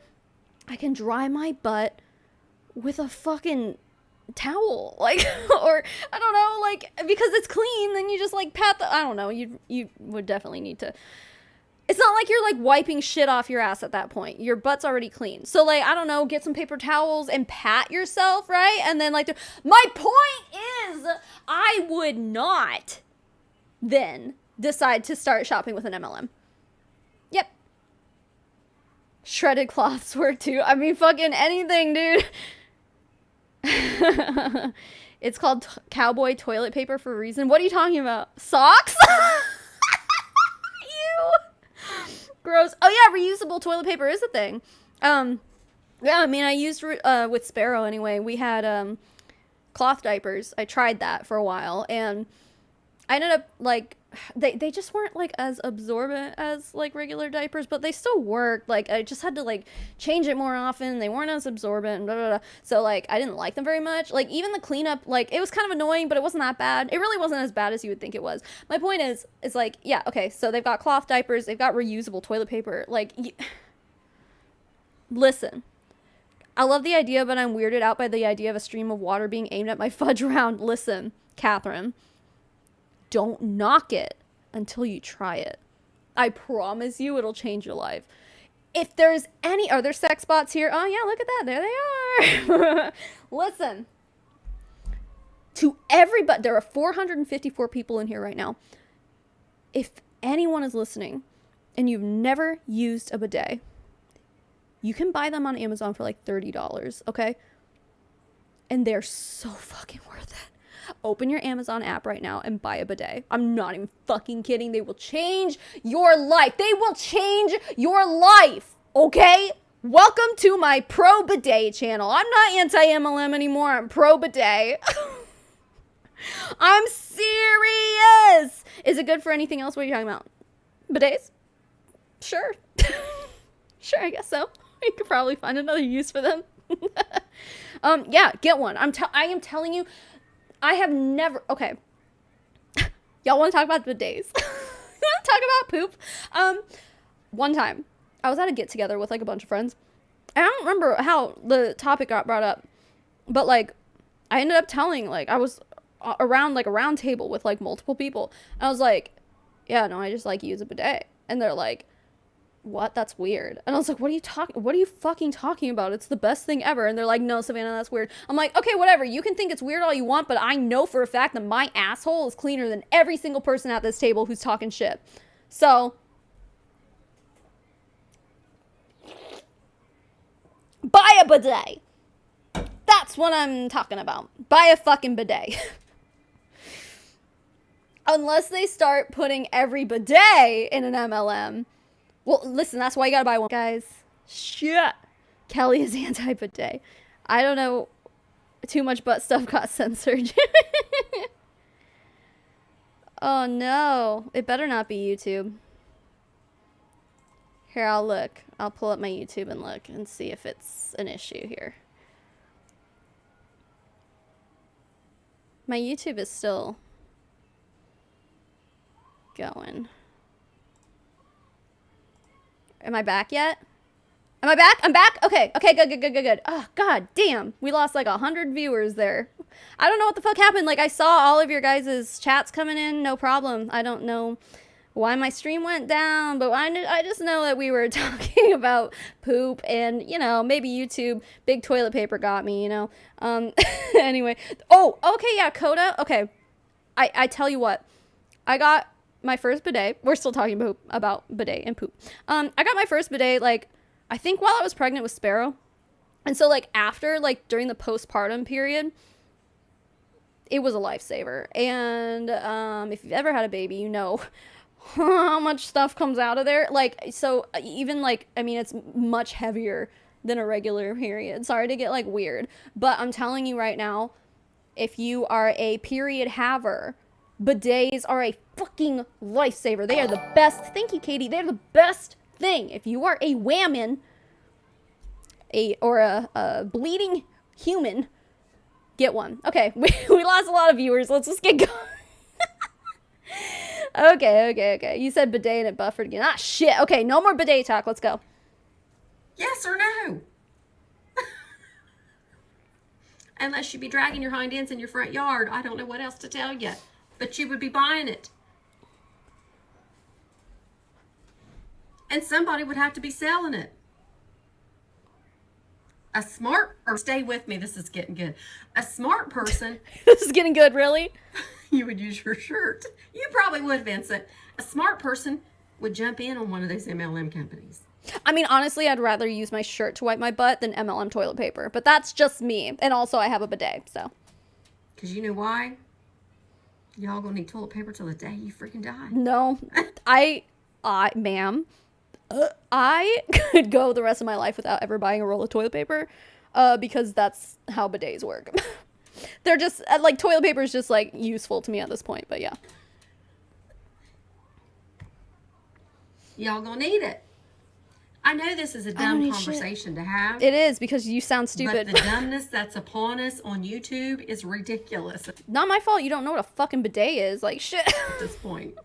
I can dry my butt with a fucking towel, like, or I don't know, like, because it's clean, then you just like pat I don't know, you would definitely need to, it's not like you're like wiping shit off your ass at that point. Your butt's already clean. So like, I don't know, get some paper towels and pat yourself, right? And then like, my point is, I would not then decide to start shopping with an MLM. Yep. Shredded cloths work too. I mean, fucking anything, dude. It's called cowboy toilet paper for a reason. What are you talking about? Socks? Ew. Gross. Oh yeah, reusable toilet paper is a thing. Yeah, I mean, I used with Sparrow anyway. We had cloth diapers. I tried that for a while, and I ended up like they just weren't like as absorbent as like regular diapers, but they still worked. Like I just had to like change it more often. They weren't as absorbent, blah, blah, blah. So like I didn't like them very much. Like even the cleanup, like it was kind of annoying, but it wasn't that bad. It really wasn't as bad as you would think it was. My point is like, yeah, okay, so they've got cloth diapers, they've got reusable toilet paper. Like listen, I love the idea, but I'm weirded out by the idea of a stream of water being aimed at my fudge round. Listen, Catherine, don't knock it until you try it. I promise you it'll change your life. If there's are there sex bots here? Oh yeah, look at that. There they are. Listen. To everybody, there are 454 people in here right now. If anyone is listening and you've never used a bidet, you can buy them on Amazon for like $30, okay? And they're so fucking worth it. Open your Amazon app right now and buy a bidet. I'm not even fucking kidding. They will change your life. They will change your life, okay? Welcome to my pro bidet channel. I'm not anti-MLM anymore. I'm pro bidet. I'm serious. Is it good for anything else? What are you talking about? Bidets? Sure. Sure, I guess so. You could probably find another use for them. Yeah, get one. I am telling you, I have never, okay. Y'all want to talk about bidets? You want to talk about poop? One time, I was at a get-together with, like, a bunch of friends. And I don't remember how the topic got brought up. But, like, I ended up telling, like, I was around, like, a round table with, like, multiple people. And I was like, yeah, no, I just, like, use a bidet. And they're like, what? That's weird. And I was like, what are you fucking talking about? It's the best thing ever. And they're like, no, Savannah, that's weird. I'm like, okay, whatever. You can think it's weird all you want, but I know for a fact that my asshole is cleaner than every single person at this table who's talking shit. So, buy a bidet. That's what I'm talking about. Buy a fucking bidet. Unless they start putting every bidet in an MLM. Well, listen, that's why you gotta buy one. Guys, shit. Kelly is anti-bidet. I don't know. Too much butt stuff got censored. Oh no. It better not be YouTube. Here, I'll look. I'll pull up my YouTube and look and see if it's an issue here. My YouTube is still going. Am I back yet? Am I back? I'm back? Okay. Okay, good. Oh, god damn. We lost like 100 viewers there. I don't know what the fuck happened. Like, I saw all of your guys' chats coming in, no problem. I don't know why my stream went down, but I just know that we were talking about poop and, you know, maybe YouTube, big toilet paper got me, you know. Anyway. Oh, okay, yeah, Coda. Okay. I tell you what. I got my first bidet. We're still talking about bidet and poop. I got my first bidet, like, I think while I was pregnant with Sparrow. And so, like, after, like, during the postpartum period, it was a lifesaver. And if you've ever had a baby, you know how much stuff comes out of there. Like, so even, like, I mean, it's much heavier than a regular period. Sorry to get, like, weird. But I'm telling you right now, if you are a period haver, bidets are a fucking lifesaver. They are the best. Thank you, Katie. They're the best thing. If you are a whammon, or a bleeding human, get one. Okay, we lost a lot of viewers. Let's just get going. Okay. You said bidet and it buffered again. Ah, shit. Okay, no more bidet talk. Let's go. Yes or no? Unless you be dragging your hind ends in your front yard. I don't know what else to tell you. But you would be buying it. And somebody would have to be selling it. A smart, or stay with me, this is getting good. A smart person. This is getting good, really? You would use your shirt. You probably would, Vincent. A smart person would jump in on one of those MLM companies. I mean, honestly, I'd rather use my shirt to wipe my butt than MLM toilet paper. But that's just me. And also, I have a bidet, so. Because you know why? Y'all gonna need toilet paper till the day you freaking die. No. Ma'am, I could go the rest of my life without ever buying a roll of toilet paper. Because that's how bidets work. They're just, like, toilet paper is just, like, useful to me at this point. But, yeah. Y'all gonna need it. I know this is a dumb conversation to have. It is, because you sound stupid. But the dumbness that's upon us on YouTube is ridiculous. Not my fault. You don't know what a fucking bidet is. Like, shit. At this point.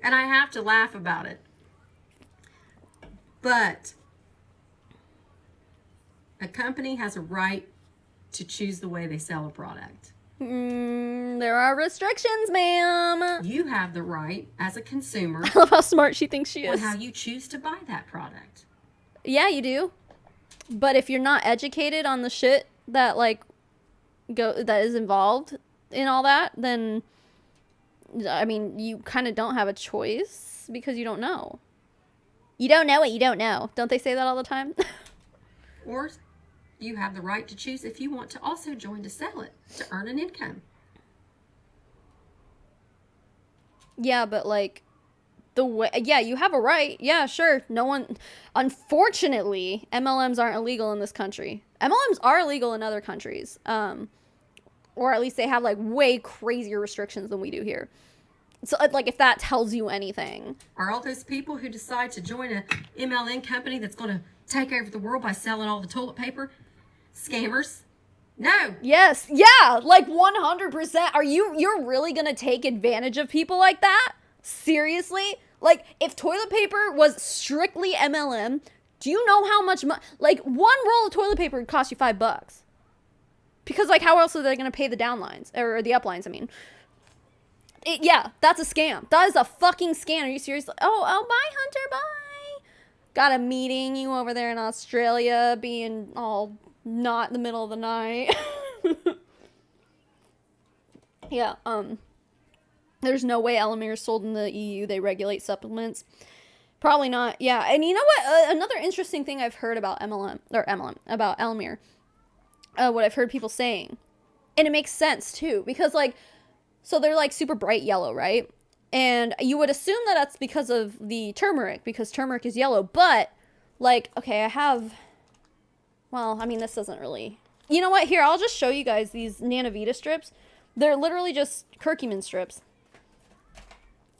And I have to laugh about it. But a company has a right to choose the way they sell a product. There are restrictions, ma'am. You have the right as a consumer. I love how smart she thinks she is. On how you choose to buy that product. Yeah, you do. But if you're not educated on the shit that, like, that is involved in all that, then, I mean, you kind of don't have a choice because you don't know. You don't know what you don't know. Don't they say that all the time? Or you have the right to choose if you want to also join to sell it, to earn an income. Yeah, but, like, yeah, you have a right. Yeah, sure. No one, unfortunately, MLMs aren't illegal in this country. MLMs are illegal in other countries. Or at least they have, like, way crazier restrictions than we do here. So, like, if that tells you anything. Are all those people who decide to join a MLM company that's going to take over the world by selling all the toilet paper scammers? No. Yes. Yeah. Like 100%. You're really going to take advantage of people like that? Seriously? Like, if toilet paper was strictly MLM, do you know how much like, one roll of toilet paper would cost you $5. Because, like, how else are they going to pay the downlines? Or the uplines, I mean. Yeah, that's a scam. That is a fucking scam. Are you serious? Oh, bye, Hunter, bye. Got a meeting, you over there in Australia, being all not in the middle of the night. Yeah, there's no way Elamir is sold in the EU. They regulate supplements. Probably not. Yeah, and you know what? Another interesting thing I've heard about about Elamir. What I've heard people saying. And it makes sense, too. Because, like, so they're, like, super bright yellow, right? And you would assume that that's because of the turmeric. Because turmeric is yellow. But, like, okay, I have... Well, I mean, this doesn't really... You know what? Here, I'll just show you guys these Nanavita strips. They're literally just curcumin strips.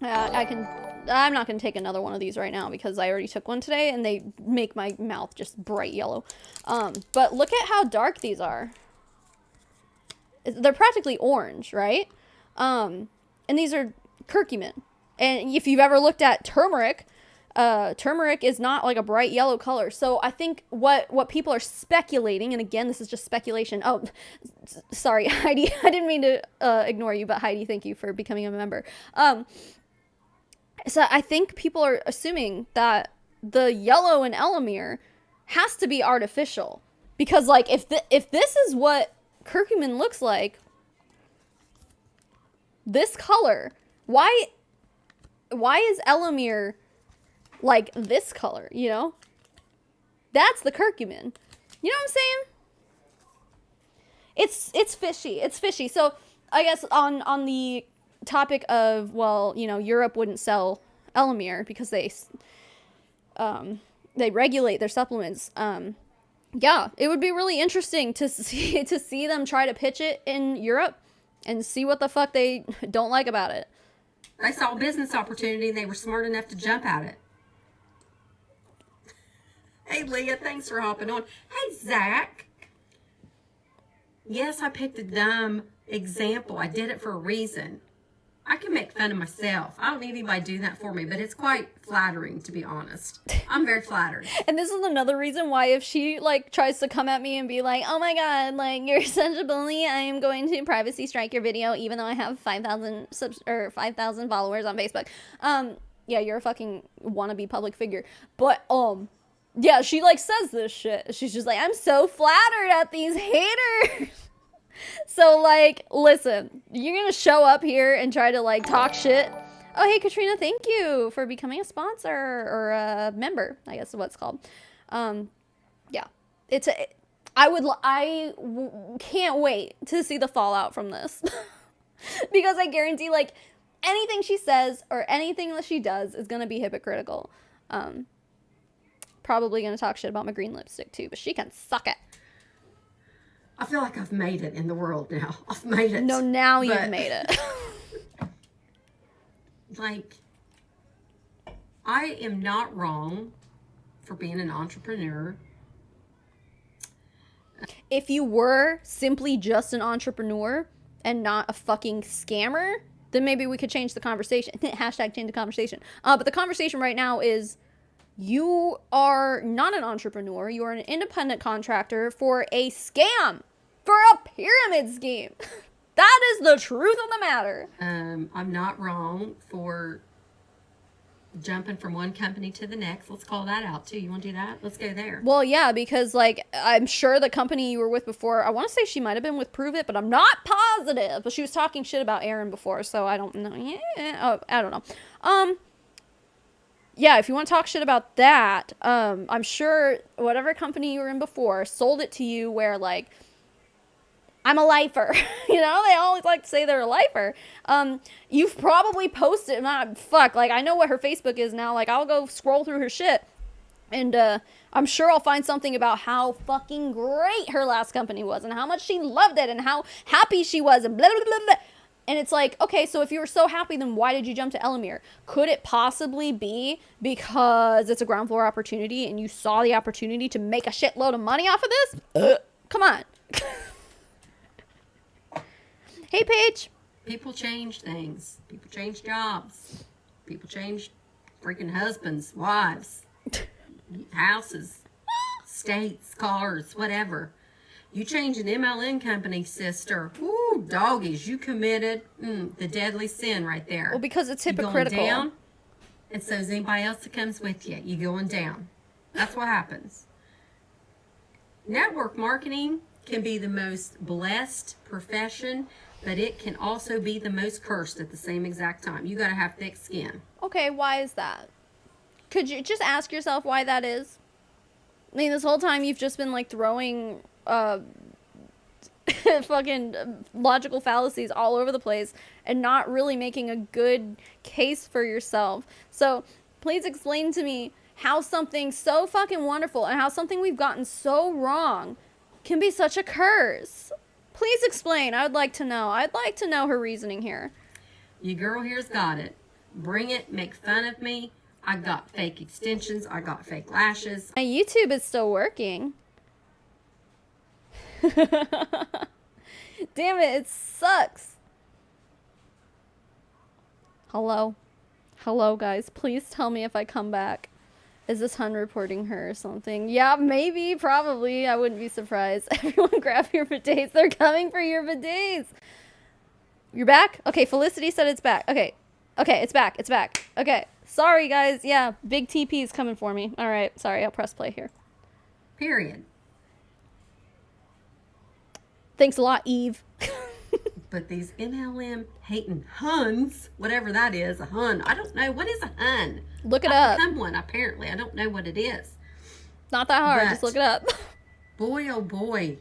I'm not going to take another one of these right now because I already took one today and they make my mouth just bright yellow. But look at how dark these are. They're practically orange, right? And these are curcumin. And if you've ever looked at turmeric, turmeric is not like a bright yellow color. So I think what people are speculating, and again, this is just speculation. Oh, sorry, Heidi. I didn't mean to ignore you, but Heidi, thank you for becoming a member. So I think people are assuming that the yellow in Elamir has to be artificial. Because, like, if this is what curcumin looks like, this color, why is Elamir like this color, you know? That's the curcumin. You know what I'm saying? It's fishy. It's fishy. So I guess on the topic of, well, you know, Europe wouldn't sell Elamir because they regulate their supplements. Yeah, it would be really interesting to see them try to pitch it in Europe and see what the fuck they don't like about it. They saw a business opportunity and they were smart enough to jump at it. Hey, Leah, thanks for hopping on. Hey, Zach. Yes, I picked a dumb example. I did it for a reason. I can make fun of myself. I don't need anybody doing that for me, but it's quite flattering, to be honest. I'm very flattered. And this is another reason why if she, like, tries to come at me and be like, oh my god, like, you're such a bully, I am going to privacy strike your video, even though I have 5,000 followers on Facebook. Yeah, you're a fucking wannabe public figure. But, yeah, she, like, says this shit. She's just like, I'm so flattered at these haters. So, like, listen, you're gonna show up here and try to, like, talk shit. Oh, hey, Katrina, thank you for becoming a sponsor or a member, I guess is what it's called. Yeah, I can't wait to see the fallout from this. Because I guarantee, like, anything she says or anything that she does is gonna be hypocritical. Probably gonna talk shit about my green lipstick, too, but she can suck it. I feel like I've made it in the world now. I've made it. No, now you've made it. Like, I am not wrong for being an entrepreneur. If you were simply just an entrepreneur and not a fucking scammer, then maybe we could change the conversation. Hashtag change the conversation. But the conversation right now is you are not an entrepreneur. You are an independent contractor for a scam. For a pyramid scheme. That is the truth of the matter. I'm not wrong for jumping from one company to the next. Let's call that out, too. You want to do that? Let's go there. Well, yeah, because, like, I'm sure the company you were with before, I want to say she might have been with Prove It, but I'm not positive. But she was talking shit about Aaron before, so I don't know. Yeah, oh, I don't know. Yeah, if you want to talk shit about that, I'm sure whatever company you were in before sold it to you where, like, I'm a lifer. You know, they always like to say they're a lifer. You've probably posted, like, I know what her Facebook is now. Like, I'll go scroll through her shit. And I'm sure I'll find something about how fucking great her last company was. And how much she loved it. And how happy she was. And blah, blah, blah, blah. And it's like, okay, so if you were so happy, then why did you jump to Elamir? Could it possibly be because it's a ground floor opportunity and you saw the opportunity to make a shitload of money off of this? Come on. Hey, Paige. People change things. People change jobs. People change freaking husbands, wives, houses, states, cars, whatever. You change an MLM company, sister. Ooh, doggies, you committed the deadly sin right there. Well, because it's hypocritical. You're going down, and so is anybody else that comes with you. You're going down. That's what happens. Network marketing can be the most blessed profession, but it can also be the most cursed at the same exact time. You got to have thick skin. Okay, why is that? Could you just ask yourself why that is? I mean, this whole time you've just been, like, throwing fucking logical fallacies all over the place and not really making a good case for yourself. So please explain to me how something so fucking wonderful and how something we've gotten so wrong can be such a curse. Please explain. I'd like to know. I'd like to know her reasoning here. Your girl here's got it. Bring it. Make fun of me. I got fake extensions. I got fake lashes. My YouTube is still working. Damn it. It sucks. Hello. Hello, guys. Please tell me if I come back. Is this Hun reporting her or something? Yeah, maybe, probably. I wouldn't be surprised. Everyone grab your bidets. They're coming for your bidets. You're back? Okay, Felicity said it's back. Okay. Okay, it's back. It's back. Okay. Sorry, guys. Yeah, big TP is coming for me. All right. Sorry, I'll press play here. Period. Thanks a lot, Eve. But these MLM hating Huns, whatever that is, a Hun. I don't know. What is a Hun? Look it I've up. become one, apparently. I don't know what it is. Not that hard. But Just look it up. boy, oh boy.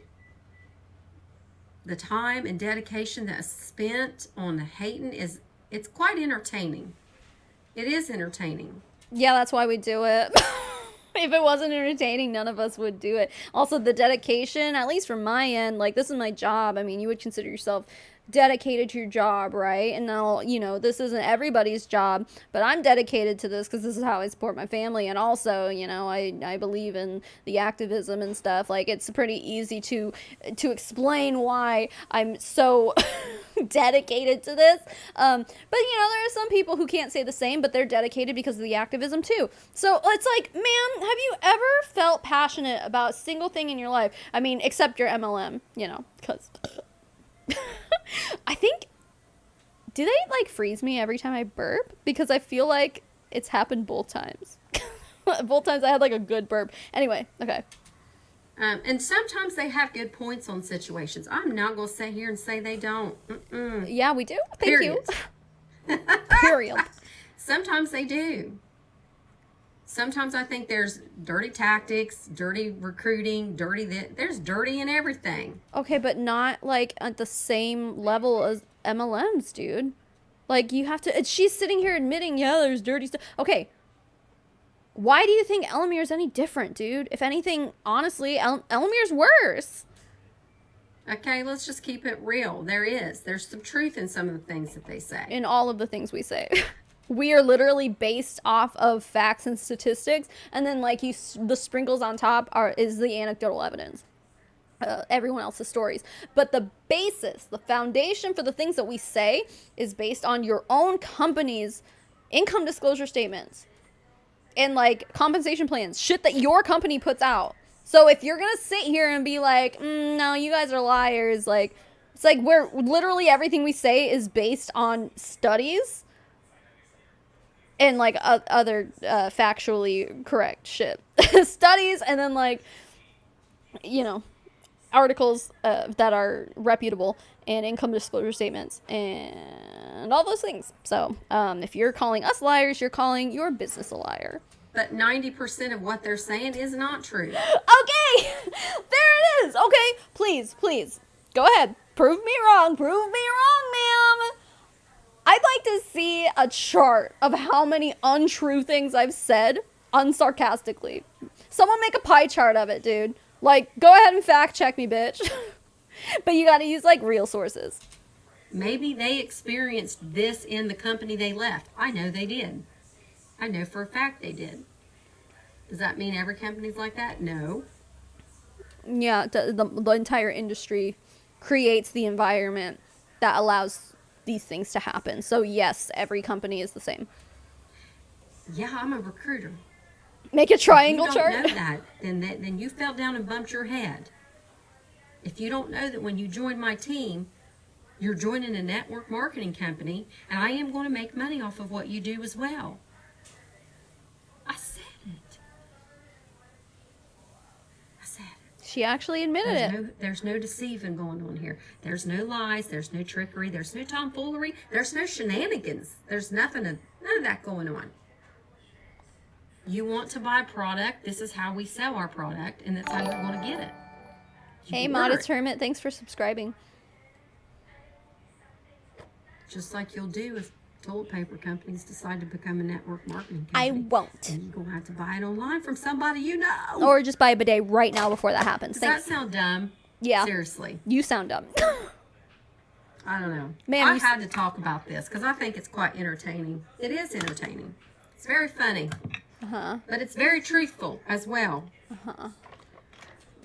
The time and dedication that's spent on the hating it's quite entertaining. It is entertaining. Yeah, that's why we do it. If it wasn't entertaining, none of us would do it. Also, the dedication, at least from my end, like, this is my job. I mean, you would consider yourself dedicated to your job, right? And now, you know, this isn't everybody's job, but I'm dedicated to this because this is how I support my family. And also, you know, I believe in the activism and stuff. Like, it's pretty easy to explain why I'm so dedicated to this. But, you know, there are some people who can't say the same, but they're dedicated because of the activism too. So it's like, man, have you ever felt passionate about a single thing in your life? I mean, except your MLM, you know, because I think, do they like freeze me every time I burp? Because I feel like it's happened both times. Both times I had like a good burp. Anyway, okay. And sometimes they have good points on situations. I'm not going to sit here and say they don't. Yeah, we do. Thank Period. you. Period. Sometimes they do. Sometimes I think there's dirty tactics, dirty recruiting, there's dirty in everything. Okay, but not like at the same level as MLMs, dude. Like, you have to, she's sitting here admitting, yeah, there's dirty stuff. Okay. Why do you think Elamir is any different, dude? If anything, honestly, Elamir's worse. Okay, let's just keep it real. There's some truth in some of the things that they say. In all of the things we say. We are literally based off of facts and statistics, and then like the sprinkles on top is the anecdotal evidence, everyone else's stories. But the basis, the foundation for the things that we say is based on your own company's income disclosure statements and like compensation plans, shit that your company puts out. So if you're gonna sit here and be like, no, you guys are liars, like, it's like we're literally everything we say is based on studies and like other factually correct shit. Studies, and then like, you know, articles that are reputable, and income disclosure statements and all those things. So if you're calling us liars, you're calling your business a liar. But 90% of what they're saying is not true. Okay, there it is. Okay, please go ahead, prove me wrong, ma'am. I'd like to see a chart of how many untrue things I've said unsarcastically. Someone make a pie chart of it, dude. Like, go ahead and fact check me, bitch. But you gotta use, like, real sources. Maybe they experienced this in the company they left. I know they did. I know for a fact they did. Does that mean every company's like that? No. Yeah, the entire industry creates the environment that allows these things to happen. So yes, every company is the same. Yeah, I'm a recruiter. Make a triangle chart. If you don't know that, then you fell down and bumped your head. If you don't know that when you join my team, you're joining a network marketing company, and I am going to make money off of what you do as well. I said it. She actually admitted it. There's no deceiving going on here. There's no lies. There's no trickery. There's no tomfoolery. There's no shenanigans. There's none of that going on. You want to buy a product, this is how we sell our product, and that's how you're going to get it. Hey, Modest Hermit, thanks for subscribing. Just like you'll do if toilet paper companies decide to become a network marketing company. I won't. And you're going to have to buy it online from somebody you know. Or just buy a bidet right now before that happens. Does that sound dumb? Yeah. Seriously. You sound dumb. I don't know. Man, I had to talk about this because I think it's quite entertaining. It is entertaining. It's very funny. Uh-huh. But it's very truthful as well. Uh-huh.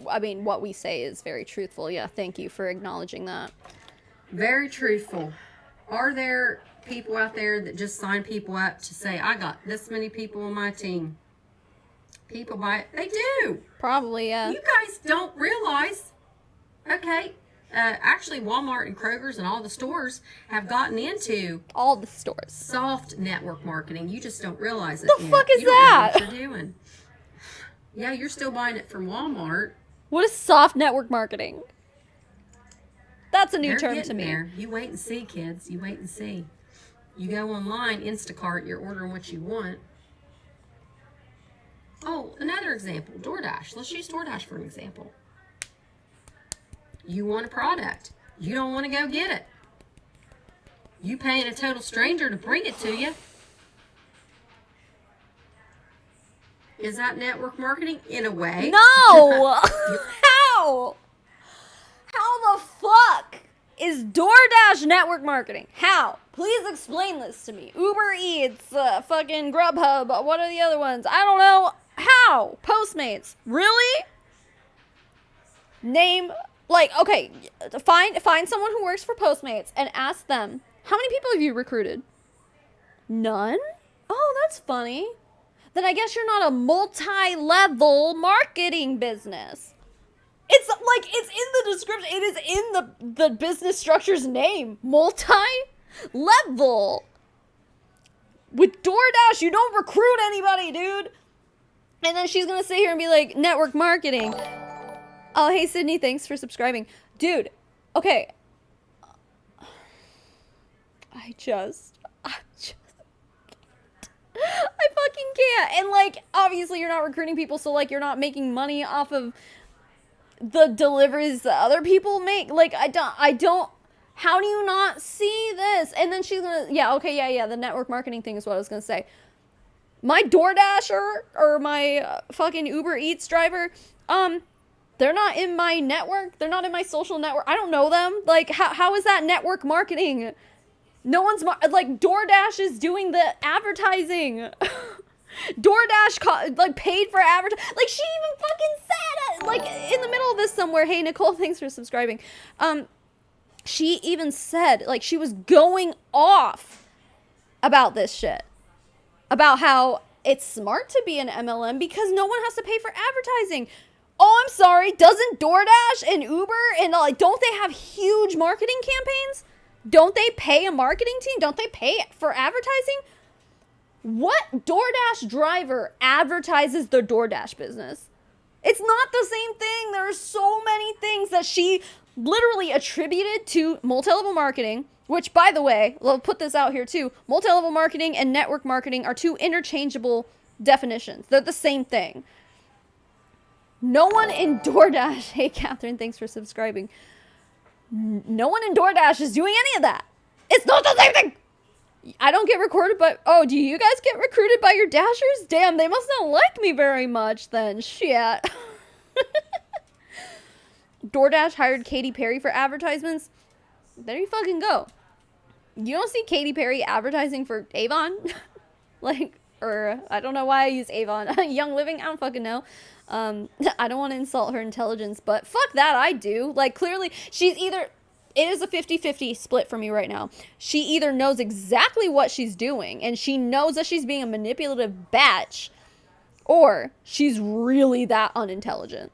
I mean, what we say is very truthful. Yeah, thank you for acknowledging that. Very truthful. Are there people out there that just sign people up to say, I got this many people on my team. People buy it. They do. Probably, yeah. You guys don't realize. Okay. Actually, Walmart and Kroger's and all the stores have gotten into all the stores. Soft network marketing. You just don't realize it. The fuck is that? Don't know what you're doing. Yeah, you're still buying it from Walmart. What is soft network marketing? That's a new They're term to me. There. You wait and see, kids. You wait and see. You go online, Instacart, you're ordering what you want. Oh, another example, DoorDash. Let's use DoorDash for an example. You want a product. You don't want to go get it. You paying a total stranger to bring it to you. Is that network marketing? In a way. No! How? How the fuck is DoorDash network marketing? How? Please explain this to me. Uber Eats, fucking Grubhub, what are the other ones? I don't know. How? Postmates. Really? Name, like, okay, find someone who works for Postmates and ask them, how many people have you recruited? None? Oh, that's funny. Then I guess you're not a multi-level marketing business. It's like, it's in the description. It is in the business structure's name. Multi-level. With DoorDash, you don't recruit anybody, dude. And then she's going to sit here and be like, network marketing. Oh, hey, Sydney, thanks for subscribing. Dude, okay. I fucking can't. And, like, obviously you're not recruiting people, so, like, you're not making money off of the deliveries that other people make. Like, I don't, how do you not see this? And then she's gonna, yeah, the network marketing thing is what I was gonna say. My DoorDasher or my fucking Uber Eats driver, they're not in my network. They're not in my social network. I don't know them. Like, how is that network marketing? No one's, like, DoorDash is doing the advertising. DoorDash, like, paid for advertising. Like, she even fucking said it. Like, in the middle of this somewhere, hey, Nicole, thanks for subscribing. She even said, like, she was going off about this shit. About how it's smart to be an MLM because no one has to pay for advertising. Oh, I'm sorry. Doesn't DoorDash and Uber and, like, don't they have huge marketing campaigns? Don't they pay a marketing team? Don't they pay for advertising? What DoorDash driver advertises their DoorDash business? It's not the same thing. There are so many things that she literally attributed to multi-level marketing, which, by the way, we'll put this out here too. Multi-level marketing and network marketing are two interchangeable definitions. They're the same thing. No one in DoorDash, hey, Catherine, thanks for subscribing. No one in DoorDash is doing any of that. It's not the same thing. I don't get recorded, but, oh, do you guys get recruited by your Dashers? Damn, they must not like me very much then. Shit. DoorDash hired Katy Perry for advertisements. There you fucking go. You don't see Katy Perry advertising for Avon? Like, or I don't know why I use Avon. Young Living, I don't fucking know. I don't want to insult her intelligence, but fuck that, I do. Like, clearly, she's either, it is a 50-50 split for me right now. She either knows exactly what she's doing, and she knows that she's being a manipulative bitch, or she's really that unintelligent.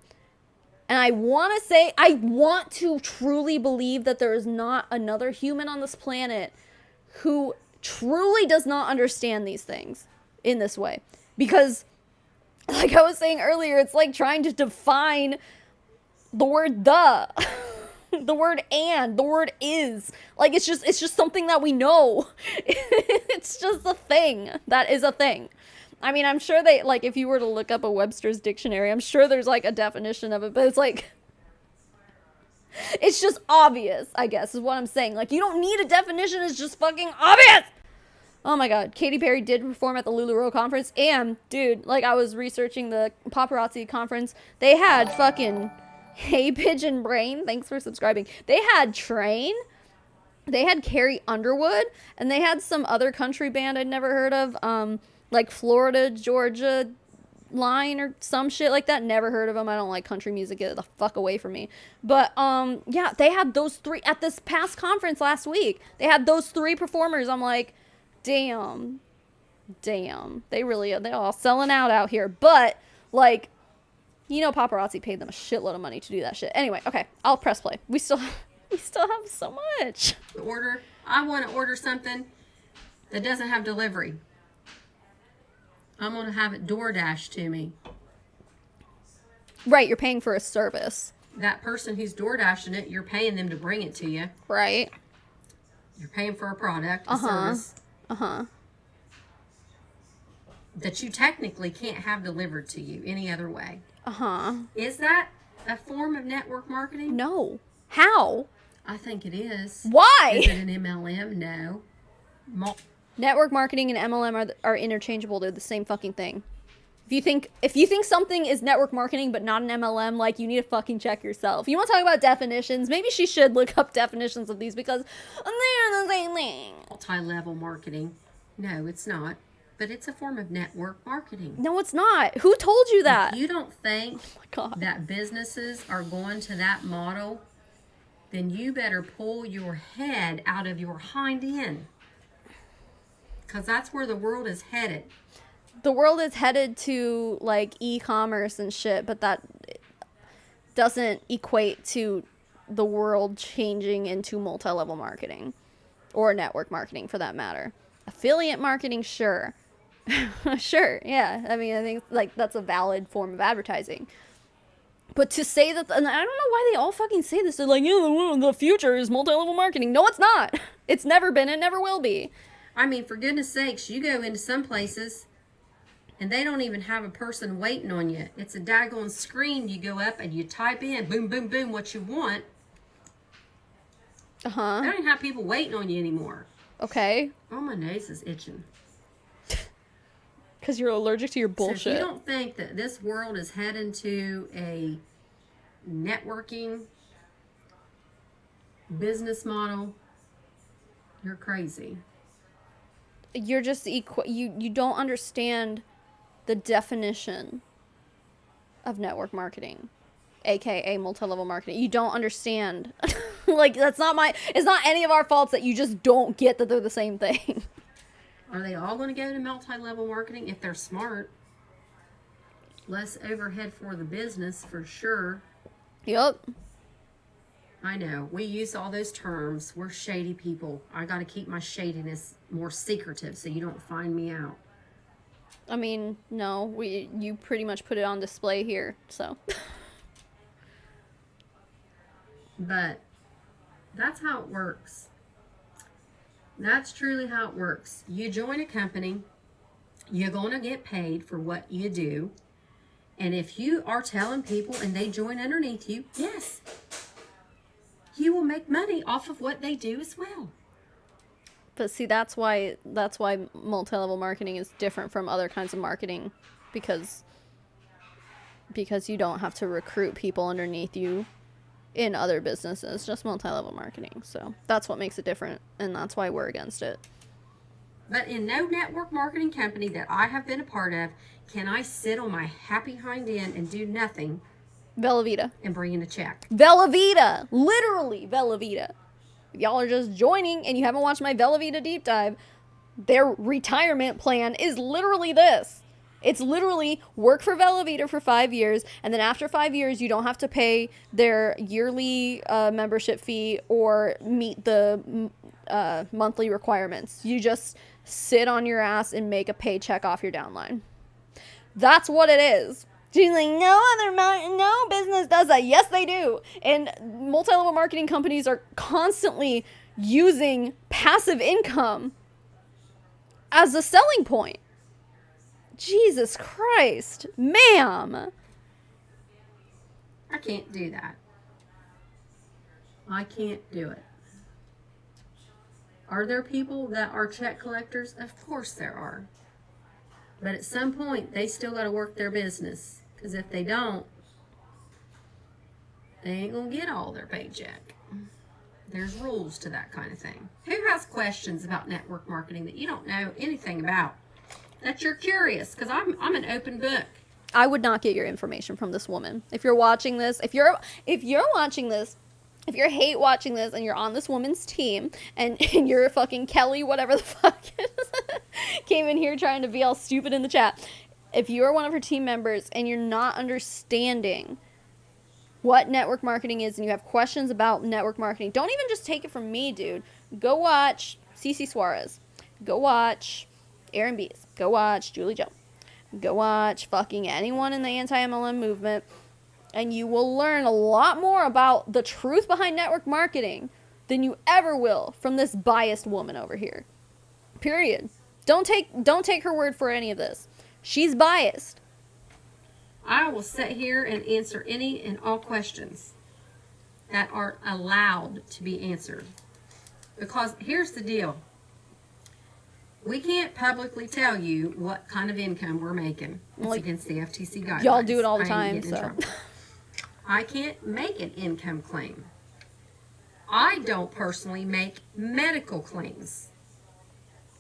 And I want to truly believe that there is not another human on this planet who truly does not understand these things in this way. Because, like I was saying earlier, it's like trying to define the word the, the word and, the word is. Like, it's just something that we know. It's just a thing. That is a thing. I mean, I'm sure they, like, if you were to look up a Webster's dictionary, I'm sure there's, like, a definition of it, but it's, like, it's just obvious, I guess, is what I'm saying. Like, you don't need a definition, it's just fucking obvious! Oh my god, Katy Perry did perform at the LuLaRoe conference, and, dude, like, I was researching the paparazzi conference, they had fucking, hey, Pigeon Brain, thanks for subscribing, they had Train, they had Carrie Underwood, and they had some other country band I'd never heard of, like Florida, Georgia, Downline or some shit like that. Never heard of them. I don't like country music. Get the fuck away from me. But yeah, they had those 3 at this past conference last week. They had those 3 performers. I'm like, damn, they they're all selling out here. But like, you know, paparazzi paid them a shitload of money to do that shit. Anyway, okay, I'll press play. We still have so much. I want to order something that doesn't have delivery. I'm going to have it DoorDash to me. Right, you're paying for a service. That person who's DoorDashing it, you're paying them to bring it to you. Right. You're paying for a product, a service. Uh-huh. That you technically can't have delivered to you any other way. Uh-huh. Is that a form of network marketing? No. How? I think it is. Why? Is it an MLM? No. Network marketing and MLM are interchangeable. They're the same fucking thing. If you think something is network marketing but not an MLM, like, you need to fucking check yourself. You want to talk about definitions? Maybe she should look up definitions of these because they're the same thing. Multi-level marketing. No, it's not. But it's a form of network marketing. No, it's not. Who told you that? If you don't think Oh my God. that businesses are going to that model, then you better pull your head out of your hind end. Because that's where the world is headed. The world is headed to, like, e-commerce and shit, but that doesn't equate to the world changing into multi-level marketing or network marketing, for that matter. Affiliate marketing, sure. Sure, yeah. I mean, I think, like, that's a valid form of advertising. But to say that, and I don't know why they all fucking say this. They're like, yeah, the future is multi-level marketing. No, it's not. It's never been. It never will be. I mean, for goodness sakes, you go into some places and they don't even have a person waiting on you. It's a daggone screen. You go up and you type in, boom, boom, boom, what you want. Uh-huh. They don't even have people waiting on you anymore. Okay. Oh, my nose is itching. Because you're allergic to your bullshit. So if you don't think that this world is heading to a networking business model, you're crazy. You're just you don't understand the definition of network marketing, aka multi-level marketing. You don't understand. Like, it's not any of our faults that you just don't get that they're the same thing. Are they all going to go to multi-level marketing if they're smart? Less overhead for the business, for sure. Yep. I know. We use all those terms. We're shady people. I got to keep my shadiness more secretive so you don't find me out. I mean, no, you pretty much put it on display here, so. But that's how it works. That's truly how it works. You join a company, you're going to get paid for what you do. And if you are telling people and they join underneath you, yes, you will make money off of what they do as well. But see, that's why multi-level marketing is different from other kinds of marketing, because you don't have to recruit people underneath you in other businesses, just multi-level marketing. So that's what makes it different, and that's why we're against it. But in no network marketing company that I have been a part of can I sit on my happy hind end and do nothing Velveeta. and bring in a check. Velveeta. Literally Velveeta. If y'all are just joining and you haven't watched my Velveeta deep dive, their retirement plan is literally this. It's literally work for Velveeta for 5 years, and then after 5 years, you don't have to pay their yearly membership fee or meet the monthly requirements. You just sit on your ass and make a paycheck off your downline. That's what it is. She's like, no business does that. Yes, they do. And multi-level marketing companies are constantly using passive income as a selling point. Jesus Christ, ma'am. I can't do that. I can't do it. Are there people that are check collectors? Of course there are. But at some point, they still got to work their business. Because if they don't, they ain't going to get all their paycheck. There's rules to that kind of thing. Who has questions about network marketing that you don't know anything about? That you're curious? Because I'm an open book. I would not get your information from this woman. If you're watching this, if you're watching this, if you hate watching this and you're on this woman's team and you're fucking Kelly, whatever the fuck is, came in here trying to be all stupid in the chat. If you're one of her team members and you're not understanding what network marketing is and you have questions about network marketing, don't even just take it from me, dude. Go watch Cece Suarez. Go watch Aaron Bees. Go watch Julie Joe. Go watch fucking anyone in the anti-MLM movement, and you will learn a lot more about the truth behind network marketing than you ever will from this biased woman over here. Period. Don't take her word for any of this. She's biased. I will sit here and answer any and all questions that are allowed to be answered. Because here's the deal. We can't publicly tell you what kind of income we're making. It's against the FTC guidelines. Y'all do it all the time, so. I can't make an income claim. I don't personally make medical claims.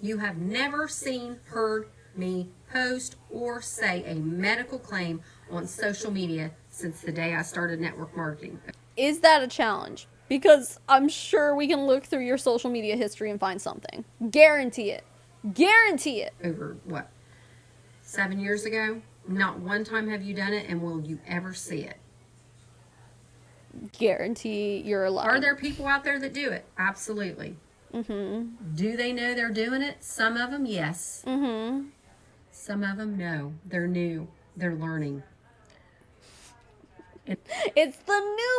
You have never seen, heard me post or say a medical claim on social media since the day I started network marketing. Is that a challenge? Because I'm sure we can look through your social media history and find something. Guarantee it. Guarantee it. Over, what, 7 years ago? Not one time have you done it, and will you ever see it? Guarantee you're alive. Are there people out there that do it? Absolutely. Mm-hmm. Do they know they're doing it? Some of them, yes. Mm-hmm. Some of them, no. They're new. They're learning. It's the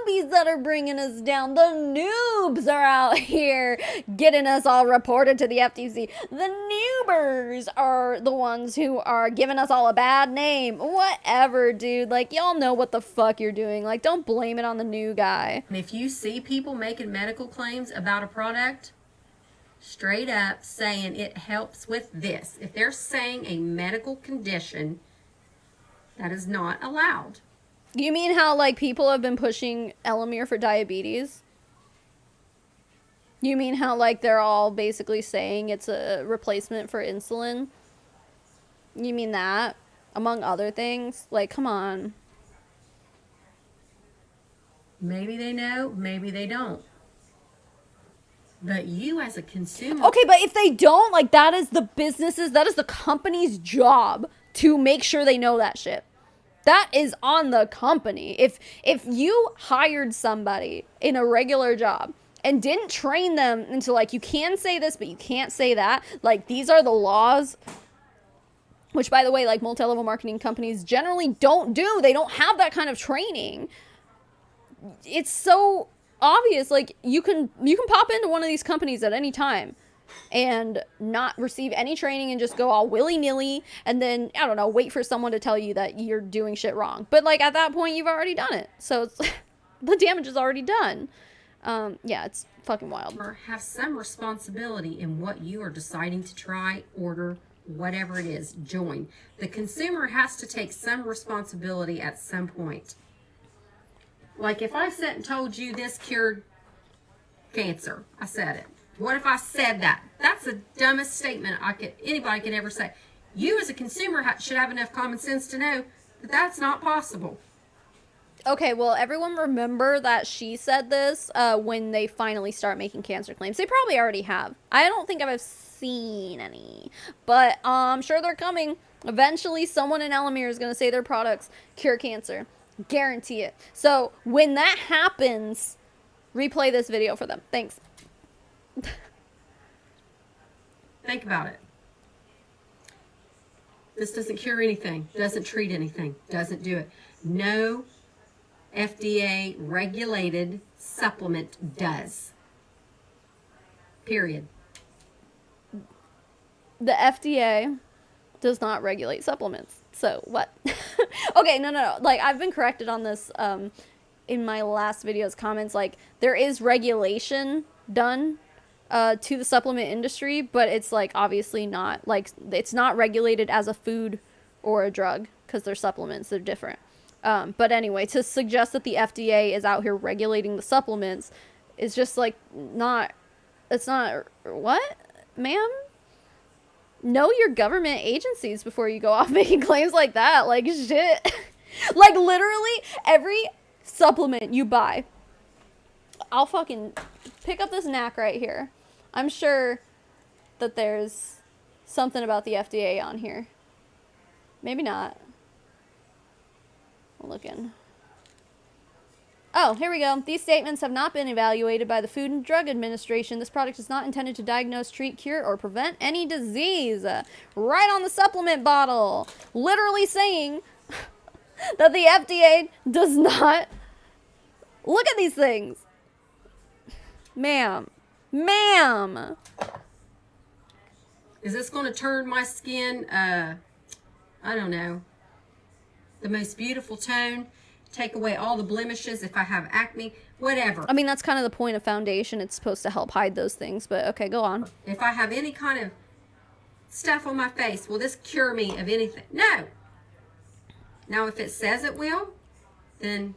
newbies that are bringing us down. The noobs are out here getting us all reported to the FTC. The noobers are the ones who are giving us all a bad name. Whatever, dude. Like, y'all know what the fuck you're doing. Like, don't blame it on the new guy. And if you see people making medical claims about a product, straight up saying it helps with this, if they're saying a medical condition, that is not allowed. You mean how, like, people have been pushing Elamir for diabetes? You mean how, like, they're all basically saying it's a replacement for insulin? You mean that? Among other things? Like, come on. Maybe they know, maybe they don't. But you as a consumer... Okay, but if they don't, like, that is the company's job to make sure they know that shit. That is on the company. If you hired somebody in a regular job and didn't train them into, like, you can say this, but you can't say that. Like, these are the laws. Which, by the way, like, multi-level marketing companies generally don't do. They don't have that kind of training. It's so obvious. Like, you can pop into one of these companies at any time and not receive any training and just go all willy-nilly and then, I don't know, wait for someone to tell you that you're doing shit wrong. But, like, at that point, you've already done it. So it's the damage is already done. Yeah, it's fucking wild. Or have some responsibility in what you are deciding to try, order, whatever it is, join. The consumer has to take some responsibility at some point. Like, if I sat and told you this cured cancer, I said it. What if I said that? That's the dumbest statement anybody could ever say. You as a consumer should have enough common sense to know that that's not possible. Okay, well, everyone remember that she said this when they finally start making cancer claims. They probably already have. I don't think I've seen any, but I'm sure they're coming. Eventually, someone in Elamir is going to say their products cure cancer. Guarantee it. So when that happens, replay this video for them. Thanks. Think about it. This doesn't cure anything, doesn't treat anything, doesn't do it. No FDA regulated supplement does. Period. The FDA does not regulate supplements. So what? Okay, no. Like, I've been corrected on this in my last video's comments. Like, there is regulation done to the supplement industry, but it's, like, obviously not, like, it's not regulated as a food or a drug because they're supplements. They're different. But anyway, to suggest that the FDA is out here regulating the supplements is just, like, not, it's not, what, ma'am? Know your government agencies before you go off making claims like that. Like, shit. Like, literally, every supplement you buy, I'll fucking pick up this knack right here. I'm sure that there's something about the FDA on here. Maybe not. I'm looking. Oh, here we go. These statements have not been evaluated by the Food and Drug Administration. This product is not intended to diagnose, treat, cure, or prevent any disease. Right on the supplement bottle. Literally saying that the FDA does not look at these things. Ma'am. Ma'am. Is this going to turn my skin, I don't know, the most beautiful tone? Take away all the blemishes if I have acne, whatever. I mean, that's kind of the point of foundation. It's supposed to help hide those things, but okay, go on. If I have any kind of stuff on my face, will this cure me of anything? No. Now, if it says it will, then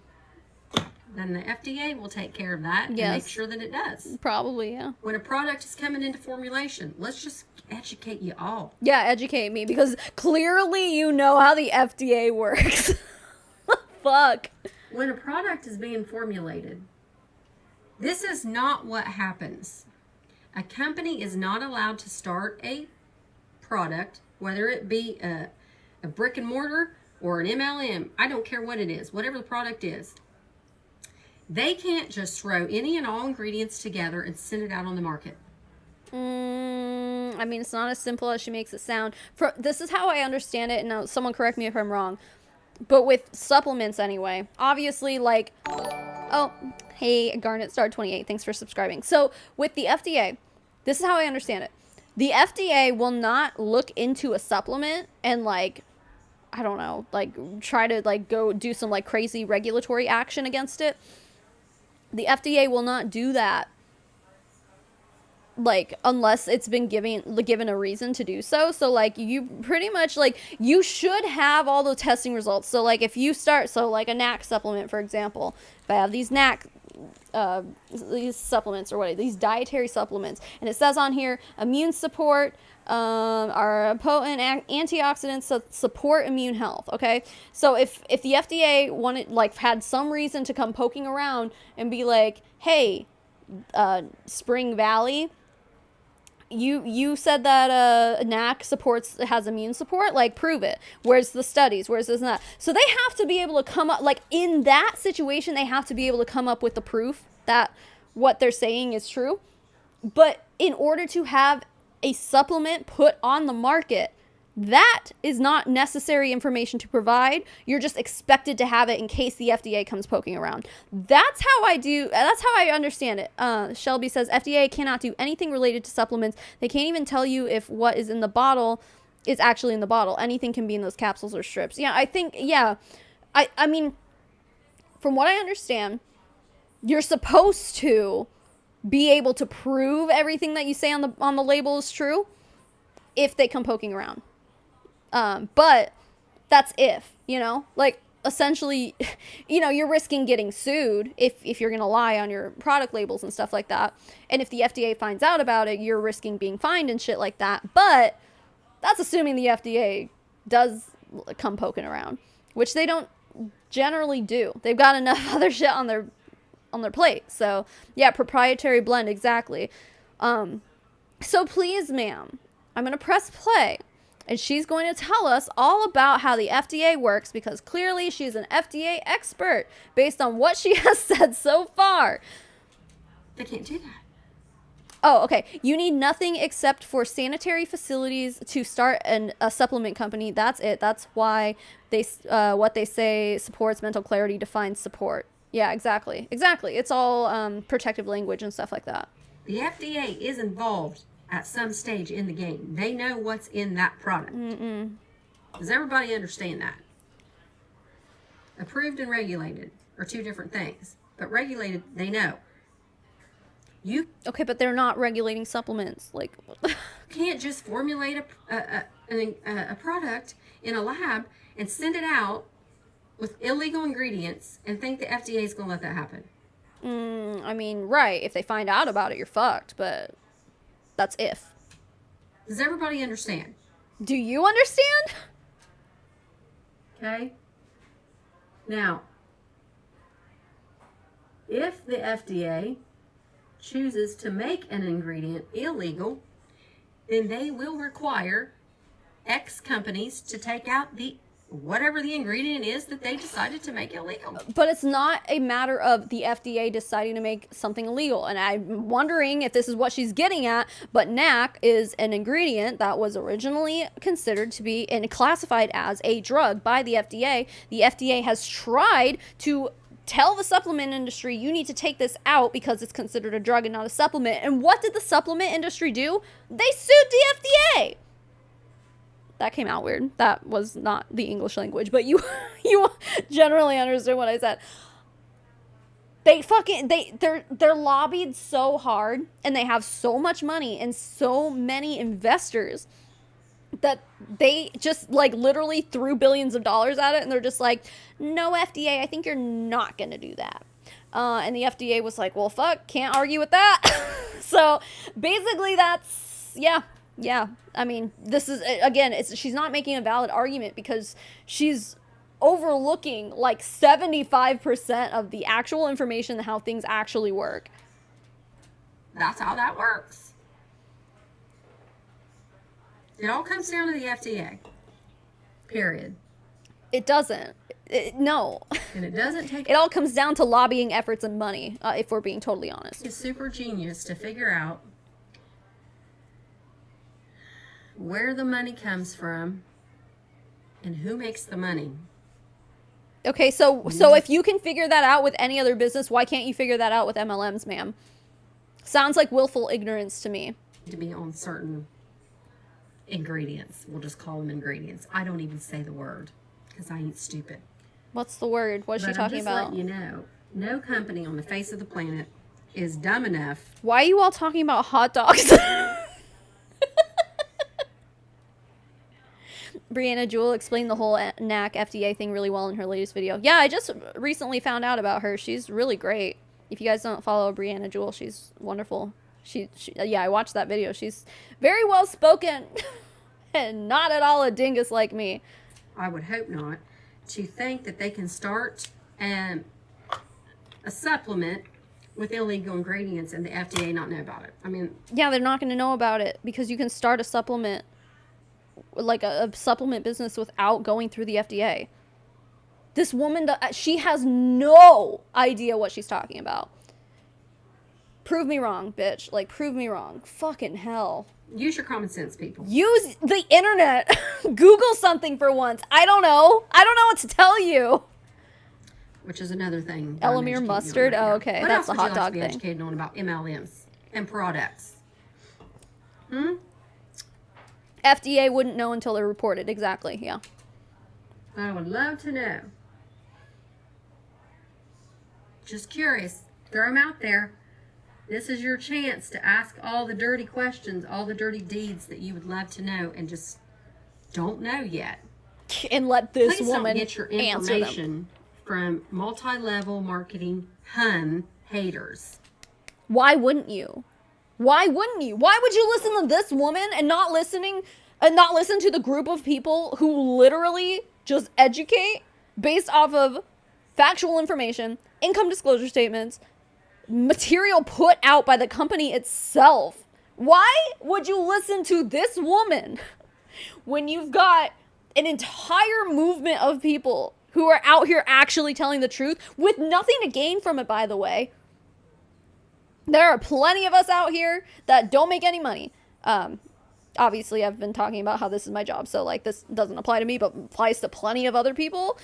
the FDA will take care of that and make sure that it does. Probably, yeah. When a product is coming into formulation, let's just educate you all. Yeah, educate me, because clearly you know how the FDA works. Fuck. When a product is being formulated, this is not what happens. A company is not allowed to start a product, whether it be a brick and mortar or an MLM. I don't care what it is, whatever the product is. They can't just throw any and all ingredients together and send it out on the market. I mean, it's not as simple as she makes it sound. This is how I understand it, and now someone correct me if I'm wrong. But with supplements anyway, obviously, like, oh, hey, Garnet Star 28, thanks for subscribing. So with the FDA, this is how I understand it. The FDA will not look into a supplement and, like, I don't know, like, try to, like, go do some, like, crazy regulatory action against it. The FDA will not do that, like, unless it's been given a reason to do so. So, like, you pretty much, like, you should have all the testing results. So, like, if you start, so, like, a NAC supplement, for example, if I have these NAC, these supplements or what, these dietary supplements, and it says on here, immune support, are potent antioxidants that support immune health. Okay, so if the FDA wanted, like, had some reason to come poking around and be like, hey, Spring Valley, you said that NAC has immune support, like, prove it. Where's the studies? Where's this and that? So they have to be able to come up, like, in that situation, they have to be able to come up with the proof that what they're saying is true. But in order to have a supplement put on the market, that is not necessary information to provide. You're just expected to have it in case the FDA comes poking around. That's how I understand it. Shelby says FDA cannot do anything related to supplements. They can't even tell you if what is in the bottle is actually in the bottle. Anything can be in those capsules or strips. Yeah, I think, yeah. I mean, from what I understand, you're supposed to be able to prove everything that you say on the label is true if they come poking around. But that's if, you know, like, essentially, you know, you're risking getting sued if you're going to lie on your product labels and stuff like that. And if the FDA finds out about it, you're risking being fined and shit like that. But that's assuming the FDA does come poking around, which they don't generally do. They've got enough other shit on their plate. So yeah, proprietary blend. Exactly. So please, ma'am, I'm going to press play. And she's going to tell us all about how the FDA works, because clearly she's an FDA expert based on what she has said so far. They can't do that. Oh, okay. You need nothing except for sanitary facilities to start a supplement company. That's it. That's why what they say supports mental clarity defines support. Yeah, exactly. Exactly. It's all protective language and stuff like that. The FDA is involved at some stage in the game. They know what's in that product. Does everybody understand that? Approved and regulated are two different things. But regulated, they know. Okay, but they're not regulating supplements. Like, can't just formulate a product in a lab and send it out with illegal ingredients and think the FDA is going to let that happen. I mean, right. If they find out about it, you're fucked. But that's if. Does everybody understand? Do you understand? Okay? Now, if the FDA chooses to make an ingredient illegal, then they will require X companies to take out the whatever the ingredient is that they decided to make illegal. But it's not a matter of the FDA deciding to make something illegal. And I'm wondering if this is what she's getting at, but NAC is an ingredient that was originally considered to be and classified as a drug by the FDA. The FDA has tried to tell the supplement industry, you need to take this out because it's considered a drug and not a supplement. And what did the supplement industry do? They sued the FDA. That came out weird. That was not the English language, but you generally understood what I said. They're lobbied so hard, and they have so much money and so many investors that they just like literally threw billions of dollars at it, and they're just like, no, FDA, I think you're not gonna do that. And the FDA was like, well, fuck, can't argue with that. So basically that's, yeah. I mean, this is, again, she's not making a valid argument because she's overlooking like 75% of the actual information and how things actually work. That's how that works. It all comes down to the FDA. Period. It doesn't. No. And it doesn't take... It all comes down to lobbying efforts and money, if we're being totally honest. It's super genius to figure out where the money comes from and who makes the money. Okay, so if you can figure that out with any other business, why can't you figure that out with MLMs, ma'am? Sounds like willful ignorance to me. To be on certain ingredients. We'll just call them ingredients. I don't even say the word because I ain't stupid. What's the word? What is she talking about? I'm just letting you know, no company on the face of the planet is dumb enough. Why are you all talking about hot dogs? Brianna Jewell explained the whole NAC FDA thing really well in her latest video. Yeah, I just recently found out about her. She's really great. If you guys don't follow Brianna Jewell, she's wonderful. Yeah, I watched that video. She's very well spoken and not at all a dingus like me. I would hope not. To think that they can start a supplement with illegal ingredients and the FDA not know about it. I mean... Yeah, they're not going to know about it because you can start a supplement, like a supplement business without going through the FDA. This woman, she has no idea what she's talking about. Prove me wrong, bitch. Like, prove me wrong. Fucking hell. Use your common sense, people. Use the internet. Google something for once. I don't know. I don't know what to tell you. Which is another thing. Elamir mustard? Oh, okay. What That's else the would hot you like dog to be thing. educated on about MLMs and products? FDA wouldn't know until they're reported. Exactly, yeah. I would love to know. Just curious. Throw them out there. This is your chance to ask all the dirty questions, all the dirty deeds that you would love to know and just don't know yet. And let this Please woman don't get your answer information them. from multi-level marketing Hun haters. Why wouldn't you? Why wouldn't you? Why would you listen to this woman and not listen to the group of people who literally just educate based off of factual information, income disclosure statements, material put out by the company itself? Why would you listen to this woman when you've got an entire movement of people who are out here actually telling the truth with nothing to gain from it, by the way? There are plenty of us out here that don't make any money. Obviously, I've been talking about how this is my job, so like this doesn't apply to me, but applies to plenty of other people.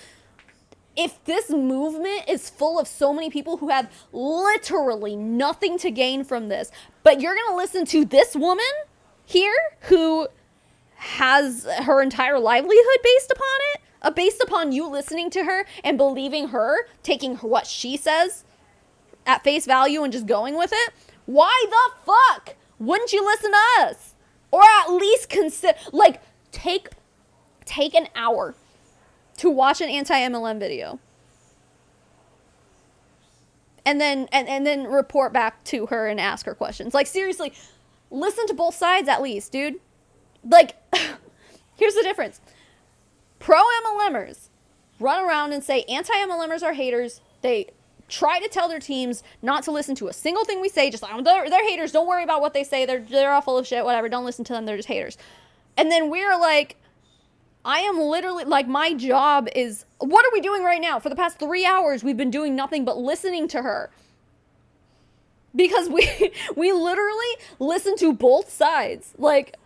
If this movement is full of so many people who have literally nothing to gain from this, but you're going to listen to this woman here who has her entire livelihood based upon it, based upon you listening to her and believing her, taking what she says at face value and just going with it, why the fuck wouldn't you listen to us? Or at least consider, like, take an hour to watch an anti-MLM video. And then report back to her and ask her questions. Like, seriously, listen to both sides at least, dude. Like, here's the difference. Pro MLMers run around and say anti MLMers are haters. They try to tell their teams not to listen to a single thing we say. Just like, they're haters. Don't worry about what they say. They're all full of shit. Whatever. Don't listen to them. They're just haters. And then we're like, I am literally, like, my job is, what are we doing right now? For the past 3 hours, we've been doing nothing but listening to her. Because we literally listen to both sides. Like,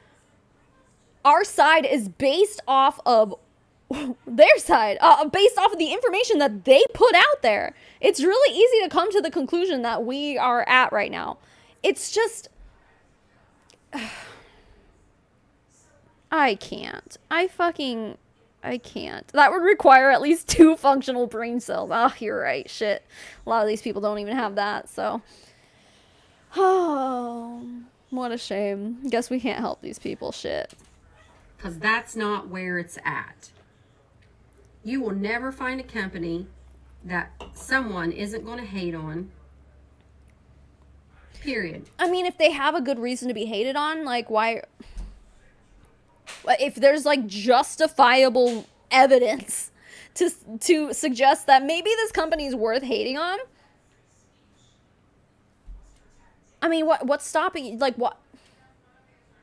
our side is based off of their side, based off of the information that they put out there. It's really easy to come to the conclusion that we are at right now. It's just, I can't. I can't. That would require at least 2 functional brain cells. Oh, you're right. Shit. A lot of these people don't even have that, so. Oh, what a shame. Guess we can't help these people. Shit. Because that's not where it's at. You will never find a company that someone isn't going to hate on. Period. I mean, if they have a good reason to be hated on, like, why? If there's, like, justifiable evidence to suggest that maybe this company is worth hating on. I mean, what's stopping you? Like, what?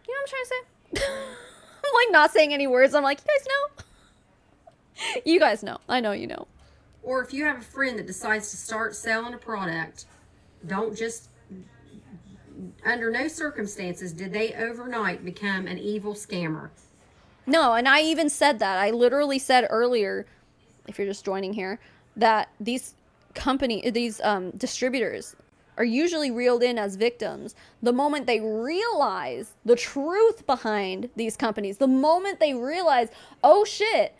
You know what I'm trying to say? I'm, like, not saying any words. I'm like, you guys know? You guys know. I know you know. Or if you have a friend that decides to start selling a product, don't just, under no circumstances did they overnight become an evil scammer. No, and I even said that. I literally said earlier, if you're just joining here, that these distributors are usually reeled in as victims the moment they realize the truth behind these companies. The moment they realize, oh shit,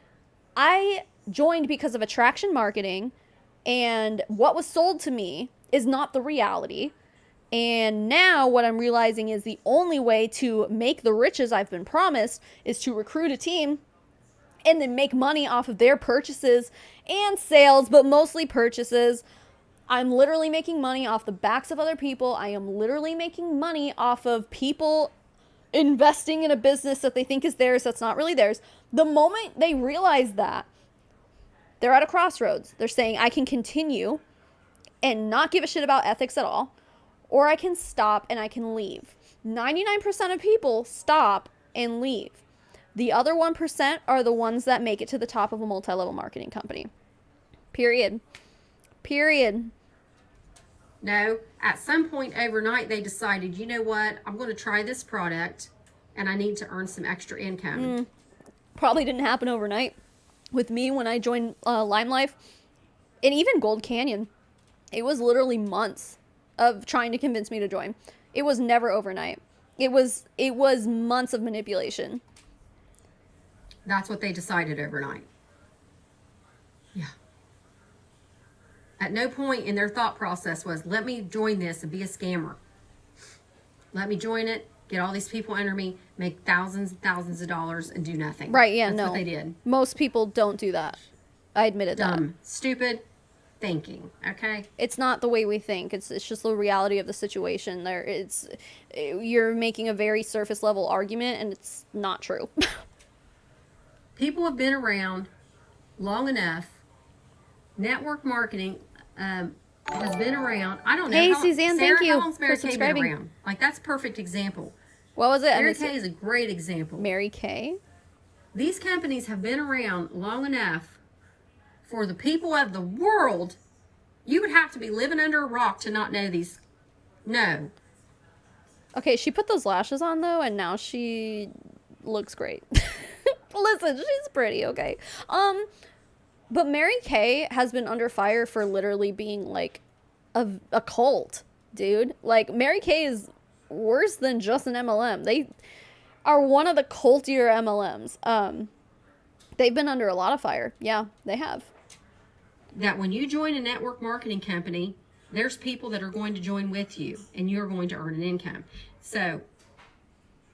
I joined because of attraction marketing, and what was sold to me is not the reality. And now what I'm realizing is the only way to make the riches I've been promised is to recruit a team and then make money off of their purchases and sales, but mostly purchases. I'm literally making money off the backs of other people. I am literally making money off of people investing in a business that they think is theirs that's not really theirs. The moment they realize that, they're at a crossroads. They're saying, I can continue and not give a shit about ethics at all, or I can stop and I can leave. 99% of people stop and leave. The other 1% are the ones that make it to the top of a multi-level marketing company. Period. No, at some point overnight they decided, you know what, I'm going to try this product and I need to earn some extra income. Probably didn't happen overnight. With me, when I joined Lime Life, and even Gold Canyon, it was literally months of trying to convince me to join. It was never overnight. It was months of manipulation. That's what they decided overnight. Yeah. At no point in their thought process was, let me join this and be a scammer. Let me join it, get all these people under me, make thousands and thousands of dollars, and do nothing. Right, yeah, That's no. what they did. Most people don't do that. I admitted that. Dumb, stupid thinking, okay? It's not the way we think. It's just the reality of the situation. You're making a very surface level argument, and it's not true. People have been around long enough. Network marketing has been around. I don't know. Hey, Suzanne, Sarah, thank you how long's Mary for Kay subscribing. been around? Like, that's a perfect example. What was it? Mary Kay is a great example. Mary Kay? These companies have been around long enough for the people of the world. You would have to be living under a rock to not know these. No. Okay, she put those lashes on, though, and now she looks great. Listen, she's pretty, okay? But Mary Kay has been under fire for literally being, like, a cult, dude. Like, Mary Kay is worse than just an MLM. They are one of the cultier MLMs. They've been under a lot of fire. Yeah, they have. That when you join a network marketing company, there's people that are going to join with you, and you're going to earn an income. So,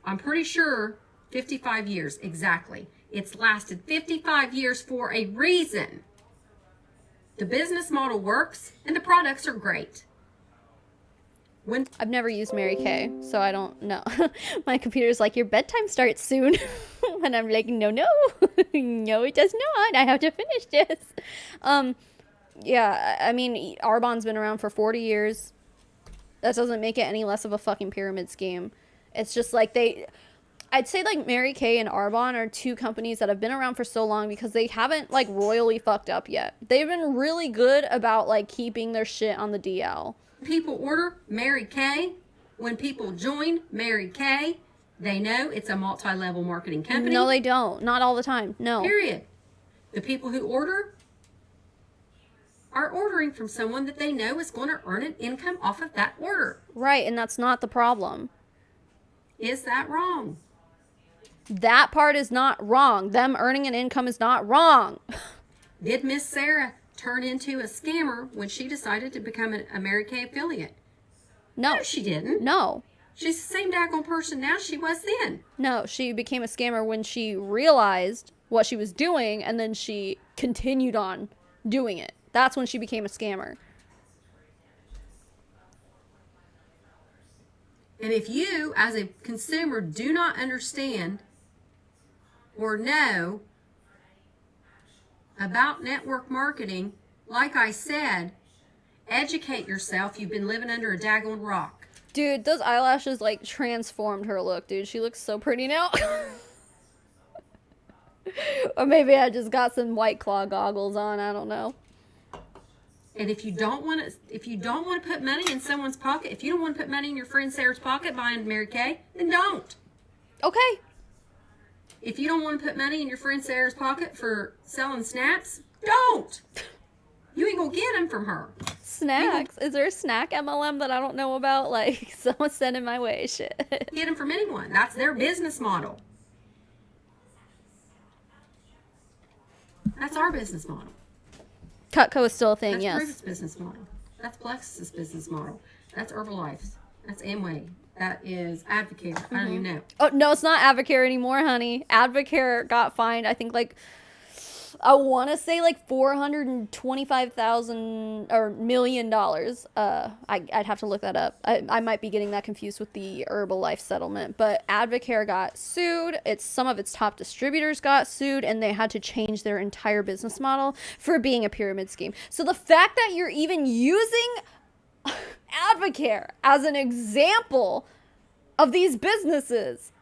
I'm pretty sure 55 years, exactly. It's lasted 55 years for a reason. The business model works, and the products are great. When I've never used Mary Kay, so I don't know. My computer's like, your bedtime starts soon. And I'm like, no, no. No, it does not. I have to finish this. Yeah, I mean, Arbonne's been around for 40 years. That doesn't make it any less of a fucking pyramid scheme. It's just like I'd say like Mary Kay and Arbonne are two companies that have been around for so long because they haven't like royally fucked up yet. They've been really good about like keeping their shit on the DL. people order Mary Kay, when people join Mary Kay, they know it's a multi-level marketing company. No, they don't. Not all the time. No. Period. The people who order are ordering from someone that they know is going to earn an income off of that order. Right, and that's not the problem. Is that wrong? That part is not wrong. Them earning an income is not wrong. Did Miss Sarah turn into a scammer when she decided to become a Mary Kay affiliate? No. No, she didn't. No. She's the same daggone person now she was then. No, she became a scammer when she realized what she was doing and then she continued on doing it. That's when she became a scammer. And if you, as a consumer, do not understand or know about network marketing, like I said, educate yourself. You've been living under a daggone rock. Dude, those eyelashes like transformed her look, dude. She looks so pretty now. Or maybe I just got some White Claw goggles on. I don't know. And if you don't want to put money in someone's pocket, if you don't want to put money in your friend Sarah's pocket buying Mary Kay, then don't. Okay. If you don't want to put money in your friend Sarah's pocket for selling snacks, don't. You ain't gonna get them from her. Snacks. Is there a snack MLM that I don't know about? Like, someone sending my way. Shit. Get them from anyone. That's their business model. That's our business model. Cutco is still a thing, That's yes. Pruvit's business model. That's Plexus's business model. That's Herbalife's. That's Amway. That is Advocare. I don't even know. Oh, no, it's not Advocare anymore, honey. Advocare got fined, I think, like, I want to say, like, $425,000 or $1 million. I'd have to look that up. I might be getting that confused with the Herbalife settlement. But Advocare got sued. Some of its top distributors got sued, and they had to change their entire business model for being a pyramid scheme. So the fact that you're even using Advocare as an example of these businesses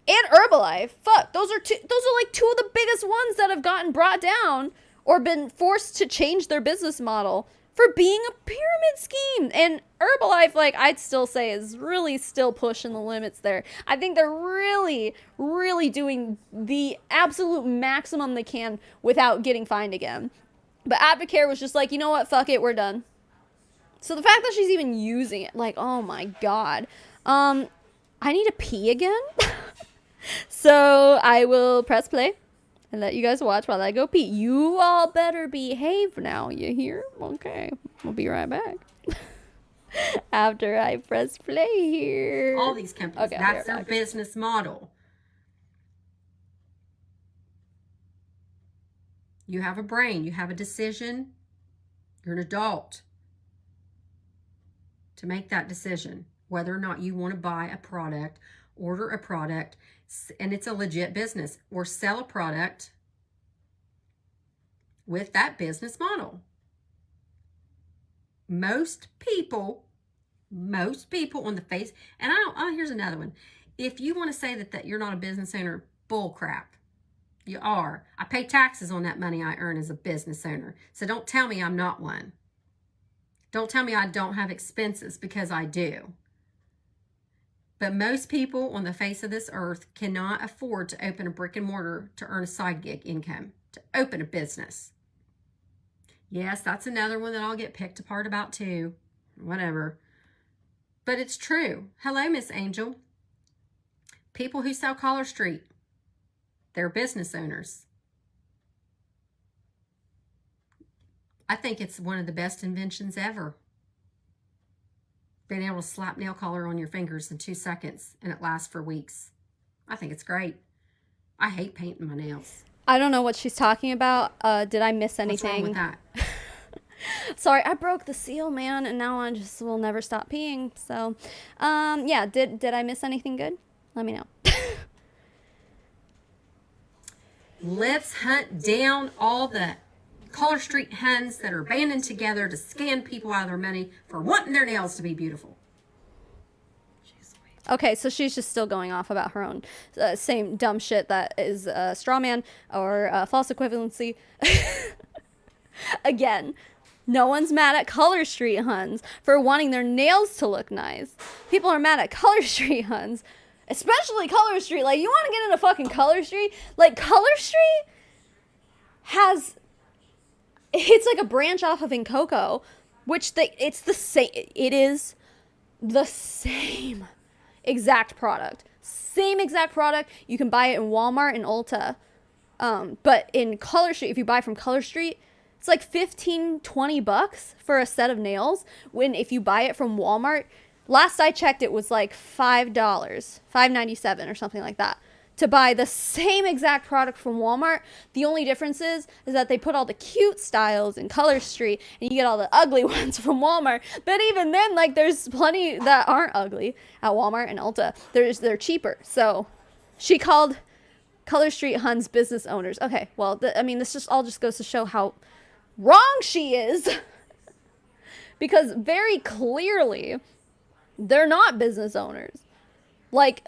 and Herbalife, fuck, those are like two of the biggest ones that have gotten brought down or been forced to change their business model for being a pyramid scheme. And Herbalife, like, I'd still say is really still pushing the limits there. I think they're really, really doing the absolute maximum they can without getting fined again. But Advocare was just like, you know what, fuck it, we're done. So the fact that she's even using it, like, oh my god. I need to pee again. So I will press play and let you guys watch while I go pee. You all better behave now, you hear? Okay, we'll be right back. After I press play here. All these companies, Okay, that's their business model. You have a brain, you have a decision, you're an adult to make that decision, whether or not you want to buy a product, order a product, and it's a legit business, or sell a product with that business model. Most people on the face, and here's another one. If you want to say that you're not a business owner, bull crap. You are. I pay taxes on that money I earn as a business owner. So don't tell me I'm not one. Don't tell me I don't have expenses, because I do. But most people on the face of this earth cannot afford to open a brick and mortar to earn a side gig income, to open a business. Yes, that's another one that I'll get picked apart about too. Whatever. But it's true. Hello, Miss Angel. People who sell Collar Street, they're business owners. I think it's one of the best inventions ever. Being able to slap nail color on your fingers in 2 seconds and it lasts for weeks. I think it's great. I hate painting my nails. I don't know what she's talking about. Did I miss anything? What's wrong with that? Sorry, I broke the seal, man, and now I just will never stop peeing. So, yeah, did I miss anything good? Let me know. Let's hunt down all the Color Street Huns that are banding together to scam people out of their money for wanting their nails to be beautiful. Okay, so she's just still going off about her own same dumb shit that is straw man or false equivalency. Again, no one's mad at Color Street Huns for wanting their nails to look nice. People are mad at Color Street Huns, especially Color Street. Like, you want to get into fucking Color Street? Like, Color Street has... It's like a branch off of Incoco, which it's the same... It is the same exact product. Same exact product. You can buy it in Walmart and Ulta. But in Color Street, if you buy from Color Street, it's like $15-20 for a set of nails. When if you buy it from Walmart, last I checked, it was like $5, $5.97 or something like that. To buy the same exact product from Walmart, the only difference is that they put all the cute styles in Color Street, and you get all the ugly ones from Walmart. But even then, like, there's plenty that aren't ugly at Walmart and Ulta. They're cheaper. So she called Color Street Huns business owners. Okay, well, I mean, this just all just goes to show how wrong she is. Because very clearly, they're not business owners. Like...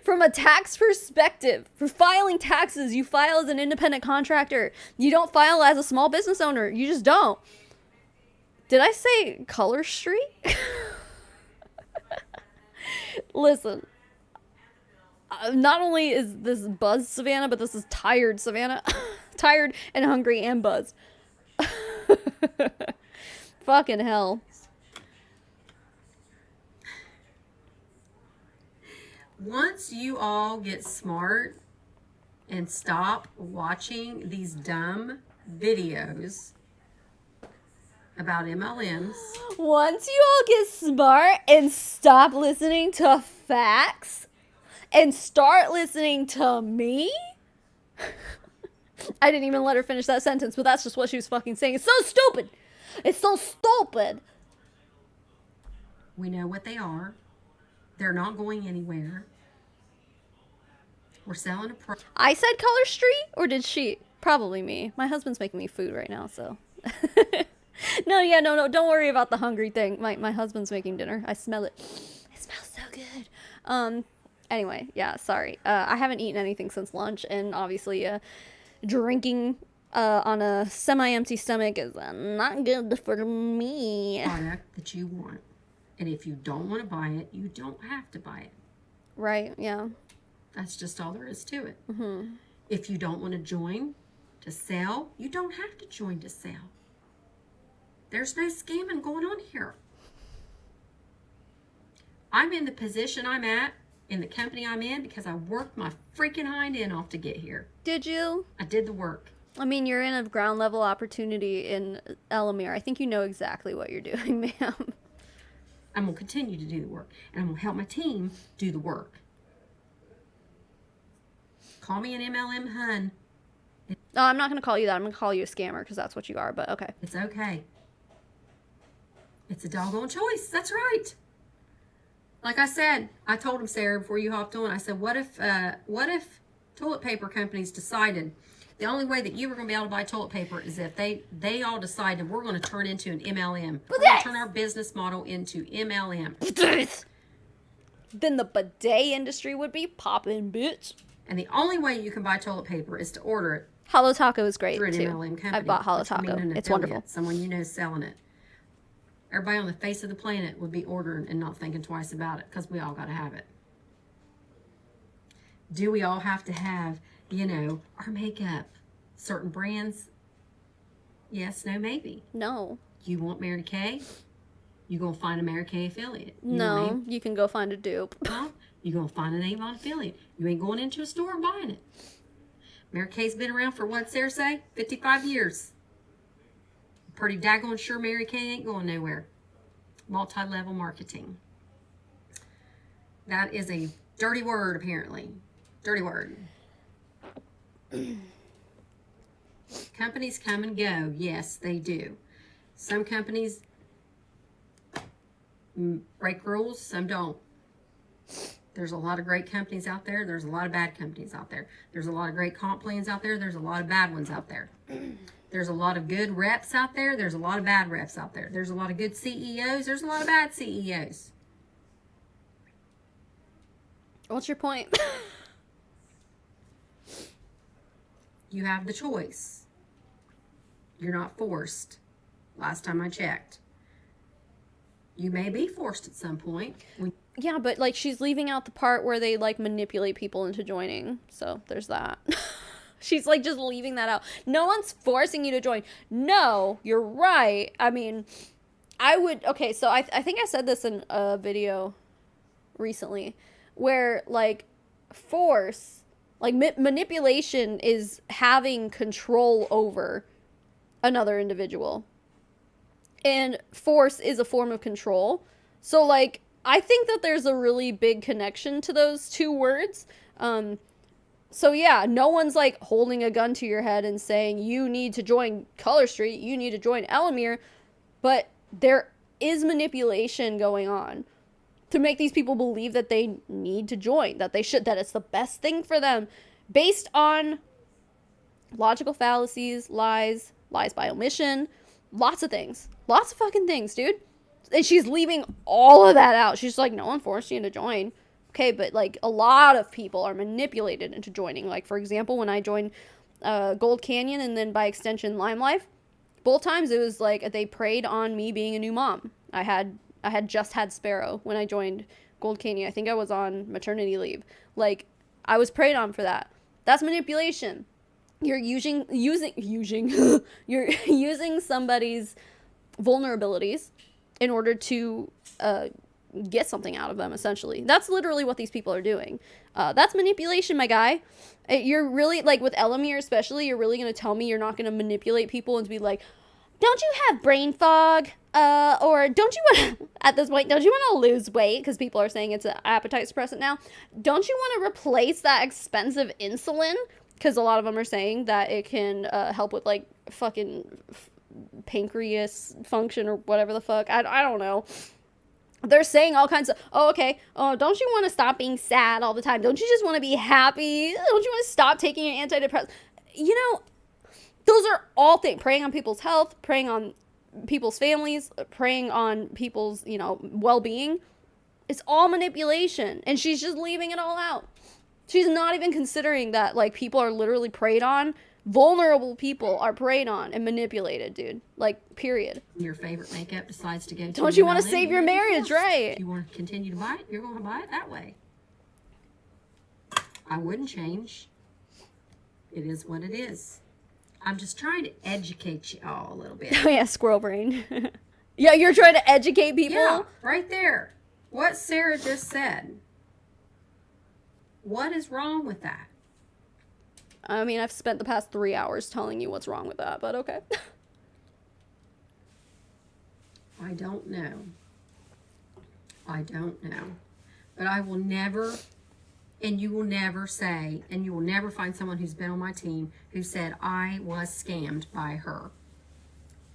From a tax perspective, for filing taxes, you file as an independent contractor. You don't file as a small business owner. You just don't. Did I say Color Street? Listen. Not only is this buzzed Savannah, but this is tired Savannah. Tired and hungry and buzzed. Fucking hell. Once you all get smart and stop watching these dumb videos about MLMs. Once you all get smart and stop listening to facts and start listening to me. I didn't even let her finish that sentence, but that's just what she was fucking saying. It's so stupid. It's so stupid. We know what they are. They're not going anywhere. We're selling a product. I said Color Street, or did she? Probably me. My husband's making me food right now, so. No, don't worry about the hungry thing. My husband's making dinner. I smell it. It smells so good. Anyway, yeah, sorry. I haven't eaten anything since lunch, and obviously, drinking on a semi-empty stomach is not good for me. Product that you want. And if you don't want to buy it, you don't have to buy it. Right, yeah. That's just all there is to it. Mm-hmm. If you don't want to join to sell, you don't have to join to sell. There's no scamming going on here. I'm in the position I'm at, in the company I'm in, because I worked my freaking hind end off to get here. Did you? I did the work. I mean, you're in a ground level opportunity in Elamir. I think you know exactly what you're doing, ma'am. I'm going to continue to do the work, and I'm going to help my team do the work. Call me an MLM hun. No, I'm not going to call you that. I'm going to call you a scammer because that's what you are, but okay. It's okay. It's a doggone choice. That's right. Like I said, I told him, Sarah, before you hopped on, I said, what if toilet paper companies decided the only way that you were going to be able to buy toilet paper is if they all decided we're going to turn into an MLM. We're going to turn our business model into MLM. Then the bidet industry would be popping, bitch. And the only way you can buy toilet paper is to order it. Holo Taco is great, through an too. MLM company. I bought Holo Taco. It's wonderful. Someone you know is selling it. Everybody on the face of the planet would be ordering and not thinking twice about it because we all got to have it. Do we all have to have, our makeup? Certain brands? Yes, no, maybe. No. You want Mary Kay? You going to find a Mary Kay affiliate. No, you can go find a dupe. Well, you're going to find an Avon affiliate. You ain't going into a store and buying it. Mary Kay's been around for what, Sarah say? 55 years. Pretty daggone sure Mary Kay ain't going nowhere. Multi-level marketing. That is a dirty word, apparently. Dirty word. Companies come and go. Yes, they do. Some companies break rules, some don't. There's a lot of great companies out there. There's a lot of bad companies out there. There's a lot of great comp plans out there. There's a lot of bad ones out there. There's a lot of good reps out there. There's a lot of bad reps out there. There's a lot of good CEOs. There's a lot of bad CEOs. What's your point? You have the choice. You're not forced. Last time I checked. You may be forced at some point. Yeah, but like she's leaving out the part where they like manipulate people into joining. So there's that. She's like just leaving that out. No one's forcing you to join. No, you're right. I mean, I would. Okay, so I think I said this in a video recently where like force, like manipulation is having control over another individual. And force is a form of control. So like I think that there's a really big connection to those two words. So yeah, no one's like holding a gun to your head and saying you need to join Color Street, you need to join Elamir, but there is manipulation going on to make these people believe that they need to join, that they should, that it's the best thing for them, based on logical fallacies, lies by omission, lots of things. Lots of fucking things, dude. And she's leaving all of that out. She's like, no one forced you to join. Okay, but like a lot of people are manipulated into joining. Like, for example, when I joined Gold Canyon and then by extension Lime Life, both times it was like they preyed on me being a new mom. I had just had Sparrow when I joined Gold Canyon. I think I was on maternity leave. Like, I was preyed on for that. That's manipulation. You're using you're using somebody's vulnerabilities in order to get something out of them, essentially. That's literally what these people are doing. That's manipulation, my guy. You're really, like, with Elamir especially, you're really going to tell me you're not going to manipulate people and be like, don't you have brain fog? Or don't you want to, at this point, don't you want to lose weight? Because people are saying it's an appetite suppressant now. Don't you want to replace that expensive insulin? Because a lot of them are saying that it can help with, like, fucking pancreas function or whatever the fuck. I don't know. They're saying all kinds of, oh, okay, oh, don't you want to stop being sad all the time? Don't you just want to be happy? Don't you want to stop taking your antidepressants? You know, those are all things. Preying on people's health, preying on people's families, preying on people's, you know, well-being. It's all manipulation. And she's just leaving it all out. She's not even considering that, like, people are literally preyed on. Vulnerable people are preyed on and manipulated, dude. Like, period. Your favorite makeup decides to go to Don't you want to save your marriage, right? If you want to continue to buy it, you're going to buy it that way. I wouldn't change. It is what it is. I'm just trying to educate you all a little bit. Oh, yeah, squirrel brain. Yeah, you're trying to educate people? Yeah, right there. What Sarah just said. What is wrong with that? I mean, I've spent the past 3 hours telling you what's wrong with that, but okay. I don't know. But I will never, and you will never say, and you will never find someone who's been on my team who said I was scammed by her.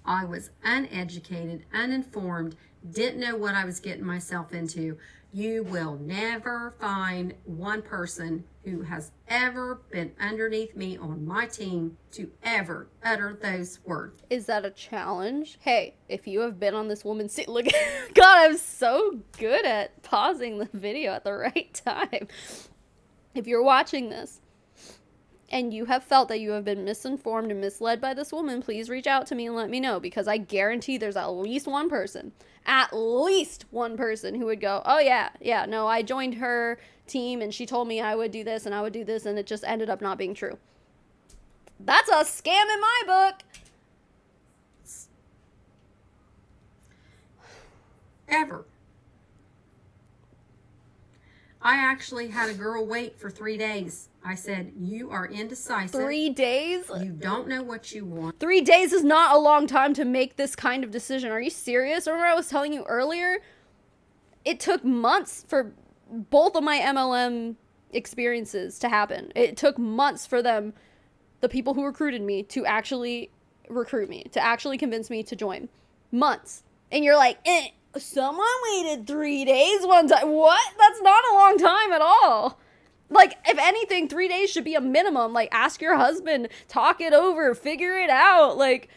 I was uneducated, uninformed, didn't know what I was getting myself into. You will never find one person who has ever been underneath me on my team to ever utter those words. Is that a challenge? Hey, if you have been on this woman's seat, look, God, I'm so good at pausing the video at the right time. If you're watching this and you have felt that you have been misinformed and misled by this woman, please reach out to me and let me know, because I guarantee there's at least one person who would go, oh yeah, no, I joined her team and she told me I would do this and I would do this and it just ended up not being true. That's a scam in my book. Ever. I actually had a girl wait for 3 days. I said, you are indecisive. 3 days? You don't know what you want. 3 days is not a long time to make this kind of decision. Are you serious? Remember I was telling you earlier? It took months for both of my MLM experiences to happen. It took months for them the people who recruited me, to actually recruit me, to actually convince me to join. Months. And you're like, someone waited 3 days one time. What? That's not a long time at all. Like, if anything, 3 days should be a minimum. Like, ask your husband, talk it over, figure it out. Like,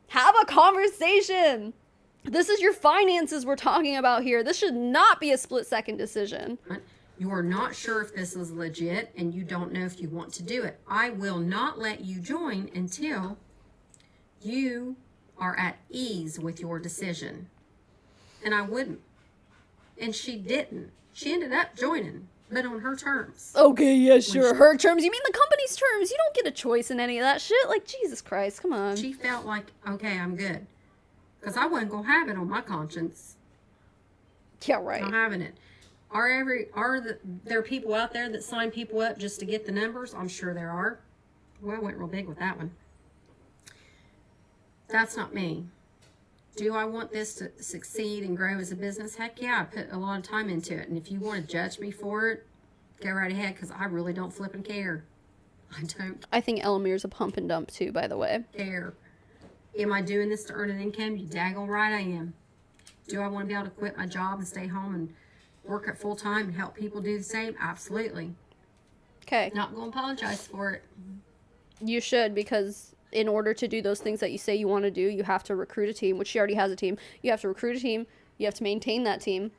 have a conversation. This is your finances we're talking about here. This should not be a split-second decision. You are not sure if this is legit, and you don't know if you want to do it. I will not let you join until you are at ease with your decision. And I wouldn't. And she didn't. She ended up joining, but on her terms. Okay, yeah, sure. Her terms. You mean the company's terms? You don't get a choice in any of that shit. Like, Jesus Christ, come on. She felt like, okay, I'm good. Because I wasn't going to have it on my conscience. Yeah, right. Not having it. Are there people out there that sign people up just to get the numbers? I'm sure there are. Well, I went real big with that one. That's not me. Do I want this to succeed and grow as a business? Heck yeah, I put a lot of time into it. And if you want to judge me for it, go right ahead, because I really don't flip and care. I don't I think Elamir's a pump and dump too, by the way. care. Am I doing this to earn an income? You daggone right I am. Do I want to be able to quit my job and stay home and work at full time and help people do the same? Absolutely. Okay. Not going to apologize for it. You should, because in order to do those things that you say you want to do, you have to recruit a team, which she already has a team. You have to recruit a team. You have to maintain that team.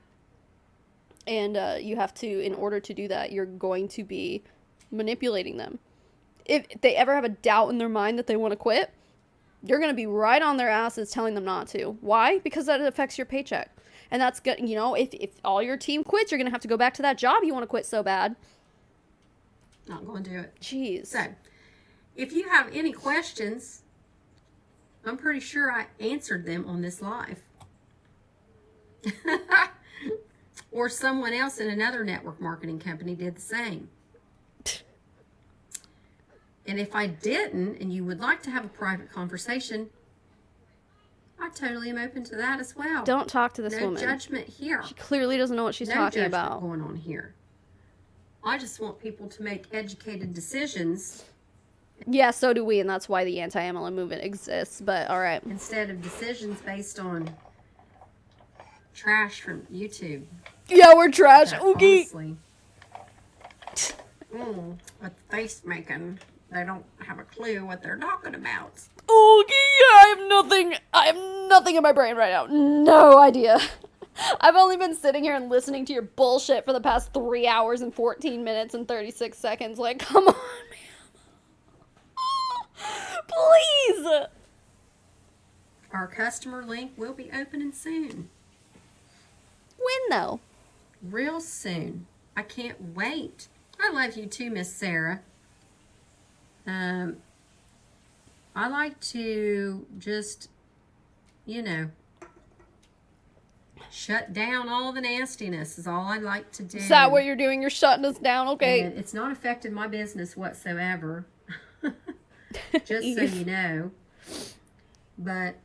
And you have to, in order to do that, you're going to be manipulating them. If they ever have a doubt in their mind that they want to quit, you're going to be right on their asses telling them not to. Why? Because that affects your paycheck. And that's good. You know, if all your team quits, you're going to have to go back to that job you want to quit so bad. Not going to do it. Jeez. So, if you have any questions, I'm pretty sure I answered them on this live. Or someone else in another network marketing company did the same. And if I didn't, and you would like to have a private conversation, I totally am open to that as well. Don't talk to this No woman. judgment here. She clearly doesn't know what she's talking judgment about. going on here. I just want people to make educated decisions Yeah, so do we, and that's why the anti-MLM movement exists, but all right. instead of decisions based on trash from YouTube. Yeah, we're trash. That, Okay. honestly. With face making, they don't have a clue what they're talking about. Okay, I have nothing in my brain right now. No idea. I've only been sitting here and listening to your bullshit for the past 3 hours and 14 minutes and 36 seconds. Like, come on, man. Please. Our customer link will be opening soon. When, though? Real soon. I can't wait. I love you too, Miss Sarah. I like to just, shut down all the nastiness is all I like to do. Is that what you're doing? You're shutting us down? Okay. And it's not affected my business whatsoever. Just so you know. But,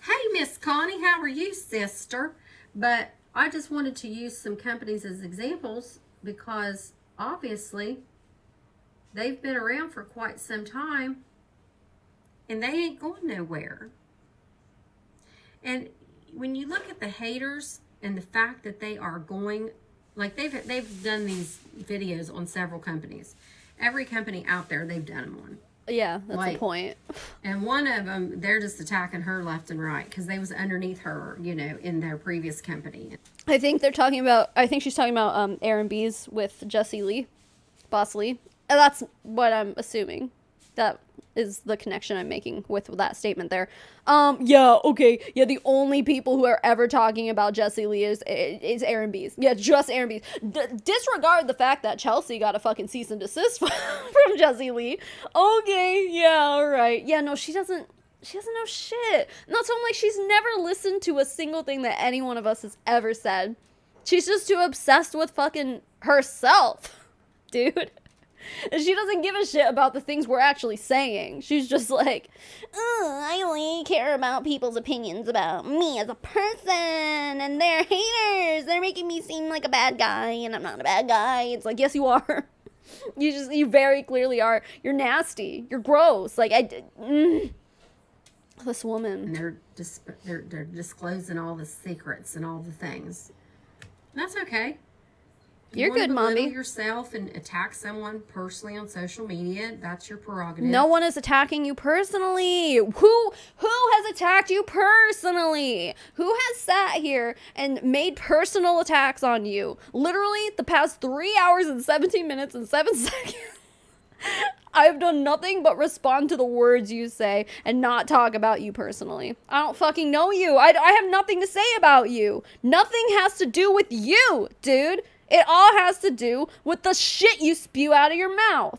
hey, Miss Connie, how are you, sister? But I just wanted to use some companies as examples because, obviously, they've been around for quite some time and they ain't going nowhere. And when you look at the haters and the fact that they are going, like they've done these videos on several companies. Every company out there, they've done them on. Yeah, that's the point. And one of them, they're just attacking her left and right because they was underneath her, in their previous company. I think she's talking about Aaron B's with Jesse Lee, Boss Lee. And that's what I'm assuming. That is the connection I'm making with that statement there. Yeah, okay. Yeah, the only people who are ever talking about Jesse Lee is Aaron B's. Yeah, just Aaron B's. Disregard the fact that Chelsea got a fucking cease and desist from Jesse Lee. Okay, yeah, all right. Yeah, no, she doesn't know shit. And that's why I'm like, she's never listened to a single thing that any one of us has ever said. She's just too obsessed with fucking herself, dude. And she doesn't give a shit about the things we're actually saying. She's just like, I only care about people's opinions about me as a person, and they're haters. They're making me seem like a bad guy, and I'm not a bad guy. It's like, yes, you are. You very clearly are. You're nasty. You're gross. Like, this woman. And they're disclosing all the secrets and all the things. And that's okay. You're good, Mommy. Yourself and attack someone personally on social media, that's your prerogative. No one is attacking you personally. Who has attacked you personally? Who has sat here and made personal attacks on you? Literally, the past 3 hours and 17 minutes and 7 seconds. I've done nothing but respond to the words you say and not talk about you personally. I don't fucking know you. I have nothing to say about you. Nothing has to do with you, dude. It all has to do with the shit you spew out of your mouth.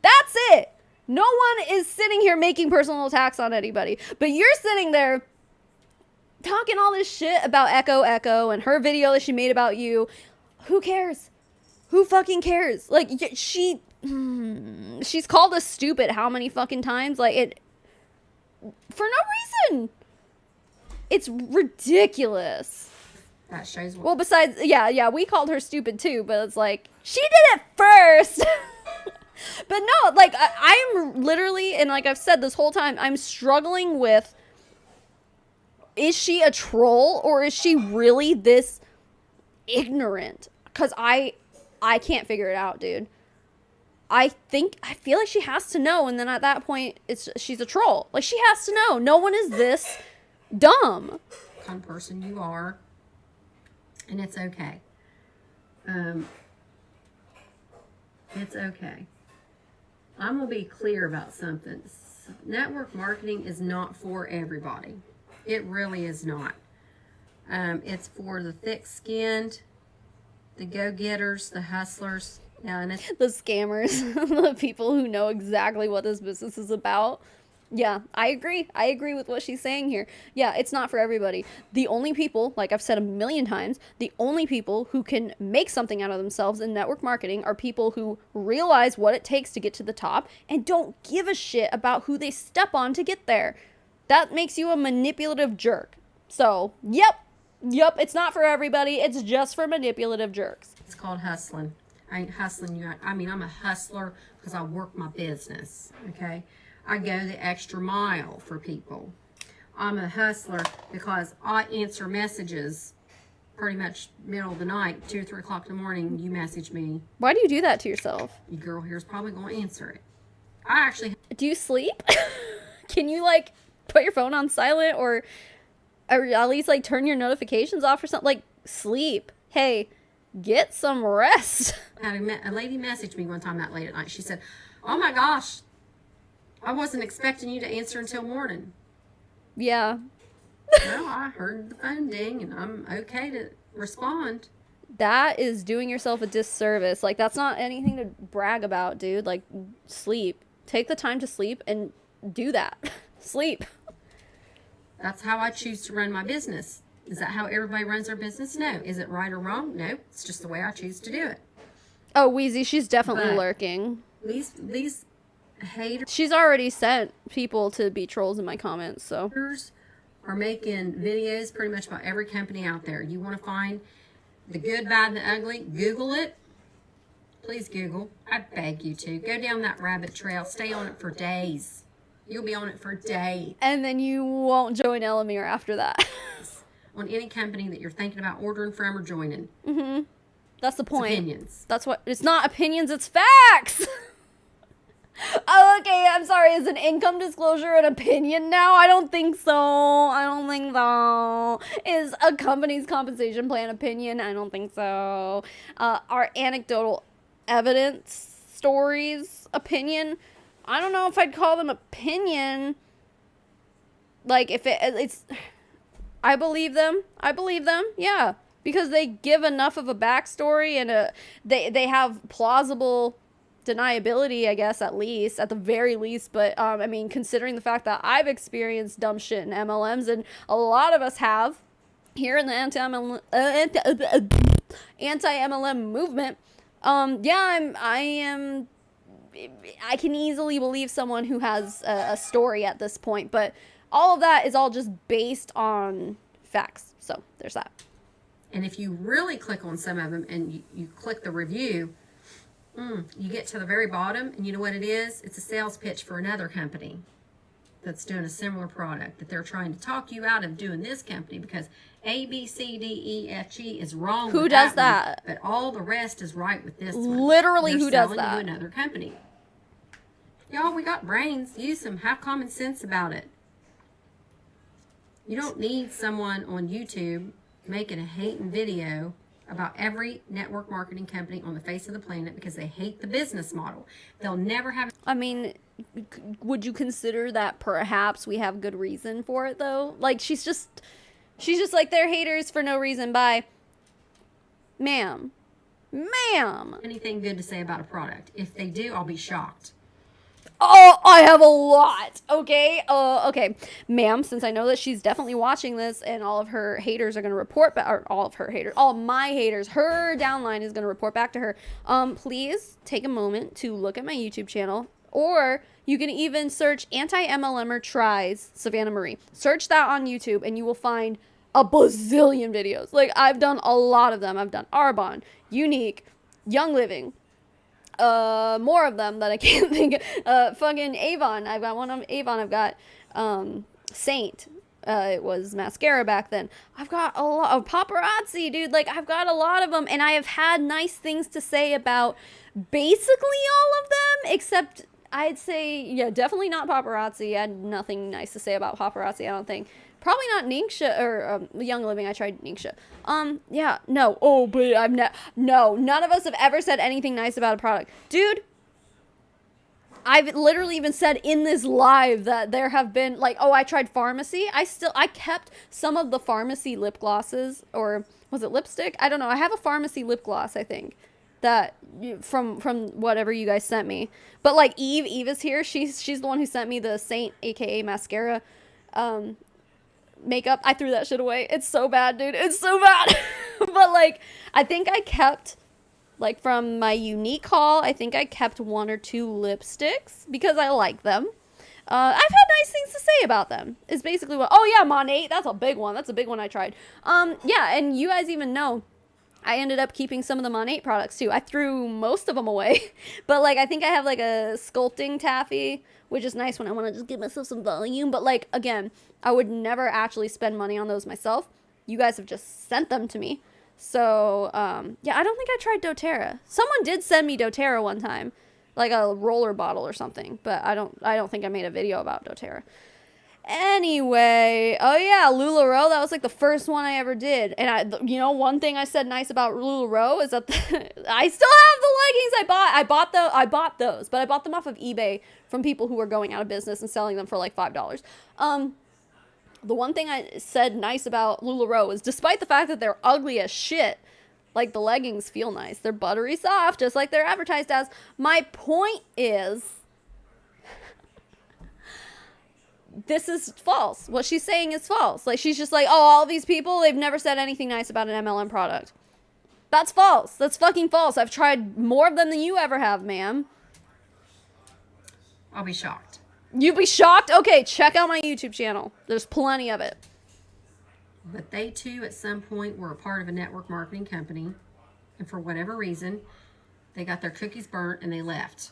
That's it. No one is sitting here making personal attacks on anybody. But you're sitting there talking all this shit about Echo and her video that she made about you. Who cares? Who fucking cares? Like, she's called us stupid how many fucking times? Like, it... For no reason. It's ridiculous. That shows what... Well, besides, yeah, we called her stupid too, but it's like, she did it first! But no, like, I'm literally, and like I've said this whole time, I'm struggling with, is she a troll, or is she really this ignorant? Because I can't figure it out, dude. I feel like she has to know, and then at that point, she's a troll. Like, she has to know. No one is this dumb. Kind of person you are. And it's okay. It's okay. I'm going to be clear about something. Network marketing is not for everybody. It really is not. It's for the thick-skinned, the go-getters, the hustlers. Yeah, and the scammers, the people who know exactly what this business is about. Yeah, I agree. I agree with what she's saying here. Yeah, it's not for everybody. The only people, like I've said a million times, the only people who can make something out of themselves in network marketing are people who realize what it takes to get to the top and don't give a shit about who they step on to get there. That makes you a manipulative jerk. So, yep, it's not for everybody. It's just for manipulative jerks. It's called hustling. I ain't hustling you. I'm a hustler because I work my business, okay? I go the extra mile for people. I'm a hustler because I answer messages pretty much middle of the night, 2 or 3 o'clock in the morning. You message me. Why do you do that to yourself? Your girl here's probably going to answer it. I actually... Do you sleep? Can you, like, put your phone on silent or at least, like, turn your notifications off or something? Like, sleep. Hey, get some rest. A lady messaged me one time that late at night. She said, oh my gosh, I wasn't expecting you to answer until morning. Yeah. Well, I heard the phone ding and I'm okay to respond. That is doing yourself a disservice. Like, that's not anything to brag about, dude. Like, sleep. Take the time to sleep and do that. Sleep. That's how I choose to run my business. Is that how everybody runs their business? No. Is it right or wrong? No. It's just the way I choose to do it. Oh, Wheezy, she's definitely lurking. These haters. She's already sent people to be trolls in my comments, so. Are making videos pretty much about every company out there. You want to find the good, bad, and the ugly? Google it. Please Google. I beg you to. Go down that rabbit trail. Stay on it for days. You'll be on it for days. And then you won't join Elamir after that. On any company that you're thinking about ordering from or joining. Mm-hmm. That's the point. It's opinions. That's what, it's not opinions, it's facts! Oh, okay, I'm sorry, is an income disclosure an opinion now? I don't think so. Is a company's compensation plan opinion? I don't think so. Are anecdotal evidence stories opinion? I don't know if I'd call them opinion. Like, if it's... I believe them, yeah. Because they give enough of a backstory and they have plausible deniability, I guess, at the very least. But, I mean, considering the fact that I've experienced dumb shit in MLMs, and a lot of us have, here in the anti-MLM movement, yeah, I can easily believe someone who has a story at this point, but all of that is all just based on facts. So there's that. And if you really click on some of them and you click the review, You get to the very bottom, and you know what it is? It's a sales pitch for another company that's doing a similar product, that they're trying to talk you out of doing this company because A, B, C, D, E, F, G is wrong. Who with does that? that? But all the rest is right with this one. Literally, They're who does selling you that? another company. Y'all, we got brains. Use them. Have common sense about it. You don't need someone on YouTube making a hating video about every network marketing company on the face of the planet because they hate the business model. They'll never have... I mean, would you consider that perhaps we have good reason for it, though? Like, she's just like, they're haters for no reason. Bye. Ma'am. anything good to say about a product. If they do, I'll be shocked. Oh, I have a lot. Okay. Okay. Ma'am, since I know that she's definitely watching this and all of her haters are going to report back, or all of my haters, her downline is going to report back to her. Please take a moment to look at my YouTube channel, or you can even search anti-MLMer tries Savannah Marie. Search that on YouTube and you will find a bazillion videos. Like, I've done a lot of them. I've done Arbonne, Unique, Young Living, more of them that I can't think of. Fucking Avon. I've got one of Avon. I've got Saint. It was mascara back then. I've got a lot of paparazzi, dude. Like, I've got a lot of them, and I have had nice things to say about basically all of them, except I'd say, yeah, definitely not paparazzi. I had nothing nice to say about paparazzi, I don't think. Probably not Ningxia or Young Living. I tried Ningxia. Yeah, no. Oh, but no, none of us have ever said anything nice about a product. Dude, I've literally even said in this live that there have been, like, oh, I tried Pharmacy. I kept some of the Pharmacy lip glosses, or was it lipstick? I don't know. I have a Pharmacy lip gloss, I think, that from whatever you guys sent me. But like Eve is here. She's the one who sent me the Saint, aka mascara, makeup. I threw that shit away. It's so bad, dude. It's so bad. But like, I think I kept, like, from my Unique haul, I think I kept 1 or 2 lipsticks because I like them. I've had nice things to say about them. Is basically what. Oh yeah, Monate. That's a big one. That's a big one I tried. Yeah, and you guys even know I ended up keeping some of the Monate products too. I threw most of them away. But like, I think I have like a sculpting taffy, which is nice when I want to just give myself some volume. But like, again, I would never actually spend money on those myself. You guys have just sent them to me. So, yeah, I don't think I tried doTERRA. Someone did send me doTERRA one time, like a roller bottle or something, but I don't think I made a video about doTERRA. Anyway, oh yeah, LuLaRoe, that was like the first one I ever did. And one thing I said nice about LuLaRoe is that I still have the leggings I bought. I bought those, but I bought them off of eBay from people who were going out of business and selling them for like $5. The one thing I said nice about LuLaRoe is, despite the fact that they're ugly as shit, like, the leggings feel nice. They're buttery soft, just like they're advertised as. My point is, this is false. What she's saying is false. Like, she's just like, oh, all these people, they've never said anything nice about an MLM product. That's false. That's fucking false. I've tried more of them than you ever have, ma'am. I'll be shocked. You'd be shocked? Okay, check out my YouTube channel. There's plenty of it. But they too, at some point, were a part of a network marketing company. And for whatever reason, they got their cookies burnt and they left.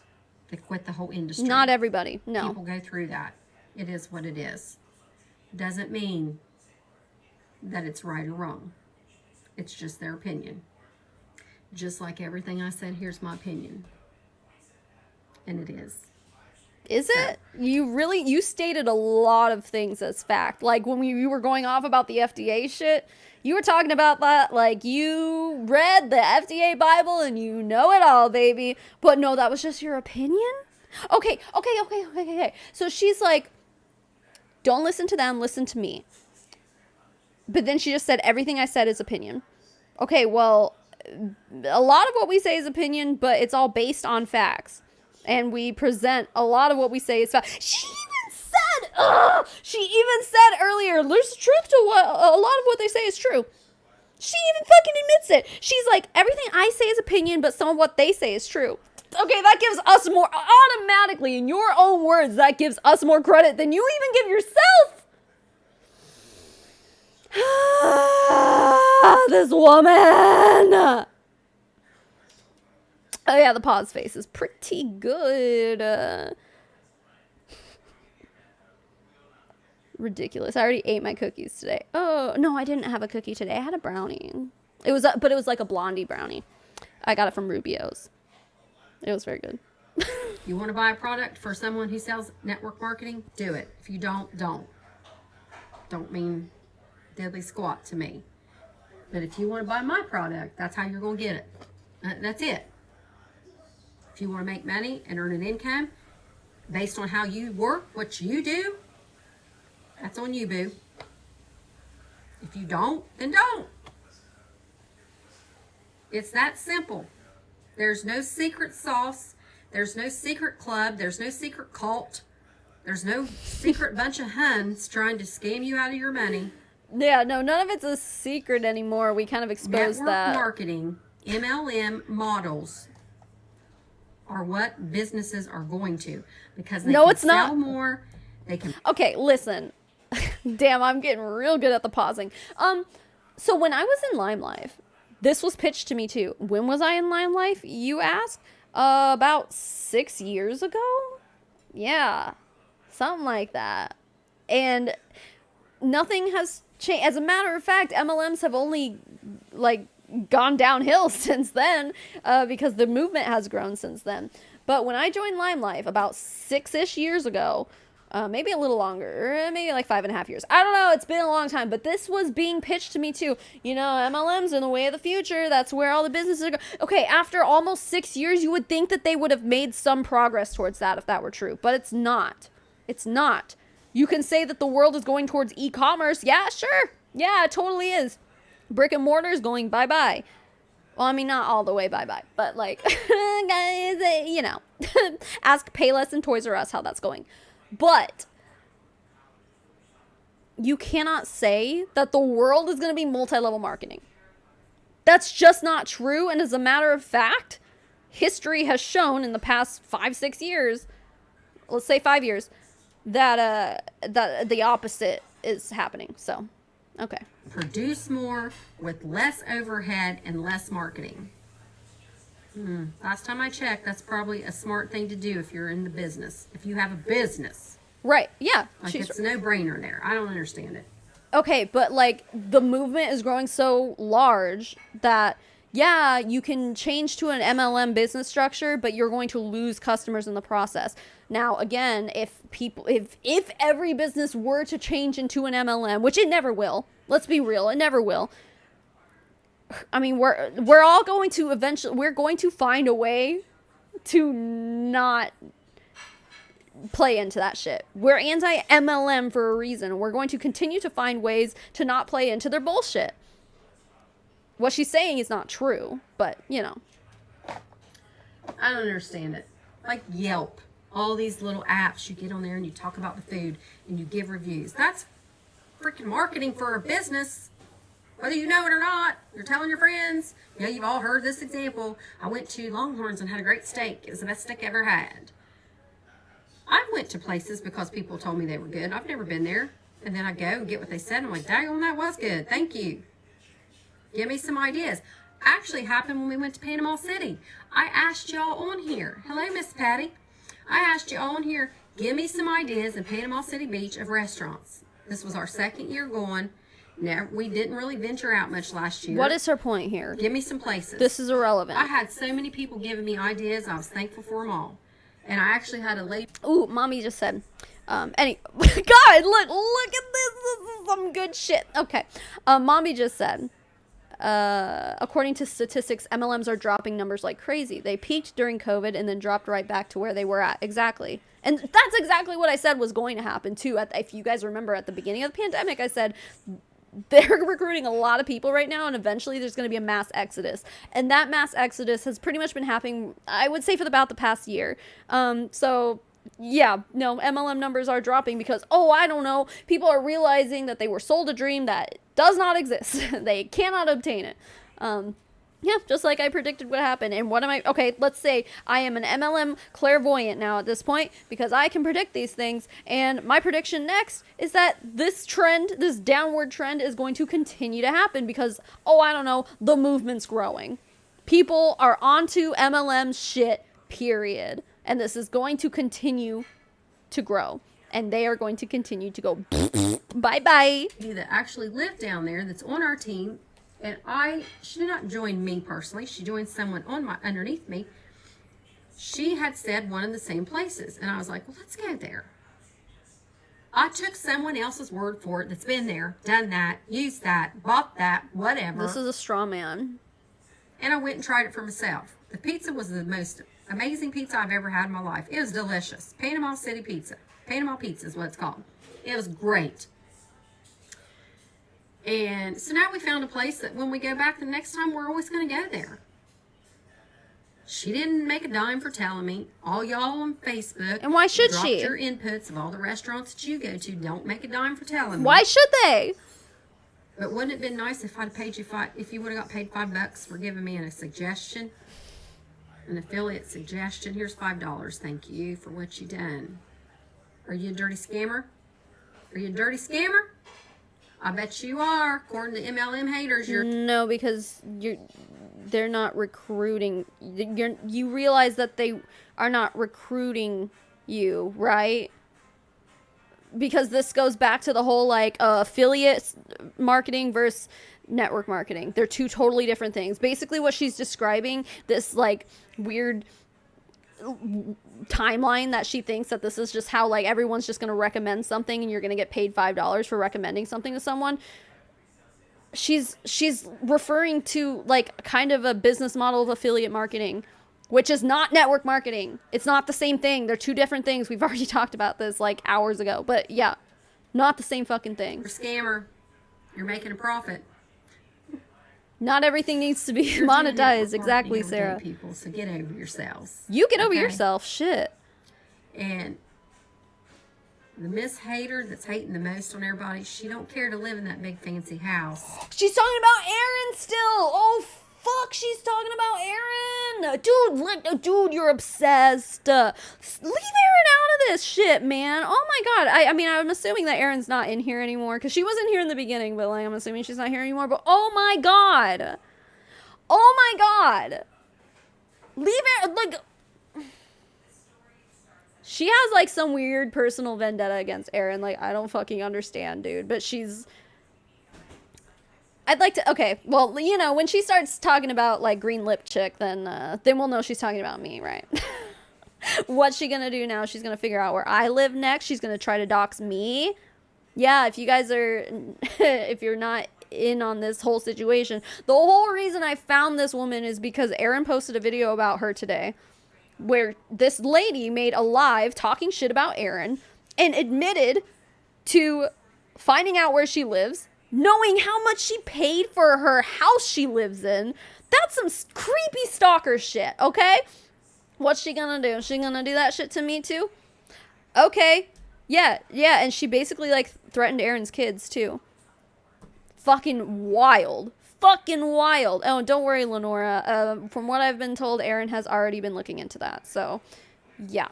They quit the whole industry. Not everybody, no. People go through that. It is what it is. Doesn't mean that it's right or wrong. It's just their opinion. Just like everything I said, here's my opinion. And it is. Is it? You stated a lot of things as fact. Like, when you were going off about the FDA shit, you were talking about that like you read the FDA Bible and you know it all, baby. But no, that was just your opinion? Okay. So she's like, don't listen to them, listen to me. But then she just said everything I said is opinion. Okay, well, a lot of what we say is opinion, but it's all based on facts. And we present a lot of what we say is fact. She even said earlier, there's truth to what a lot of what they say is true. She even fucking admits it. She's like, everything I say is opinion, but some of what they say is true. Okay, that gives us more, automatically, in your own words, that gives us more credit than you even give yourself. This woman. Oh yeah, the pause face is pretty good. Ridiculous. I already ate my cookies today. Oh, no, I didn't have a cookie today. I had a brownie. But it was like a blondie brownie. I got it from Rubio's. It was very good. You want to buy a product for someone who sells network marketing? Do it. If you don't, don't. Don't mean deadly squat to me. But if you want to buy my product, that's how you're going to get it. That's it. If you want to make money and earn an income based on how you work, what you do, that's on you, boo. If you don't, then don't. It's that simple. There's no secret sauce. There's no secret club. There's no secret cult. There's no secret bunch of Huns trying to scam you out of your money. Yeah, no, none of it's a secret anymore. We kind of exposed Network that. marketing, MLM models are what businesses are going to, because they can sell more. They can. Okay, listen. Damn, I'm getting real good at the pausing. So when I was in Lime Life, this was pitched to me too. When was I in Lime Life, you ask? About 6 years ago? Yeah, something like that. And nothing has changed. As a matter of fact, MLMs have only, like, gone downhill since then, because the movement has grown since then. But when I joined Lime Life about 6-ish years ago, maybe a little longer, maybe like 5.5 years. I don't know. It's been a long time, but this was being pitched to me too. You know, MLMs are the way of the future. That's where all the businesses are going. Okay, after almost 6 years, you would think that they would have made some progress towards that if that were true, but it's not. It's not. You can say that the world is going towards e-commerce. Yeah, sure. Yeah, it totally is. Brick and mortar is going bye-bye. Well, I mean, not all the way bye-bye, but like, guys, you know, ask Payless and Toys R Us how that's going. But you cannot say that the world is going to be multi-level marketing. That's just not true. And as a matter of fact, history has shown in the past 5-6 years, let's say 5 years, that the opposite is happening. So, okay. Produce more with less overhead and less marketing. Last time I checked, that's probably a smart thing to do if you're in the business. If you have a business. Right, yeah. Like, it's a no-brainer there. I don't understand it. Okay, but like the movement is growing so large that, yeah, you can change to an MLM business structure, but you're going to lose customers in the process. Now, again, if every business were to change into an MLM, which it never will, let's be real, it never will. I mean, we're all going to eventually, we're going to find a way to not play into that shit. We're anti-MLM for a reason. We're going to continue to find ways to not play into their bullshit. What she's saying is not true, but, you know. I don't understand it. Like Yelp, all these little apps, you get on there and you talk about the food and you give reviews. That's freaking marketing for a business. Whether you know it or not, you're telling your friends. You know, you've all heard this example. I went to Longhorns and had a great steak. It was the best steak I ever had. I went to places because people told me they were good. I've never been there. And then I go and get what they said. And I'm like, daggone, that was good. Thank you. Give me some ideas. Actually happened when we went to Panama City. I asked y'all on here. Hello, Miss Patty. I asked you all on here, give me some ideas in Panama City Beach of restaurants. This was our second year going. Now, we didn't really venture out much last year. What is her point here? Give me some places. This is irrelevant. I had so many people giving me ideas. I was thankful for them all. And I actually had a lady. Ooh, mommy just said. God, look at this. This is some good shit. Okay. Mommy just said, according to statistics, MLMs are dropping numbers like crazy. They peaked during COVID and then dropped right back to where they were at. Exactly. And that's exactly what I said was going to happen too. If you guys remember at the beginning of the pandemic, I said they're recruiting a lot of people right now, and eventually there's going to be a mass exodus. And that mass exodus has pretty much been happening, I would say, for about the past year. So yeah, no, MLM numbers are dropping because, I don't know, people are realizing that they were sold a dream that does not exist. They cannot obtain it. Yeah, just like I predicted would happen. And what am I? Okay, let's say I am an MLM clairvoyant now at this point because I can predict these things. And my prediction next is that this downward trend is going to continue to happen because, I don't know, the movement's growing. People are onto MLM shit, period. And this is going to continue to grow. And they are going to continue to go bye-bye. That actually lived down there that's on our team. And she did not join me personally. She joined someone underneath me. She had said one of the same places. And I was like, well, let's go there. I took someone else's word for it that's been there, done that, used that, bought that, whatever. This is a straw man. And I went and tried it for myself. The pizza was the most amazing pizza I've ever had in my life. It was delicious. Panama City pizza. Panama pizza is what it's called. It was great. And so now we found a place that when we go back the next time, we're always going to go there. She didn't make a dime for telling me. All y'all on Facebook. And why should she? Your inputs of all the restaurants that you go to. Don't make a dime for telling me. Why should they? But wouldn't it have been nice if I'd paid you if you would have got paid $5 for giving me a suggestion? An affiliate suggestion. Here's $5. Thank you for what you done. Are you a dirty scammer? Are you a dirty scammer? I bet you are. According to MLM haters, you're... No, because they're not recruiting. You realize that they are not recruiting you, right? Because this goes back to the whole, like, affiliate marketing versus network marketing. They're two totally different things. Basically, what she's describing, this, like, weird timeline that she thinks that this is just how, like, everyone's just going to recommend something and you're going to get paid $5 for recommending something to someone. She's referring to, like, kind of a business model of affiliate marketing, which is not network marketing. It's not the same thing. They're two different things. We've already talked about this, like, hours ago. But, yeah, not the same fucking thing. You're a scammer. You're making a profit. Not everything needs to be monetized. Exactly, Sarah. People, so get over yourselves. You get over yourself. Shit. And the Miss Hater that's hating the most on everybody, she don't care to live in that big fancy house. She's talking about Aaron still. Oh, fuck. She's talking about Aaron. Dude, you're obsessed. Leave Aaron out of this shit, man. Oh, my God. I mean, I'm assuming that Aaron's not in here anymore because she wasn't here in the beginning, but, like, I'm assuming she's not here anymore. But, oh, my God. Oh, my God. Leave Aaron. Like... She has, like, some weird personal vendetta against Aaron. Like, I don't fucking understand, dude. But I'd like to... Okay, well, you know, when she starts talking about, like, green lip chick, then we'll know she's talking about me, right? What's she gonna do now? She's gonna figure out where I live next. She's gonna try to dox me. Yeah, if you guys are... if you're not in on this whole situation. The whole reason I found this woman is because Aaron posted a video about her today, where this lady made a live talking shit about Aaron and admitted to finding out where she lives, knowing how much she paid for her house she lives in. That's some creepy stalker shit, okay? What's she gonna do? Is she gonna do that shit to me too? Okay. Yeah, and she basically, like, threatened Aaron's kids too. Fucking wild. Fucking wild. Oh, don't worry, Lenora. From what I've been told, Aaron has already been looking into that. So, yeah.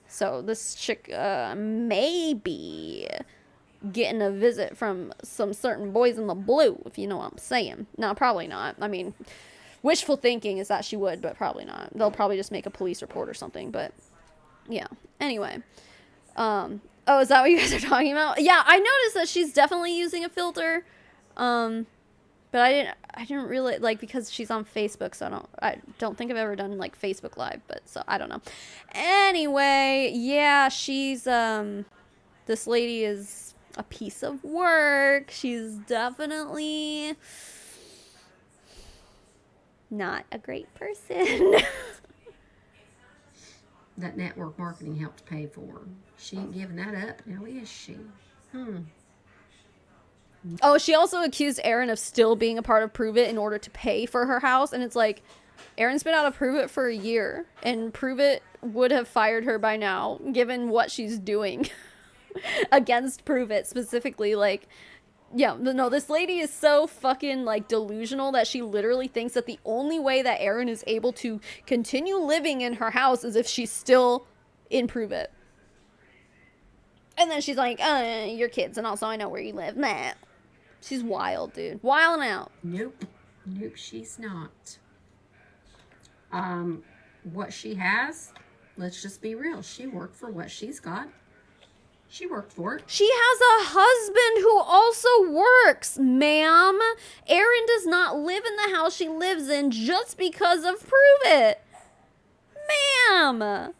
So, this chick may be getting a visit from some certain boys in the blue, if you know what I'm saying. No, probably not. I mean, wishful thinking is that she would, but probably not. They'll probably just make a police report or something, but yeah. Anyway. Oh, is that what you guys are talking about? Yeah, I noticed that she's definitely using a filter. But I didn't really, like, because she's on Facebook, so I don't think I've ever done, like, Facebook Live, but, so, I don't know. Anyway, yeah, she's, this lady is a piece of work. She's definitely not a great person. That network marketing helped pay for her. She ain't giving that up now, is she? Oh, she also accused Aaron of still being a part of Prove It in order to pay for her house. And it's like, Aaron's been out of Prove It for a year. And Prove It would have fired her by now, given what she's doing against Prove It specifically. Like, yeah, no, this lady is so fucking, like, delusional that she literally thinks that the only way that Aaron is able to continue living in her house is if she's still in Prove It. And then she's like, your kids, and also I know where you live. Nah. She's wild, dude. Wilding out. Nope, she's not. what she has, let's just be real. She worked for what she's got. She worked for it. She has a husband who also works, ma'am. Erin does not live in the house she lives in just because of Prove It. Ma'am.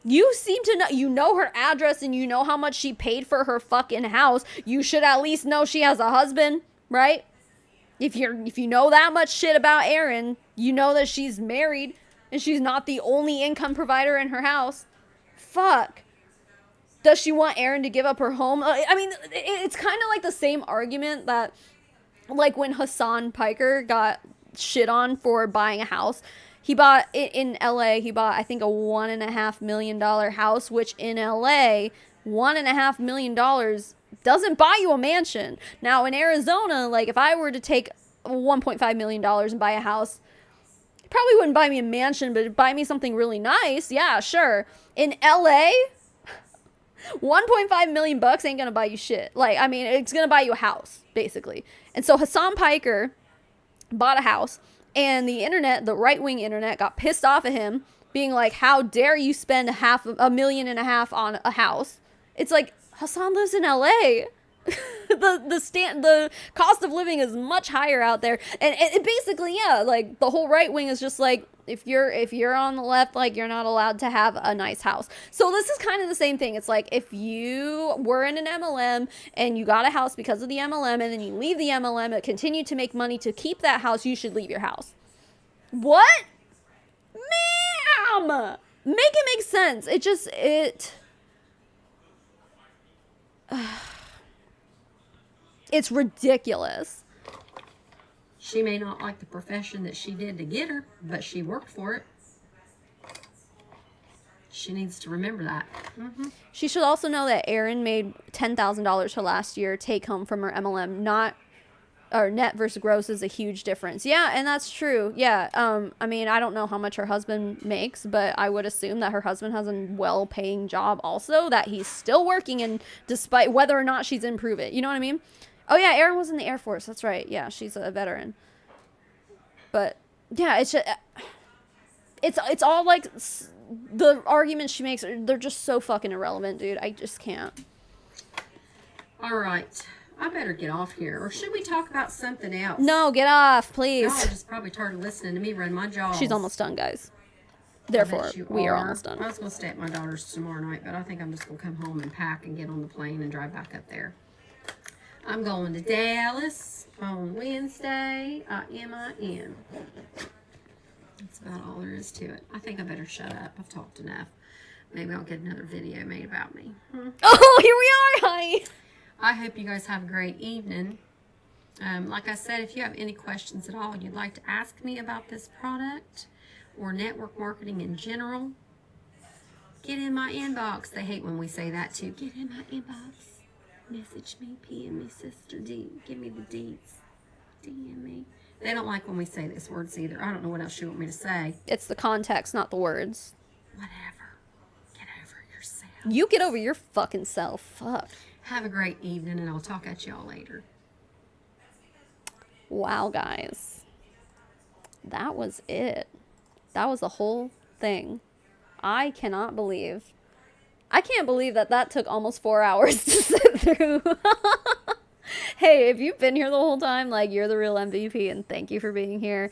You seem to know, you know her address and you know how much she paid for her fucking house. You should at least know she has a husband, right? If you know that much shit about Erin, you know that she's married and she's not the only income provider in her house. Fuck. Does she want Erin to give up her home? I mean, it's kind of like the same argument that, like, when Hassan Piker got shit on for buying a house. He bought, in LA, he bought, I think, a $1.5 million house, which in LA, $1.5 million doesn't buy you a mansion. Now, in Arizona, like, if I were to take $1.5 million and buy a house, it probably wouldn't buy me a mansion, but it'd buy me something really nice. Yeah, sure. In LA... 1.5 million bucks ain't gonna buy you shit. Like, I mean, it's gonna buy you a house, basically. And so Hassan Piker bought a house, and the internet, the right-wing internet, got pissed off at him, being like, how dare you spend $1.5 million on a house? It's like, Hassan lives in LA. The cost of living is much higher out there. And it basically, yeah, like, the whole right wing is just like, if you're on the left, like, you're not allowed to have a nice house. So this is kind of the same thing. It's like, if you were in an MLM and you got a house because of the MLM, and then you leave the MLM and continue to make money to keep that house, you should leave your house. What? Ma'am! Make it make sense. It's ridiculous. She may not like the profession that she did to get her, but she worked for it. She needs to remember that. Mm-hmm. She should also know that Erin made $10,000 her last year take home from her MLM. Or net versus gross is a huge difference. Yeah, and that's true. Yeah. I mean, I don't know how much her husband makes, but I would assume that her husband has a well-paying job also, that he's still working, and despite whether or not she's in Prove It. You know what I mean? Oh yeah, Erin was in the Air Force. That's right. Yeah, she's a veteran. But yeah, it's just, it's all like the arguments she makes. They're just so fucking irrelevant, dude. I just can't. All right, I better get off here, or should we talk about something else? No, get off, please. Y'all just probably tired of listening to me run my jaws. She's almost done, guys. Therefore, we are almost done. I was gonna stay at my daughter's tomorrow night, but I think I'm just gonna come home and pack and get on the plane and drive back up there. I'm going to Dallas on Wednesday. I am. That's about all there is to it. I think I better shut up. I've talked enough. Maybe I'll get another video made about me. Oh, here we are, honey. I hope you guys have a great evening. Like I said, if you have any questions at all you'd like to ask me about this product or network marketing in general, get in my inbox. They hate when we say that too. Get in my inbox. Message me, PM me, sister D. Give me the deeds. DM me. They don't like when we say these words either. I don't know what else you want me to say. It's the context, not the words. Whatever. Get over yourself. You get over your fucking self. Fuck. Have a great evening, and I'll talk at y'all later. Wow, guys. That was it. That was the whole thing. I can't believe that took almost 4 hours to sit through. Hey, if you've been here the whole time, like, you're the real MVP, and thank you for being here.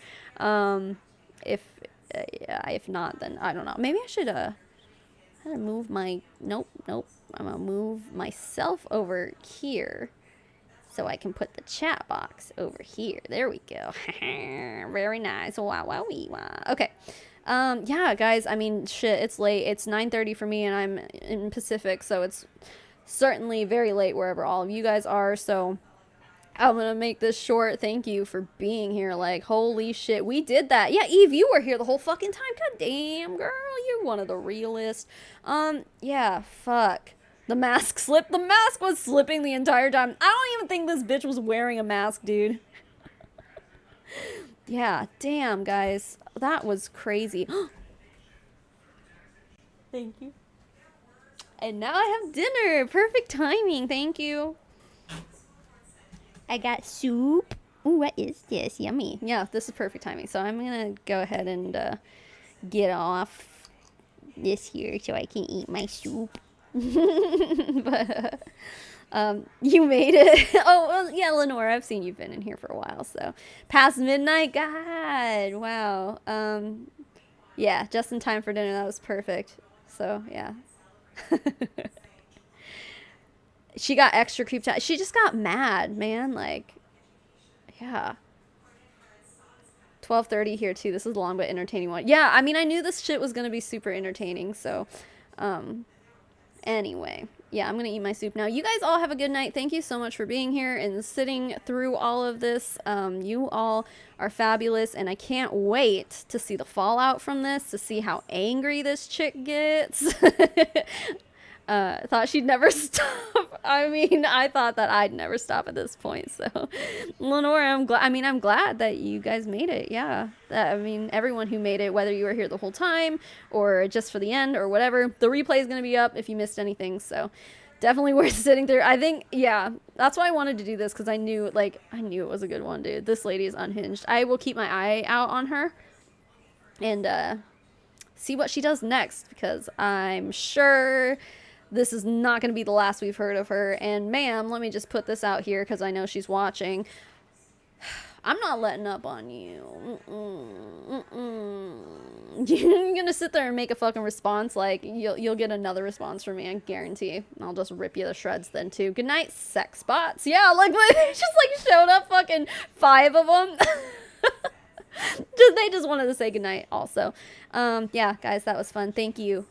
If not, then I don't know. Maybe I should move my nope. I'm gonna move myself over here so I can put the chat box over here. There we go. Very nice. Wow. Okay. Yeah, guys, I mean, shit, it's late. It's 9:30 for me, and I'm in Pacific, so it's certainly very late wherever all of you guys are, so I'm gonna make this short. Thank you for being here. Like, holy shit, we did that. Yeah, Eve, you were here the whole fucking time. God damn, girl, you're one of the realest. Yeah, fuck. The mask slipped. The mask was slipping the entire time. I don't even think this bitch was wearing a mask, dude. Yeah, damn, guys. That was crazy. Thank you. And now I have dinner. Perfect timing. Thank you. I got soup. Ooh, what is this? Yummy. Yeah, this is perfect timing. So I'm gonna go ahead and get off this here so I can eat my soup. But you made it. Oh, well, yeah, Lenore, I've seen you've been in here for a while. So past midnight, God, wow. Yeah, just in time for dinner. That was perfect. So yeah. She got extra creeped out. She just got mad, man. Like, yeah. 12:30 here too. This is a long but entertaining one. Yeah, I mean, I knew this shit was gonna be super entertaining. So, anyway, yeah, I'm gonna eat my soup now. You guys all have a good night. Thank you so much for being here and sitting through all of this. You all are fabulous, and I can't wait to see the fallout from this, to see how angry this chick gets. Thought she'd never stop. I mean, I thought that I'd never stop at this point. So, Lenore, I'm glad that you guys made it. Yeah. I mean, everyone who made it, whether you were here the whole time or just for the end or whatever, the replay is going to be up if you missed anything. So, definitely worth sitting through. I think, yeah, that's why I wanted to do this, because I knew it was a good one, dude. This lady is unhinged. I will keep my eye out on her and see what she does next, because I'm sure this is not going to be the last we've heard of her. And ma'am, let me just put this out here because I know she's watching. I'm not letting up on you. You're going to sit there and make a fucking response. Like, you'll get another response from me, I guarantee. And I'll just rip you to shreds then too. Good night, sex bots. Yeah, like, they just like showed up, fucking 5 of them. They just wanted to say goodnight also. Yeah, guys, that was fun. Thank you.